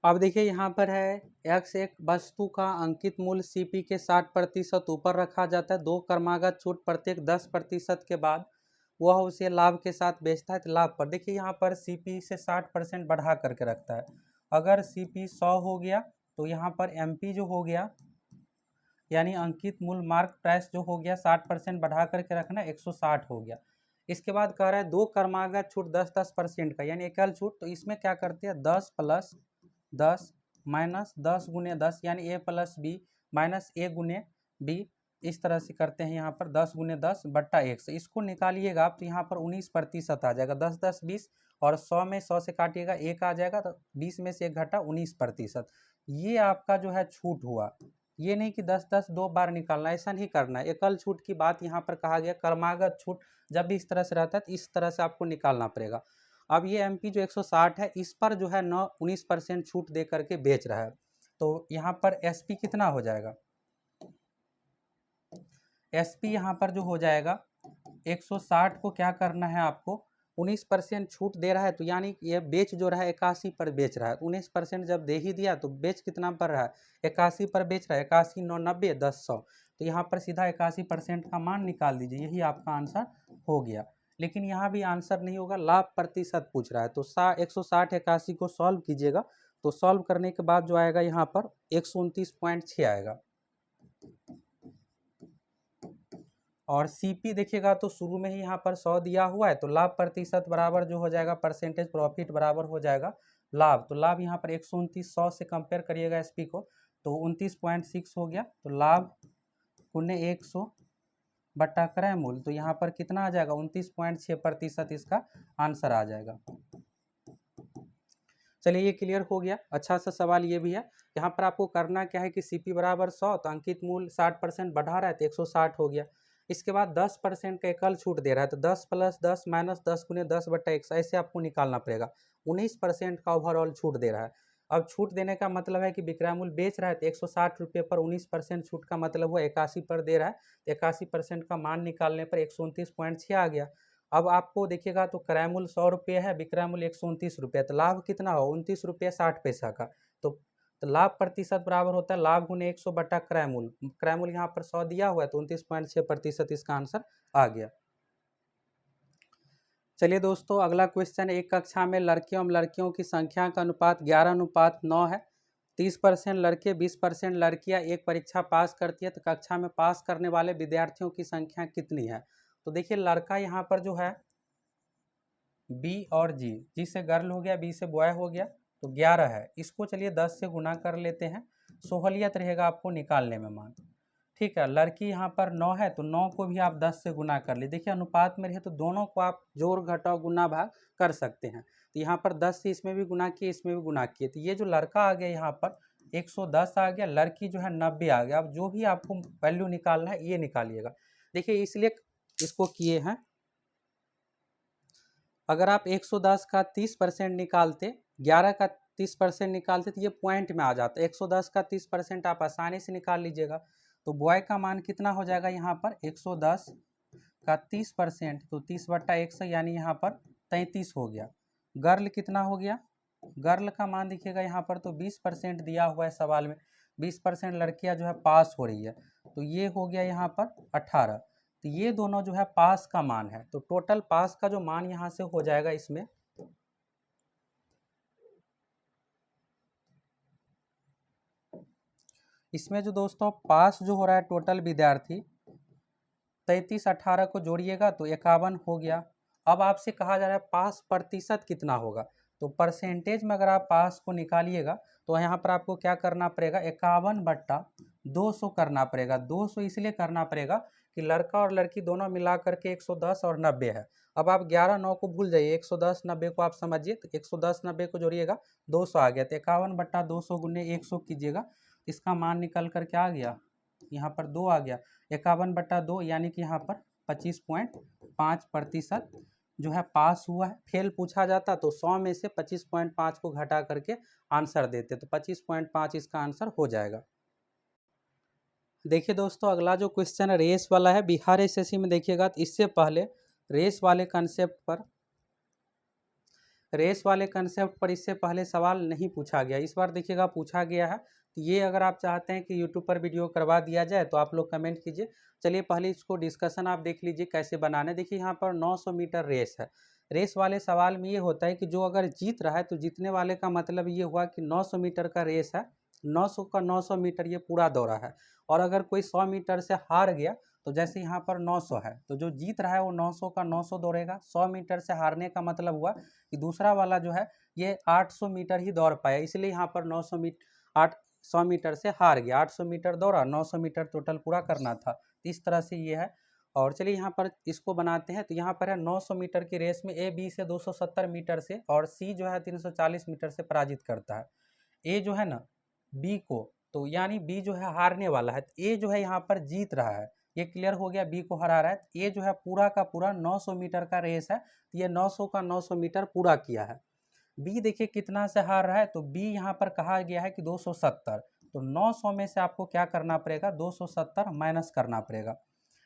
Speaker 1: अब देखिए यहाँ पर है x एक वस्तु का अंकित मूल्य CP के 60% ऊपर रखा जाता है। 2 क्रमागत छूट प्रत्येक 10% के बाद वह उसे लाभ के साथ बेचता है। तो लाभ पर देखिए यहाँ पर CP से 60% बढ़ा करके रखता है। अगर CP 100 हो गया तो यहाँ पर MP जो हो गया यानी अंकित मूल्य मार्क प्राइस जो हो गया 60% बढ़ा करके रखना 160 हो गया। इसके बाद कह रहा है 2 क्रमागत छूट 10% का यानी एकल छूट, तो इसमें क्या करते हैं 10 प्लस 10 माइनस 10 गुने 10 यानी A plus b minus A गुने बी, इस तरह से करते हैं। यहाँ पर 10 गुने 10 बट्टा 1 से इसको निकालिएगा आप, तो यहाँ पर 19% आ जाएगा। 10 10 20 और 100 में 100 से काटिएगा 1 आ जाएगा, तो 20 में से 1 घटा 19%। ये आपका जो है छूट हुआ। ये नहीं कि 10 10 2 बार निकालना, ऐसा नहीं करना है। एकल छूट की बात यहाँ पर कहा गया। क्रमागत छूट जब भी इस तरह से रहता है तो इस तरह से आपको निकालना पड़ेगा। अब ये MP जो 160 है इस पर जो है 19% छूट दे करके बेच रहा है, तो यहाँ पर SP कितना हो जाएगा, SP यहाँ पर जो हो जाएगा 160 को क्या करना है आपको 19% छूट दे रहा है, तो यानी ये बेच जो रहा है 81 पर बेच रहा है। 19% जब दे ही दिया तो बेच कितना पर रहा है 81 पर बेच रहा है। 81 9 90 10 100, तो यहाँ पर सीधा 81% का मान निकाल दीजिए, यही आपका आंसर हो गया। लेकिन यहाँ भी आंसर नहीं होगा, लाभ प्रतिशत पूछ रहा है। तो 160 81 को सॉल्व कीजिएगा, तो सॉल्व करने के बाद जो आएगा यहाँ पर 129.6 आएगा। और CP देखिएगा तो शुरू में ही यहाँ पर 100 दिया हुआ है, तो लाभ प्रतिशत बराबर जो हो जाएगा परसेंटेज प्रॉफिट बराबर हो जाएगा लाभ। तो लाभ यहाँ पर 129 100 से कंपेयर करिएगा SP को, तो 29.6 हो गया। तो लाभ गुने 100 बट्टा क्रय मूल्य, तो यहाँ पर कितना आ जाएगा 29.6% इसका आंसर आ जाएगा। चलिए ये क्लियर हो गया। अच्छा सा सवाल ये भी है, यहाँ पर आपको करना क्या है कि CP बराबर 100, तो अंकित मूल्य 60% बढ़ा रहा है तो 160 हो गया। इसके बाद 10% का एकल छूट दे रहा है, तो 10 + 10 - 10 × 10/100 ऐसे आपको निकालना पड़ेगा। 19% का ओवरऑल छूट दे रहा है। अब छूट देने का मतलब है कि विक्रय मूल्य बेच रहा है तो 160 रुपये पर 19% छूट का मतलब हुआ 81 पर दे रहा है, तो 81% का मान निकालने पर 129.6 आ गया। अब आपको देखिएगा तो क्रय मूल्य 100 रुपये है, विक्रय मूल्य 129 रुपये, तो लाभ कितना हो 29 रुपये 60 पैसा का। तो लाभ प्रतिशत बराबर होता है लाभ गुने 100 बटा क्रय मूल्य। क्रय मूल्य यहाँ पर 100 दिया हुआ है तो 29.6% इसका आंसर आ गया। चलिए दोस्तों, अगला क्वेश्चन, एक कक्षा में लड़कियों एवं लड़कियों की संख्या का अनुपात 11:9 है। 30% लड़के 20% लड़कियां एक परीक्षा पास करती है, तो कक्षा में पास करने वाले विद्यार्थियों की संख्या कितनी है? तो देखिए लड़का यहाँ पर जो है बी और जी से गर्ल हो गया, बी से बॉय हो गया, तो 11 है। इसको चलिए 10 से गुना कर लेते हैं, सहूलियत रहेगा आपको निकालने में मान। ठीक है, लड़की यहाँ पर 9 है तो 9 को भी आप 10 से गुना कर ली। देखिए अनुपात में रहे तो दोनों को आप जोड़ घटाव गुना भाग कर सकते हैं। तो यहाँ पर 10 से इसमें भी गुना किए, इसमें भी गुना किए, तो ये जो लड़का आ गया यहाँ पर 110 आ गया, लड़की जो है 90 आ गया। अब जो भी आपको वैल्यू निकालना है ये निकालिएगा। देखिए इसलिए इसको किए हैं, अगर आप 110 का 30% निकालते, 11 का 30% निकालते तो ये पॉइंट में आ जाता। 110 का 30% आप आसानी से निकाल लीजिएगा। तो बॉय का मान कितना हो जाएगा यहाँ पर 110 का 30%, तो 30/100 यानी यहाँ पर 33 हो गया। गर्ल कितना हो गया? गर्ल का मान देखिएगा यहाँ पर तो 20% दिया हुआ है सवाल में, 20% लड़कियाँ जो है पास हो रही है, तो ये हो गया यहाँ पर 18। तो ये दोनों जो है पास का मान है, तो टोटल पास का जो मान यहाँ से हो जाएगा इसमें जो दोस्तों पास जो हो रहा है टोटल विद्यार्थी 33 18 को जोड़िएगा तो 51 हो गया। अब आपसे कहा जा रहा है पास प्रतिशत कितना होगा, तो परसेंटेज में अगर आप पास को निकालिएगा तो यहाँ पर आपको क्या करना पड़ेगा 51/200 करना पड़ेगा। 200 इसलिए करना पड़ेगा कि लड़का और लड़की दोनों मिला करके 110 और 90 है। अब आप 11 9 को भूल जाइए, 110 90 को आप समझिए, तो 110 90 को जोड़िएगा 200 आ गया, तो 51/200 गुने 100 कीजिएगा, इसका मान निकल कर क्या आ गया, यहाँ पर 2 आ गया। 51/2 यानी कि यहाँ पर 25.5% जो है पास हुआ है। फेल पूछा जाता तो 100 में से 25.5 को घटा करके आंसर देते, तो 25.5 इसका आंसर हो जाएगा। देखिए दोस्तों अगला जो क्वेश्चन है रेस वाला है। बिहार एसएससी में देखिएगा तो इससे पहले रेस वाले कंसेप्ट पर इससे पहले सवाल नहीं पूछा गया, इस बार देखिएगा पूछा गया है। तो ये अगर आप चाहते हैं कि यूट्यूब पर वीडियो करवा दिया जाए तो आप लोग कमेंट कीजिए। चलिए पहले इसको डिस्कशन आप देख लीजिए कैसे बनाना है। देखिए यहाँ पर 900 मीटर रेस है। रेस वाले सवाल में ये होता है कि जो अगर जीत रहा है तो जीतने वाले का मतलब ये हुआ कि 900 मीटर का रेस है, 900 का 900 मीटर ये पूरा दौड़ा है। और अगर कोई 100 मीटर से हार गया तो जैसे यहाँ पर 900 है तो जो जीत रहा है वो 900 का 900 दौड़ेगा। 100 मीटर से हारने का मतलब हुआ कि दूसरा वाला जो है ये 800 मीटर ही दौड़ पाया, इसलिए यहाँ पर 100 मीटर से हार गया। 800 मीटर दौड़ा, 900 मीटर टोटल पूरा करना था, इस तरह से ये है। और चलिए यहाँ पर इसको बनाते हैं। तो यहाँ पर है 900 मीटर की रेस में ए बी से 270 मीटर से और सी जो है 340 मीटर से पराजित करता है। ए जो है ना बी को, तो यानी बी जो है हारने वाला है, ए जो है यहाँ पर जीत रहा है, ये क्लियर हो गया, बी को हरा रहा है। ए जो है पूरा का पूरा 900 मीटर का रेस है, तो ये 900 का 900 मीटर पूरा किया है। बी देखिए कितना से हार रहा है, तो बी यहाँ पर कहा गया है कि 270, तो 900 में से आपको क्या करना पड़ेगा 270 माइनस करना पड़ेगा,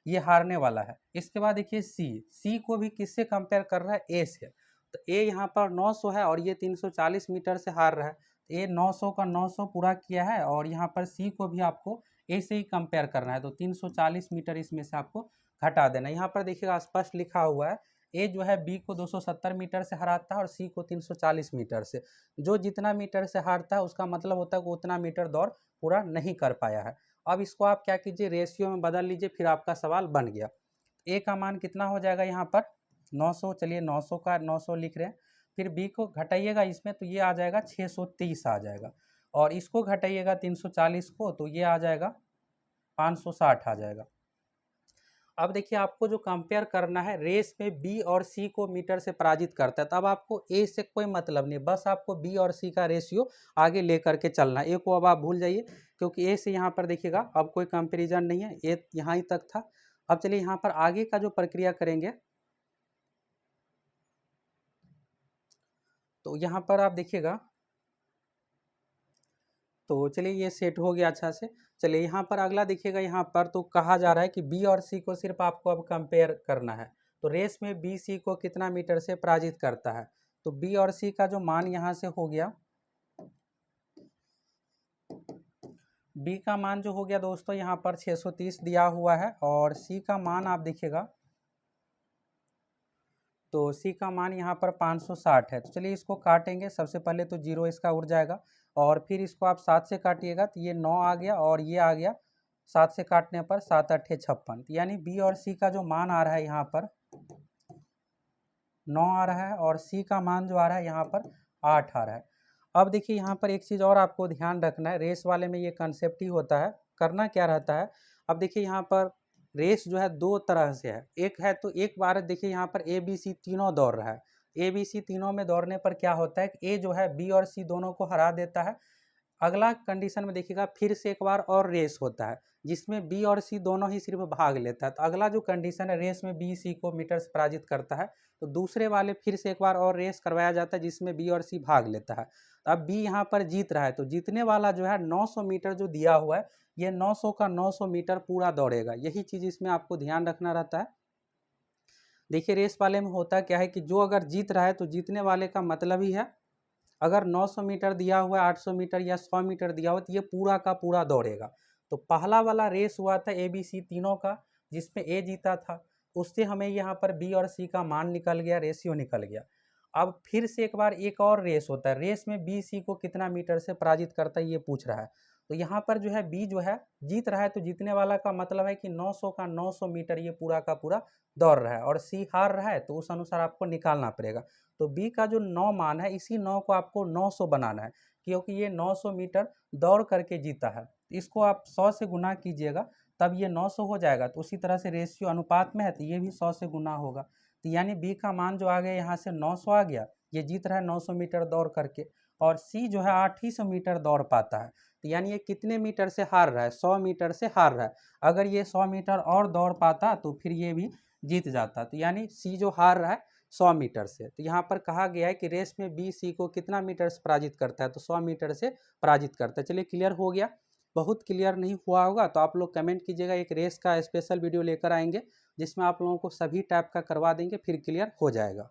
Speaker 1: ये हारने वाला है। इसके बाद देखिए सी को भी किससे कंपेयर कर रहा है, ए से। तो ए यहाँ पर 900 है और ये 340 मीटर से हार रहा है, ए 900 का 900 पूरा किया है और यहाँ पर सी को भी आपको ए से ही कंपेयर करना है, तो 340 मीटर इसमें से आपको घटा देना। यहाँ पर देखिएगा स्पष्ट लिखा हुआ है ए जो है बी को 270 मीटर से हराता है और सी को 340 मीटर से। जो जितना मीटर से हारता है उसका मतलब होता है कि उतना मीटर दौड़ पूरा नहीं कर पाया है। अब इसको आप क्या कीजिए रेशियो में बदल लीजिए, फिर आपका सवाल बन गया। ए का मान कितना हो जाएगा यहाँ पर 900, चलिए 900 का 900 लिख रहे हैं, फिर बी को घटाइएगा इसमें तो ये आ जाएगा 630 आ जाएगा, और इसको घटाइएगा 340 को तो ये आ जाएगा 560 आ जाएगा। अब देखिए आपको जो कंपेयर करना है रेस में बी और सी को मीटर से पराजित करता है, तब आपको ए से कोई मतलब नहीं, बस आपको बी और सी का रेशियो आगे लेकर के चलना है। ए को अब आप भूल जाइए क्योंकि ए से यहाँ पर देखिएगा अब कोई कंपेरिजन नहीं है, ए यहाँ ही तक था। अब चलिए यहाँ पर आगे का जो प्रक्रिया करेंगे, तो यहाँ पर आप देखिएगा, तो चलिए ये सेट हो गया अच्छा से। चलिए यहाँ पर अगला देखिएगा, यहाँ पर तो कहा जा रहा है कि बी और सी को सिर्फ आपको अब कंपेयर करना है। तो रेस में बी सी को कितना मीटर से पराजित करता है। तो बी और सी का जो मान यहाँ से हो गया, बी का मान जो हो गया दोस्तों यहाँ पर 630 दिया हुआ है, और सी का मान आप देखिएगा, तो सी का मान यहाँ पर 560 है। तो चलिए इसको काटेंगे, सबसे पहले तो जीरो इसका उड़ जाएगा, और फिर इसको आप 7 से काटिएगा तो ये 9 आ गया, और ये आ गया 7 से काटने पर 7 अट्ठे 56। यानी बी और सी का जो मान आ रहा है यहाँ पर 9 आ रहा है, और सी का मान जो आ रहा है यहाँ पर 8 आ रहा है। अब देखिए यहाँ पर एक चीज़ और आपको ध्यान रखना है, रेस वाले में ये कंसेप्ट ही होता है। करना क्या रहता है, अब देखिए यहाँ पर रेस जो है दो तरह से है। एक है तो एक बार देखिए यहाँ पर ए बी सी तीनों दौड़ रहा है। ए बी सी तीनों में दौड़ने पर क्या होता है कि ए जो है बी और सी दोनों को हरा देता है। अगला कंडीशन में देखिएगा फिर से एक बार और रेस होता है, जिसमें बी और सी दोनों ही सिर्फ भाग लेता है। तो अगला जो कंडीशन है, रेस में बी सी को मीटर से पराजित करता है, तो दूसरे वाले फिर से एक बार और रेस करवाया जाता है जिसमें बी और सी भाग लेता है। तो अब बी यहाँ पर जीत रहा है, तो जीतने वाला जो है 900 मीटर जो दिया हुआ है, ये 900 का 900 मीटर पूरा दौड़ेगा। यही चीज़ इसमें आपको ध्यान रखना रहता है। देखिए रेस वाले में होता क्या है कि जो अगर जीत रहा है तो जीतने वाले का मतलब ही है, अगर 900 मीटर दिया हुआ है, 800 मीटर या 100 मीटर दिया हुआ, तो ये पूरा का पूरा दौड़ेगा। तो पहला वाला रेस हुआ था ए बी सी तीनों का, जिसमें ए जीता था, उससे हमें यहाँ पर बी और सी का मान निकल गया, रेशियो निकल गया। अब फिर से एक बार एक और रेस होता है, रेस में बी सी को कितना मीटर से पराजित करता है ये पूछ रहा है। तो यहाँ पर जो है बी जो है जीत रहा है, तो जीतने वाला का मतलब है कि 900 का 900 मीटर ये पूरा का पूरा दौड़ रहा है, और सी हार रहा है, तो उस अनुसार आपको निकालना पड़ेगा। तो बी का जो 9 मान है, इसी 9 को आपको 900 बनाना है, क्योंकि ये 900 मीटर दौड़ करके जीता है। इसको आप 100 से गुना कीजिएगा, तब ये 900 हो जाएगा। तो उसी तरह से रेशियो अनुपात में है, तो ये भी 100 से गुना होगा। तो यानी बी का मान जो आ गया यहाँ से 900 आ गया, ये जीत रहा है 900 मीटर दौड़ करके, और सी जो है 800 मीटर दौड़ पाता है। तो यानी ये कितने मीटर से हार रहा है, 100 मीटर से हार रहा है। अगर ये 100 मीटर और दौड़ पाता तो फिर ये भी जीत जाता। तो यानी सी जो हार रहा है 100 मीटर से। तो यहाँ पर कहा गया है कि रेस में बी सी को कितना मीटर से पराजित करता है, तो 100 मीटर से पराजित करता है। चलिए क्लियर हो गया। बहुत क्लियर नहीं हुआ होगा तो आप लोग कमेंट कीजिएगा, एक रेस का स्पेशल वीडियो लेकर आएंगे जिसमें आप लोगों को सभी टाइप का करवा देंगे, फिर क्लियर हो जाएगा।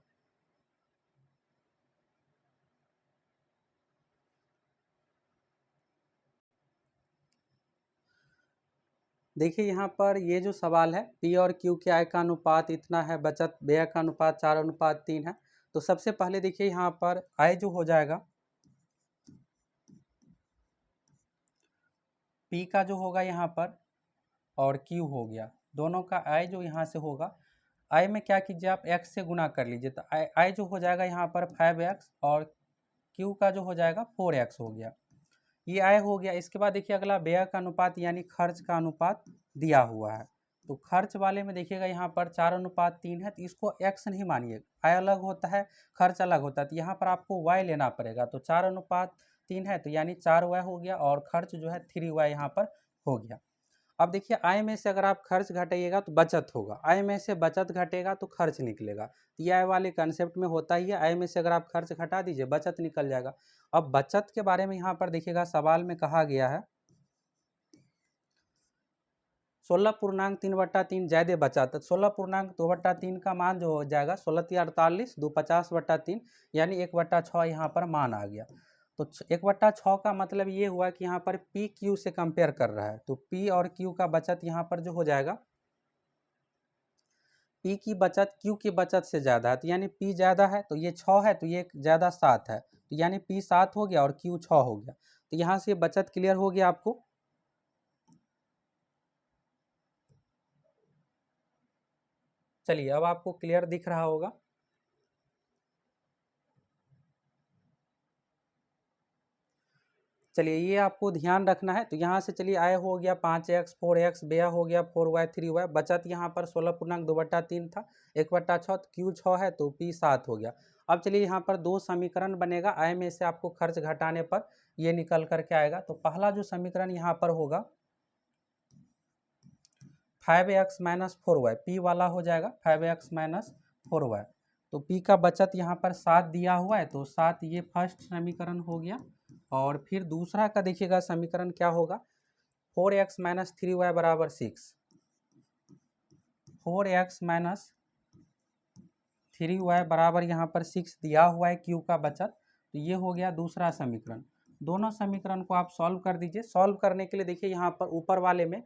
Speaker 1: देखिए यहाँ पर ये जो सवाल है, पी और क्यू के आय का अनुपात इतना है, बचत व्यय का अनुपात 4:3 है। तो सबसे पहले देखिए यहाँ पर आय जो हो जाएगा, पी का जो होगा यहाँ पर, और क्यू हो गया, दोनों का आय जो यहाँ से होगा, आय में क्या कीजिए आप x से गुना कर लीजिए, तो आय जो हो जाएगा यहाँ पर 5x, और क्यू का जो हो जाएगा 4x हो गया। ये आय हो गया। इसके बाद देखिए अगला व्यय का अनुपात यानी खर्च का अनुपात दिया हुआ है। तो खर्च वाले में देखिएगा यहाँ पर 4:3 है, तो इसको x नहीं मानिए, आय अलग होता है, खर्च अलग होता है, तो यहाँ पर आपको y लेना पड़ेगा। तो 4:3 है, तो यानी 4y हो गया, और खर्च जो है 3y यहाँ पर हो गया। अब देखिए आय में से अगर आप खर्च घटाइएगा तो बचत होगा, आय में से बचत घटेगा तो खर्च निकलेगा। ये आय वाले कंसेप्ट में होता ही है, आय में से अगर आप खर्च घटा दीजिए बचत निकल जाएगा। अब बचत के बारे में यहाँ पर देखिएगा सवाल में कहा गया है 16.3/3 ज्यादा बचत, 16.2/3 का मान जो हो जाएगा 16×3 = 48, 2 50/3, यानी 1/6 यहाँ पर मान आ गया। तो 1/6 का मतलब ये हुआ कि यहाँ पर पी क्यू से कंपेयर कर रहा है, तो पी और क्यू का बचत यहाँ पर जो हो जाएगा, पी की बचत क्यू की बचत से ज़्यादा है, तो यानी पी ज़्यादा है, तो ये 6 है, तो ये ज़्यादा 7 है, तो यानी पी 7 हो गया और क्यू 6 हो गया। तो यहाँ से बचत क्लियर हो गया आपको। चलिए अब आपको क्लियर दिख रहा होगा। चलिए ये आपको ध्यान रखना है। तो यहाँ से चलिए आय हो गया 5x, 4x, व्यय हो गया 4y, 3y, बचत यहाँ पर 16.2/3 था, 1/6, क्यू 6 है, तो पी 7 हो गया। अब चलिए यहाँ पर दो समीकरण बनेगा, आय में से आपको खर्च घटाने पर ये निकल करके आएगा। तो पहला जो समीकरण यहाँ पर होगा 5x माइनस 4y, पी वाला हो जाएगा 5x माइनस 4y। तो p का बचत यहाँ पर 7 दिया हुआ है, तो 7 ये फर्स्ट समीकरण हो गया। और फिर दूसरा का देखिएगा समीकरण क्या होगा, 4x माइनस 3y बराबर 6, 4x माइनस 3y बराबर यहाँ पर 6 दिया हुआ है q का बचत। तो ये हो गया दूसरा समीकरण। दोनों समीकरण को आप सॉल्व कर दीजिए। सॉल्व करने के लिए देखिए यहाँ पर ऊपर वाले में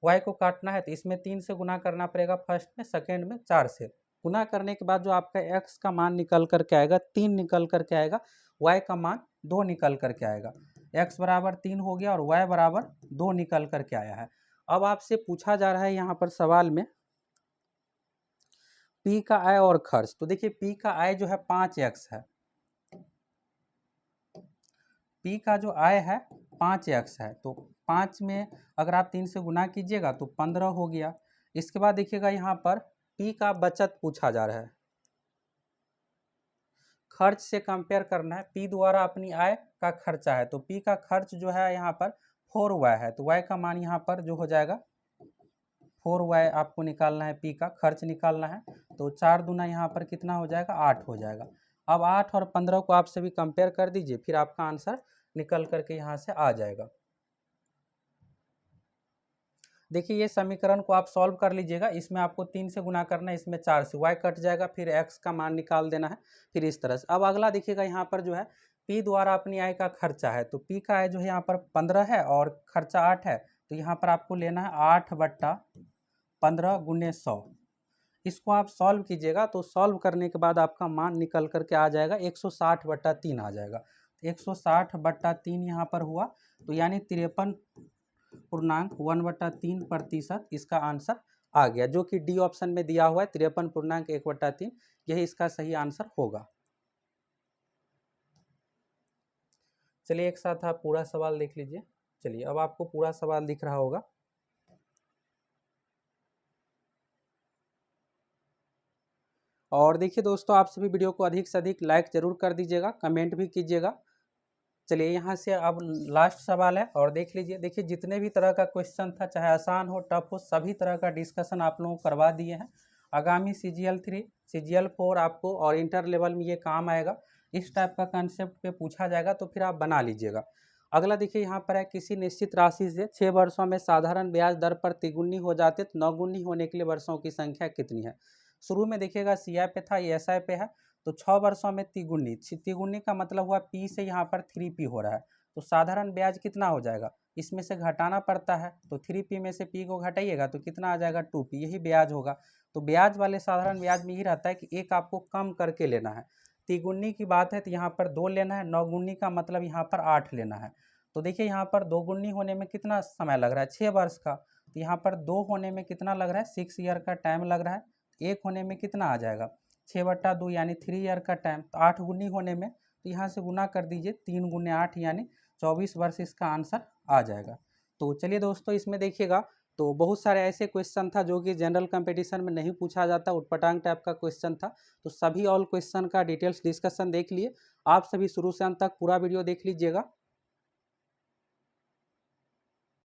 Speaker 1: y को काटना है, तो इसमें 3 से गुना करना पड़ेगा फर्स्ट में, सेकेंड में 4 से। गुना करने के बाद जो आपका x का मान निकल करके आएगा 3 निकल करके आएगा, y का मान 2 निकल करके आएगा। x बराबर 3 हो गया और y बराबर 2 निकल करके आया है। अब आपसे पूछा जा रहा है यहाँ पर सवाल में p का आय और खर्च। तो देखिए p का आय जो है 5x है, p का जो आय है 5x है, तो 5 में अगर आप 3 से गुना कीजिएगा तो 15 हो गया। इसके बाद देखिएगा यहाँ पर p का बचत पूछा जा रहा है, खर्च से कंपेयर करना है। p द्वारा अपनी आय का खर्चा है, तो p का खर्च जो है यहाँ पर 4y है, तो y का मान यहाँ पर जो हो जाएगा 4y आपको निकालना है, p का खर्च निकालना है। तो 4 दूना यहाँ पर कितना हो जाएगा, 8 हो जाएगा। अब 8 और 15 को आप सभी कंपेयर कर दीजिए, फिर आपका आंसर निकल करके यहाँ से आ जाएगा। देखिए ये समीकरण को आप सॉल्व कर लीजिएगा। इसमें आपको 3 से गुना करना है, इसमें 4 से, y कट जाएगा, फिर x का मान निकाल देना है, फिर इस तरह से। अब अगला देखिएगा यहाँ पर जो है p द्वारा अपनी आय का खर्चा है, तो p का आय जो है यहाँ पर 15 है और खर्चा 8 है, तो यहाँ पर आपको लेना है 8/15 गुने 100। इसको आप सॉल्व कीजिएगा, तो सॉल्व करने के बाद आपका मान निकल करके आ जाएगा 160/3 आ जाएगा। 160/3 यहाँ पर हुआ, तो यानी 53.1/3% इसका आंसर आ गया, जो कि डी ऑप्शन में दिया हुआ है 53.1/3, यही इसका सही आंसर होगा। चलिए एक साथ आप पूरा सवाल देख लीजिए। चलिए अब आपको पूरा सवाल दिख रहा होगा। और देखिए दोस्तों, आप सभी वीडियो को अधिक से अधिक लाइक जरूर कर दीजिएगा, कमेंट भी कीजिएगा। चलिए यहाँ से अब लास्ट सवाल है और देख लीजिए। देखिए जितने भी तरह का क्वेश्चन था, चाहे आसान हो टफ हो, सभी तरह का डिस्कशन आप लोगों को करवा दिए हैं। आगामी CGL 3 CGL 4 आपको और इंटर लेवल में ये काम आएगा। इस टाइप का कंसेप्ट पे पूछा जाएगा, तो फिर आप बना लीजिएगा। अगला देखिए यहाँ पर है, किसी निश्चित राशि से 6 वर्षों में साधारण ब्याज दर पर तिगुनी हो जाते, तो 9 होने के लिए वर्षों की संख्या कितनी है। शुरू में देखिएगा CI पे था, ये SI पे है, तो 6 वर्षों में तिगुनी, तिगुनी का मतलब हुआ P से यहाँ पर 3P हो रहा है, तो साधारण ब्याज कितना हो जाएगा, इसमें से घटाना पड़ता है, तो 3P में से P को घटाइएगा तो कितना आ जाएगा 2P, यही ब्याज होगा। तो ब्याज वाले साधारण ब्याज में ही रहता है कि एक आपको कम करके लेना है। तिगुनी की बात है तो यहाँ पर 2 लेना है, 9 का मतलब यहाँ पर 8 लेना है। तो देखिए यहाँ पर 2 होने में कितना समय लग रहा है, 6 वर्ष का, तो यहाँ पर 2 होने में कितना लग रहा है, 6 ईयर का टाइम लग रहा है। 1 होने में कितना आ जाएगा, 6/2 यानी 3 ईयर का टाइम। तो 8 होने में, तो यहाँ से गुना कर दीजिए, 3 × 8 यानी 24 वर्ष इसका आंसर आ जाएगा। तो चलिए दोस्तों, इसमें देखिएगा तो बहुत सारे ऐसे क्वेश्चन था जो कि जनरल कंपटीशन में नहीं पूछा जाता, उटपटांग टाइप का क्वेश्चन था। तो सभी ऑल क्वेश्चन का डिटेल्स डिस्कशन देख लिए। आप सभी शुरू से अंत तक पूरा वीडियो देख लीजिएगा।